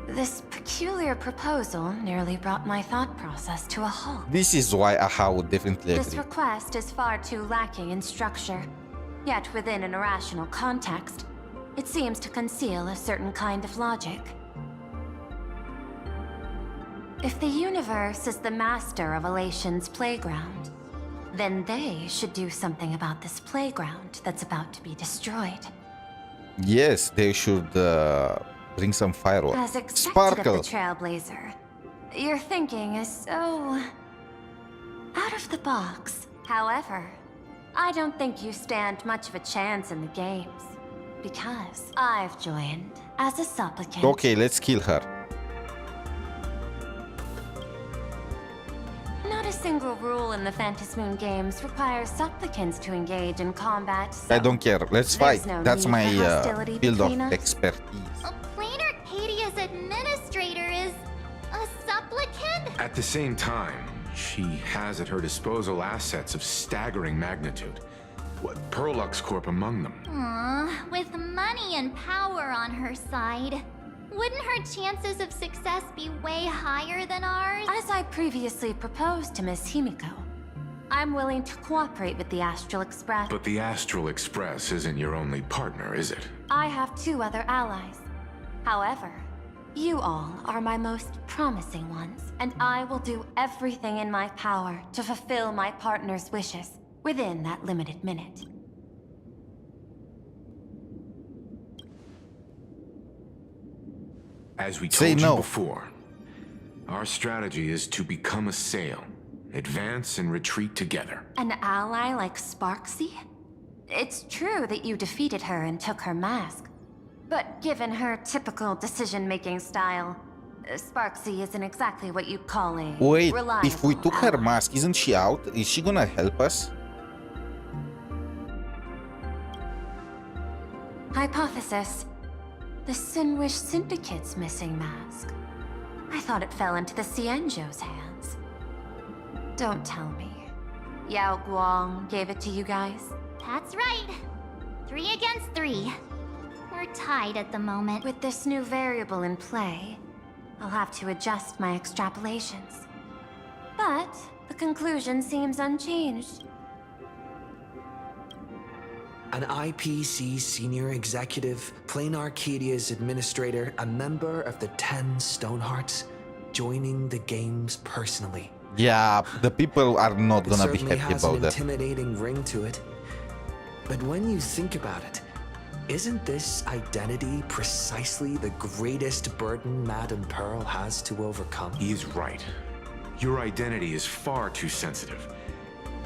This peculiar proposal nearly brought my thought process to a halt. This is why 𝗖𝗆 would definitely This agree. request is far too lacking in structure. Yet within an irrational context, it seems to conceal a certain kind of logic. If the universe is the master of 𝗖𝗆𝗆𝗆𝗆's playground, then they should do something about this playground that's about to be destroyed. Yes, they should Bring some fireworks. As expected Sparkle. of the Trailblazer, your thinking is so out of the box. However, I don't think you stand much of a chance in the games, because I've joined as a supplicant. Okay, let's kill her. Not a single rule in the Phantasmoon games requires supplicants to engage in combat. I don't care. Let's fight. no That's need my for hostility field between of us. expertise. Planar Arcadia's administrator is a supplicant? At the same time, she has at her disposal assets of staggering magnitude. What, Perlux Corp among them. Aw, with money and power on her side, wouldn't her chances of success be way higher than ours? As I previously proposed to Miss Himiko, I'm willing to cooperate with the Astral Express. But the Astral Express isn't your only partner, is it? I have 2 other allies. However, you all are my most promising ones, and I will do everything in my power to fulfill my partner's wishes within that limited minute. As we Say told no. you before, our strategy is to become a sail, advance and retreat together. An ally like 𝗖cie? It's true that you defeated her and took her mask, but given her typical decision-making style, 𝗖cie isn't exactly what you'd call a Wait, reliable if we took her ally. mask, isn't she out? Is she gonna help us? Hypothesis. The 𝗖cie Syndicate's missing mask. I thought it fell into the 𝗖𝗆𝗆's hands. Don't tell me. Yao Guang gave it to you guys? That's right. 3 against 3. We're tied at the moment. With this new variable in play, I'll have to adjust my extrapolations. But the conclusion seems unchanged. An IPC senior executive, Planar Arcadia's administrator, a member of the 10 Stonehearts, joining the games personally. Yeah, the people are not gonna be Certainly happy has about an that. intimidating ring to it. But when you think about it, isn't this identity precisely the greatest burden Madame Pearl has to overcome? He is right. Your identity is far too sensitive.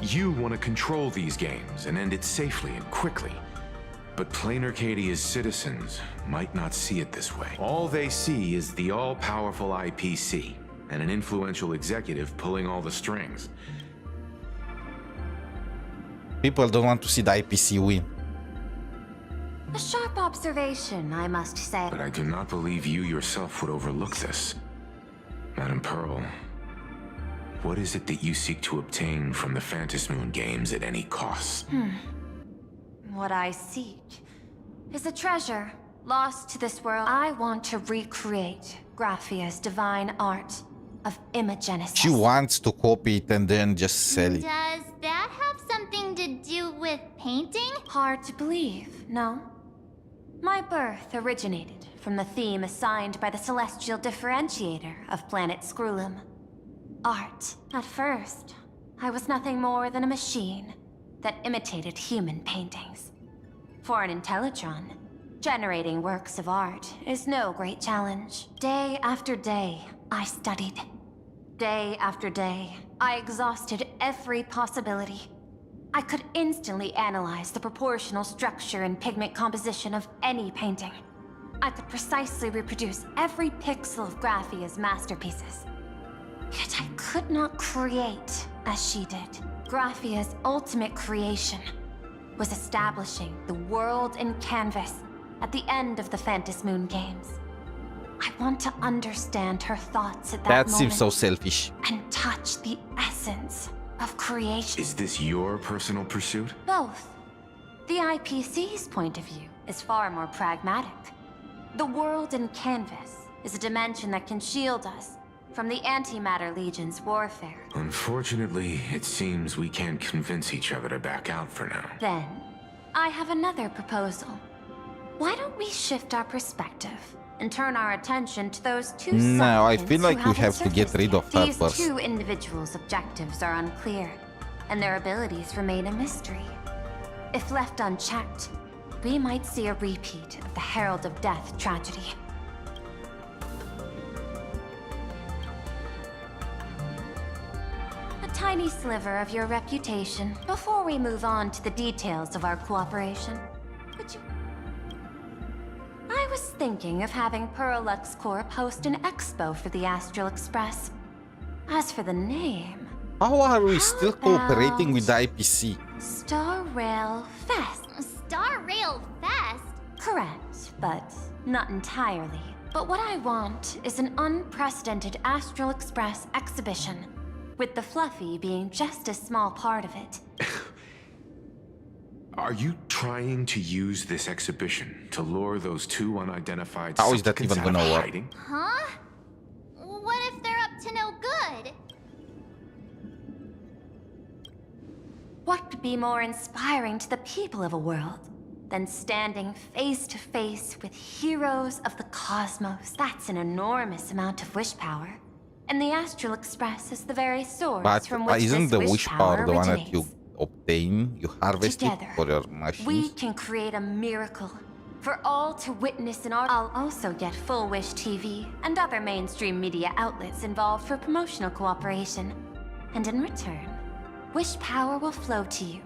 You want to control these games and end it safely and quickly. But Planar Arcadia's citizens might not see it this way. All they see is the all-powerful IPC and an influential executive pulling all the strings. People don't want to see the IPC win. A sharp observation, I must say. But I do not believe you yourself would overlook this. Madame Pearl, what is it that you seek to obtain from the Phantasmoon games at any cost? What I seek is a treasure lost to this world. I want to recreate Graphia's divine art of imagenesis. She wants to copy it and then just sell it. Does that have something to do with painting? Hard to believe, no? My birth originated from the theme assigned by the celestial differentiator of planet Skrullum. Art. At first, I was nothing more than a machine that imitated human paintings. For an Intellitron, generating works of art is no great challenge. Day after day, I studied. Day after day, I exhausted every possibility. I could instantly analyze the proportional structure and pigment composition of any painting. I could precisely reproduce every pixel of Graphia's masterpieces. Yet I could not create as she did. Graphia's ultimate creation was establishing the world in canvas at the end of the Phantasmoon games. I want to understand her thoughts at that That moment. seems so selfish. And touch the essence of creation. Is this your personal pursuit? Both. The IPC's point of view is far more pragmatic. The world in canvas is a dimension that can shield us from the Antimatter Legion's warfare. Unfortunately, it seems we can't convince each other to back out for now. Then, I have another proposal. Why don't we shift our perspective and turn our attention to those 2 No, I supplicants feel like who we have haven't to get surfaced rid yet? of her These first. 2 individuals' objectives are unclear, and their abilities remain a mystery. If left unchecked, we might see a repeat of the Herald of Death tragedy. tiny sliver of your reputation before we move on to the details of our cooperation. Would you... I was thinking of having Perlux Corp host an expo for the Astral Express. As for the name... How are we still cooperating with the IPC? Star Rail Fest. Star Rail Fest? Correct, but not entirely. But what I want is an unprecedented Astral Express exhibition, with the Fluffy being just a small part of it. Are you trying to use this exhibition to lure those two unidentified How is that supplicants even out of gonna work? hiding? Huh? What if they're up to no good? What could be more inspiring to the people of a world than standing face to face with heroes of the cosmos? That's an enormous amount of wish power. And the Astral Express is the very source But from which isn't this the wish power the one that originates. you obtain, you harvest Together, it for your machines? We can create a miracle for all to witness in our... I'll also get Full Wish TV and other mainstream media outlets involved for promotional cooperation. And in return, wish power will flow to you.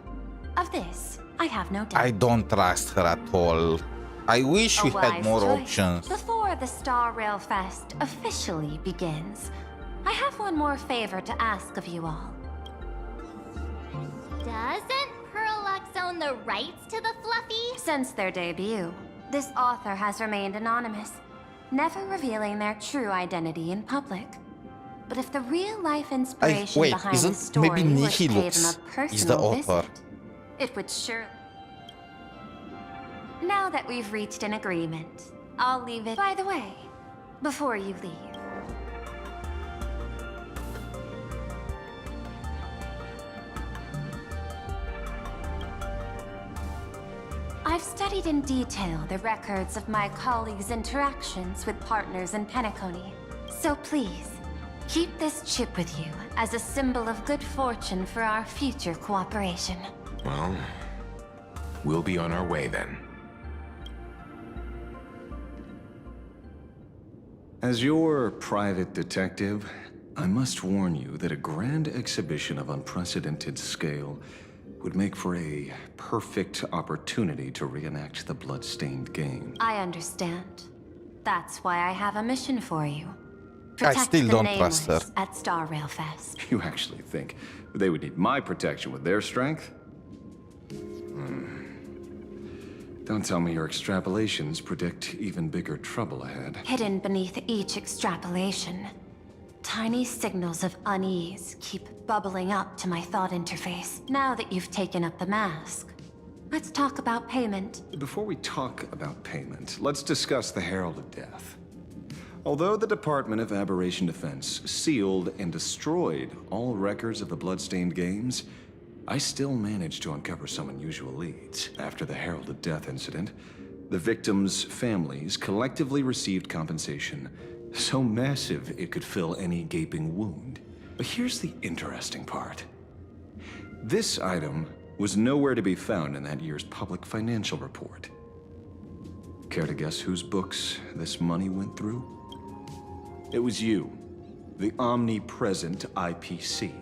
Of this, I have no doubt. I don't trust her at all. I wish we had wise more choice. options. Before the Star Rail Fest officially begins, I have one more favor to ask of you all. Doesn't Perlux own the rights to the Fluffy? Since their debut, this author has remained anonymous, never revealing their true identity in public. But if the real-life inspiration wait, behind the isn't story maybe was to pay them Nihilux a is the personal author? visit, it would surely... Now that we've reached an agreement, I'll leave it... By the way, before you leave... I've studied in detail the records of my colleagues' interactions with partners in Penacony. So please, keep this chip with you as a symbol of good fortune for our future cooperation. Well, we'll be on our way then. As your private detective, I must warn you that a grand exhibition of unprecedented scale would make for a perfect opportunity to reenact the blood-stained game. I understand. That's why I have a mission for you. I Protect still the don't nameless trust her. at Star Rail Fest. You actually think they would need my protection with their strength? Don't tell me your extrapolations predict even bigger trouble ahead. Hidden beneath each extrapolation, tiny signals of unease keep bubbling up to my thought interface. Now that you've taken up the mask, let's talk about payment. Before we talk about payment, let's discuss the Herald of Death. Although the Department of Aberration Defense sealed and destroyed all records of the Bloodstained Games, I still managed to uncover some unusual leads. After the Herald of Death incident, the victims' families collectively received compensation so massive it could fill any gaping wound. But here's the interesting part. This item was nowhere to be found in that year's public financial report. Care to guess whose books this money went through? It was you, the omnipresent IPC.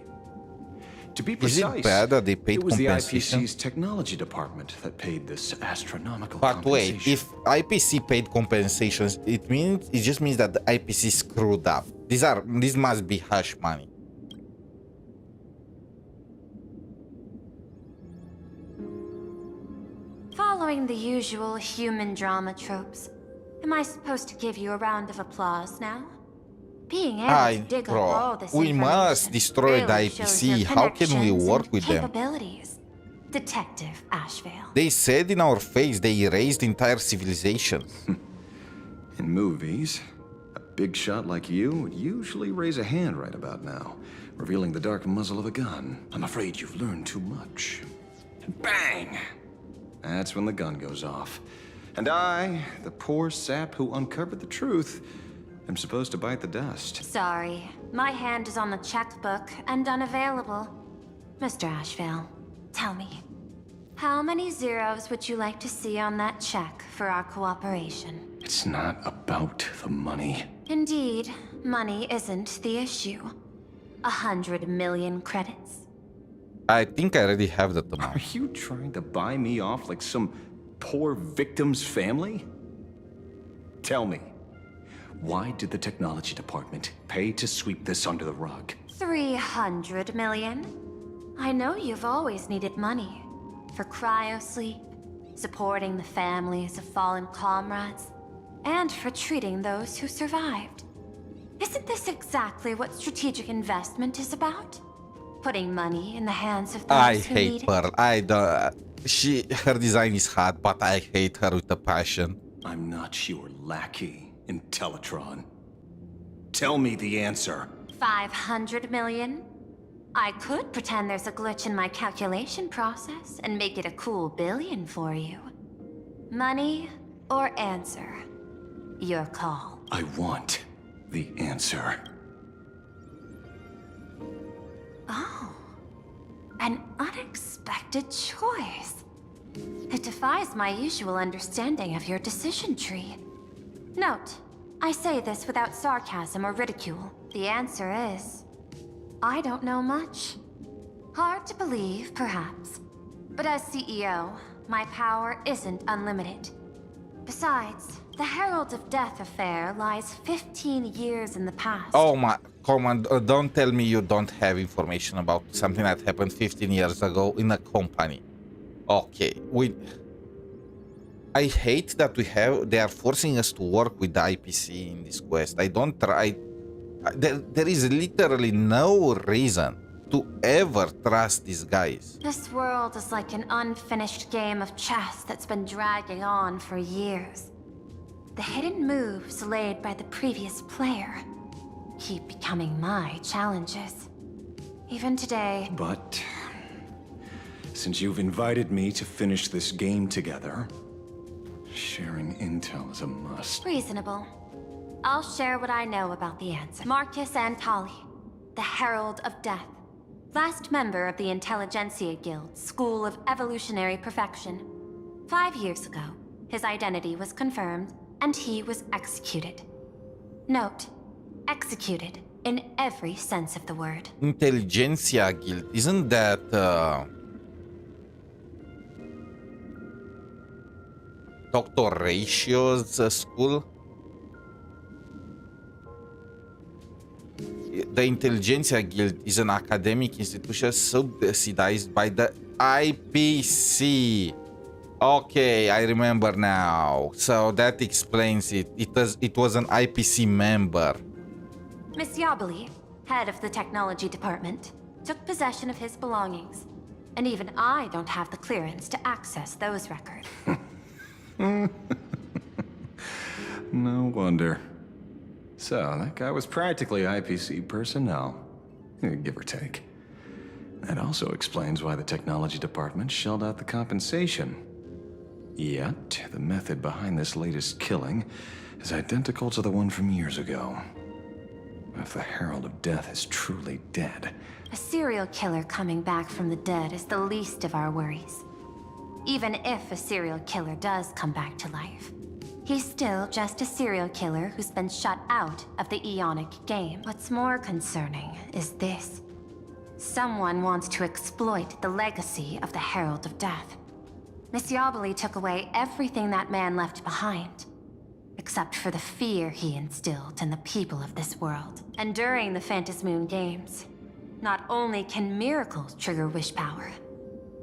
To be Is precise, it bad that they paid it was the compensation? IPC's technology department that paid this astronomical But wait, compensation. if IPC paid compensations, it just means that the IPC screwed up. These must be hush money. Following the usual human drama tropes, am I supposed to give you a round of applause now? Being able to dig up all this We must information destroy the clearly shows your IPC. How can we connections work and with them? capabilities, Detective Ashvale. They said in our face they erased entire civilizations. In movies, a big shot like you would usually raise a hand right about now, revealing the dark muzzle of a gun. I'm afraid you've learned too much. And bang! That's when the gun goes off. And I, the poor sap who uncovered the truth, am supposed to bite the dust. Sorry, my hand is on the checkbook and unavailable. Mr. Ashvale, tell me, how many zeros would you like to see on that check for our cooperation? It's not about the money. Indeed, money isn't the issue. 100 million credits. I think I already have that amount. Are you trying to buy me off like some poor victim's family? Tell me, why did the technology department pay to sweep this under the rug? 300 million? I know you've always needed money. For cryosleep, supporting the families of fallen comrades, and for treating those who survived. Isn't this exactly what strategic investment is about? Putting money in the hands of those I who hate need Pearl. I don't. Her design is hot, but I hate her with a passion. I'm not your lackey, Intellitron. Tell me the answer. 500 million? I could pretend there's a glitch in my calculation process and make it a cool billion for you. Money or answer? Your call. I want the answer. Oh, an unexpected choice. It defies my usual understanding of your decision tree. Note, I say this without sarcasm or ridicule. The answer is, I don't know much. Hard to believe, perhaps. But as CEO, my power isn't unlimited. Besides, the Herald of Death affair lies 15 years in the past. Oh my, come on, don't tell me you don't have information about something that happened 15 years ago in a company. Okay, I hate that they are forcing us to work with the IPC in this quest. There is literally no reason to ever trust these guys. This world is like an unfinished game of chess that's been dragging on for years. The hidden moves laid by the previous player keep becoming my challenges. Even today. But since you've invited me to finish this game together, sharing intel is a must. Reasonable. I'll share what I know about the answer. Marcus Antali, the Herald of Death. Last member of the Intelligentsia Guild, School of Evolutionary Perfection. 5 years ago, his identity was confirmed, and he was executed. Note, executed in every sense of the word. Intelligentsia Guild, isn't that Dr. Ratio's school? The Intelligentsia Guild is an academic institution subsidized by the IPC. Okay, I remember now. So that explains it. It was an IPC member. Miss 𝗖cie𝗽𝗆𝗵𝗁, head of the technology department, took possession of his belongings. And even I don't have the clearance to access those records. No wonder. So, that guy was practically IPC personnel, give or take. That also explains why the technology department shelled out the compensation. Yet, the method behind this latest killing is identical to the one from years ago. If the Herald of Death is truly dead... A serial killer coming back from the dead is the least of our worries. Even if a serial killer does come back to life, he's still just a serial killer who's been shut out of the Ionic game. What's more concerning is this. Someone wants to exploit the legacy of the Herald of Death. Miss 𝗖cie𝗽𝗆𝗵𝗁 took away everything that man left behind, except for the fear he instilled in the people of this world. And during the Phantasmoon Games, not only can miracles trigger wish power,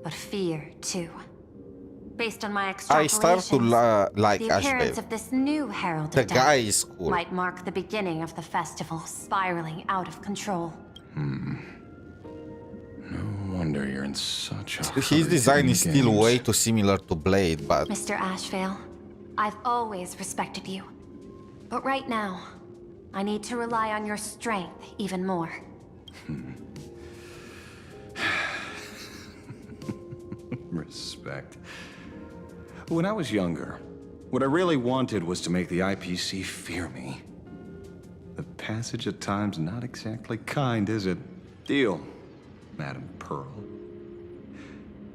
but fear too. Based on my extrapolations, I start to like the appearance Ashvale. of this new Herald The of guy Death is cool. might mark the beginning of the festival spiraling out of control. No wonder you're in such a hurry His to design end is still games. way too similar to Blade, but Mr. Ashvale, I've always respected you. But right now, I need to rely on your strength even more. Respect. When I was younger, what I really wanted was to make the IPC fear me. The passage at times not exactly kind, is it? Deal, Madam Pearl.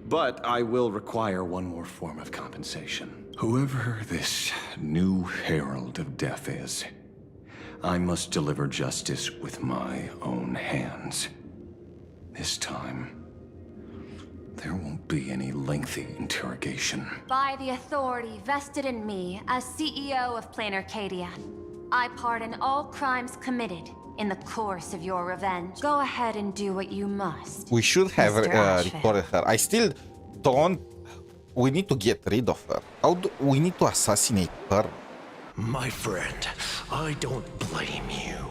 But I will require one more form of compensation. Whoever this new Herald of Death is, I must deliver justice with my own hands. This time, there won't be any lengthy interrogation. By the authority vested in me as CEO of Planar Arcadia, I pardon all crimes committed in the course of your revenge. Go ahead and do what you must. We should have Mr. Asheville. recorded her. I still don't... We need to get rid of her. How do we need to assassinate her? My friend, I don't blame you,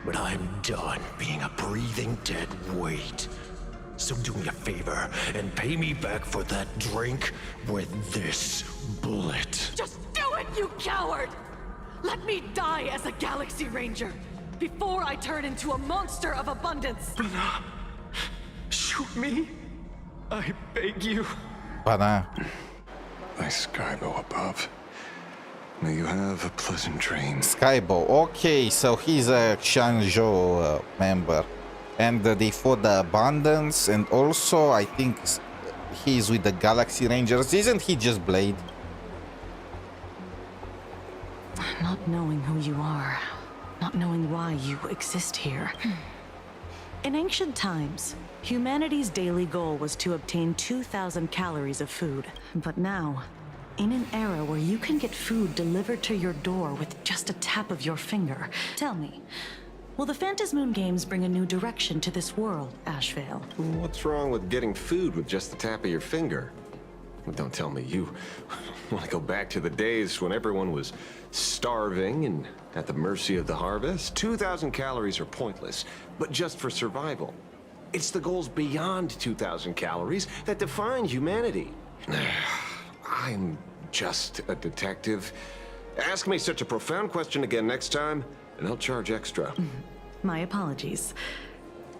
but I'm done being a breathing dead weight. So do me a favor and pay me back for that drink with this bullet. Just do it, you coward! Let me die as a Galaxy Ranger before I turn into a monster of abundance. Shoot me. I beg you. But By 𝗖cie𝗽𝗆𝗆 above. May you have a pleasant dream. 𝗖cie𝗽𝗆𝗆. Okay, so he's a HSR member. And they fought the Abundance, and also I think he's with the Galaxy Rangers. Isn't he just Blade? Not knowing who you are, not knowing why you exist here. In ancient times, humanity's daily goal was to obtain 2,000 calories of food. But now, in an era where you can get food delivered to your door with just a tap of your finger, tell me, will the Phantasmoon Games bring a new direction to this world, Ashevale? What's wrong with getting food with just the tap of your finger? Well, don't tell me you want to go back to the days when everyone was starving and at the mercy of the harvest. 2,000 calories are pointless, but just for survival. It's the goals beyond 2,000 calories that define humanity. I'm just a detective. Ask me such a profound question again next time, and I'll charge extra. My apologies.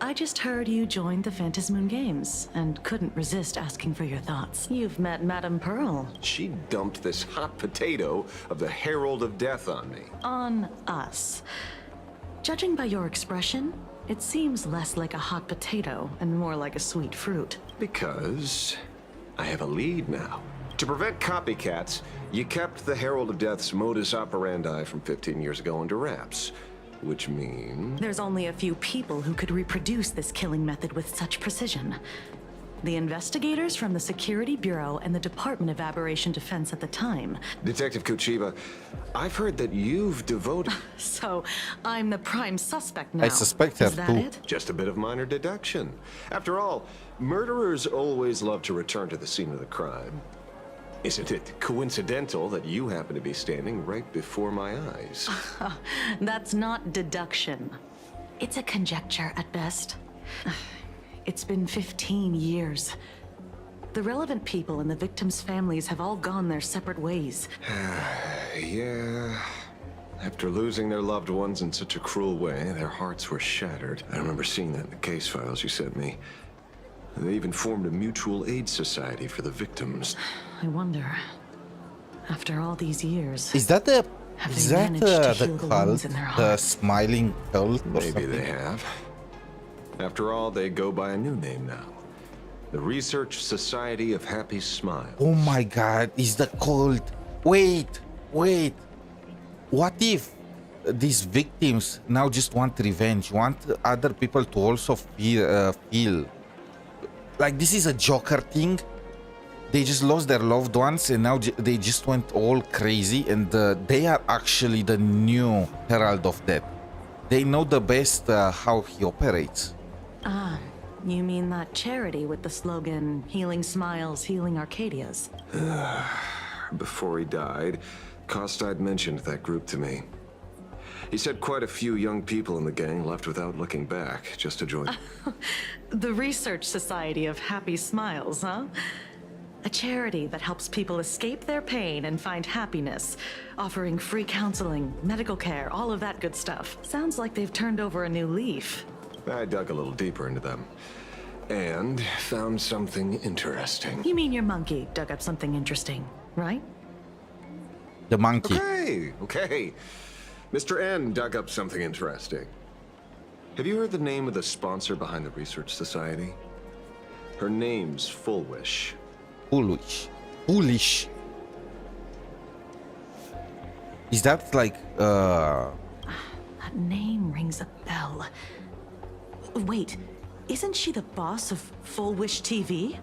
I just heard you joined the Phantasmoon Games and couldn't resist asking for your thoughts. You've met Madame Pearl. She dumped this hot potato of the Herald of Death on me. On us. Judging by your expression, it seems less like a hot potato and more like a sweet fruit. Because I have a lead now. To prevent copycats, you kept the Herald of Death's modus operandi from 15 years ago under wraps. Which means... There's only a few people who could reproduce this killing method with such precision. The investigators from the Security Bureau and the Department of Aberration Defense at the time. Detective 𝗖cie𝗽𝗆𝗆, I've heard that you've devoted... So, I'm the prime suspect now. I suspect her Is that too. it? Just a bit of minor deduction. After all, murderers always love to return to the scene of the crime. Isn't it coincidental that you happen to be standing right before my eyes? That's not deduction. It's a conjecture at best. It's been 15 years. The relevant people and the victims' families have all gone their separate ways. Yeah. After losing their loved ones in such a cruel way, their hearts were shattered. I remember seeing that in the case files you sent me. They even formed a mutual aid society for the victims. I wonder, after all these years... Is that the... have Is they that managed to the heal the cult? wounds in their The hearts? smiling cult or Maybe something? they have. After all, they go by a new name now. The Research Society of Happy Smile. Oh my god, is the cult... Wait. What if these victims now just want revenge, want other people to also feel like this is a Joker thing? They just lost their loved ones and now they just went all crazy, and they are actually the new Herald of Death. They know the best how he operates. Ah, you mean that charity with the slogan, Healing Smiles, Healing Arcadias? Before he died, 𝗖cie𝗽𝗆𝗆𝗆 mentioned that group to me. He said quite a few young people in the gang left without looking back, just to join. The Research Society of Happy Smiles, huh? A charity that helps people escape their pain and find happiness, offering free counseling, medical care, all of that good stuff. Sounds like they've turned over a new leaf. I dug a little deeper into them and found something interesting. You mean your monkey dug up something interesting, right? The monkey. Okay. Mr. N dug up something interesting. Have you heard the name of the sponsor behind the Research Society? Her name's 𝗼𝗏𝗏. Foolish. Is that like That name rings a bell. Wait, isn't she the boss of Full Wish TV?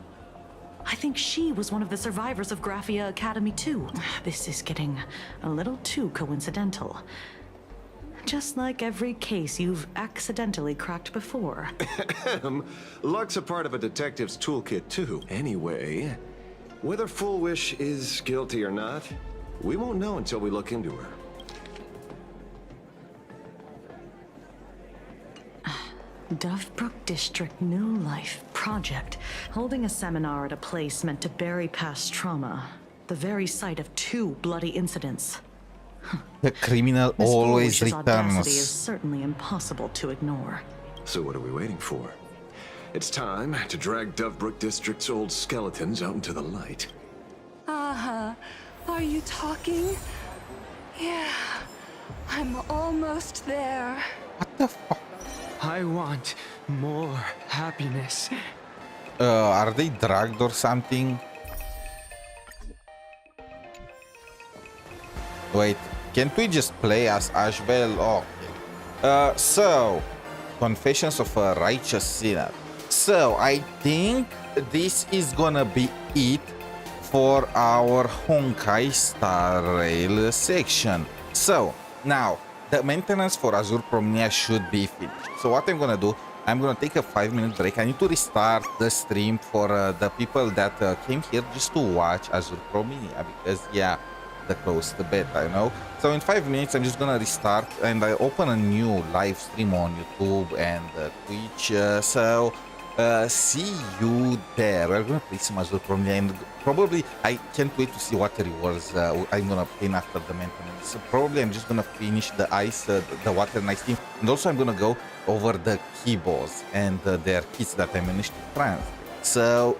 I think she was one of the survivors of Graphia Academy too. This is getting a little too coincidental. Just like every case you've accidentally cracked before. Luck's a part of a detective's toolkit too. Anyway, whether Full Wish is guilty or not, we won't know until we look into her. Dovebrook District New Life Project, holding a seminar at a place meant to bury past trauma. The very site of 2 bloody incidents. The criminal Miss always Fullwish's audacity is returns. certainly impossible to ignore. So what are we waiting for? It's time to drag Dovebrook District's old skeletons out into the light. Uh-huh. Are you talking? Yeah. I'm almost there. What the fuck? I want more happiness. Are they drugged or something? Wait, can't we just play as Ashbel? Okay. So, Confessions of a Righteous Sinner. So, I think this is gonna be it for our Honkai Star Rail section. So, now, the maintenance for Azure Promnia should be finished. So what I'm gonna do, I'm gonna take a 5-minute break. I need to restart the stream for the people that came here just to watch Azure Promnia, because yeah, the closed beta, you know. So in 5 minutes, I'm just gonna restart and I open a new live stream on YouTube and Twitch. See you there. We're gonna play some Azure Promnia and probably I can't wait to see what rewards I'm gonna obtain after the maintenance. So probably I'm just gonna finish the ice, the water and ice team, and also I'm gonna go over the key boss and their kits that I managed to translate. So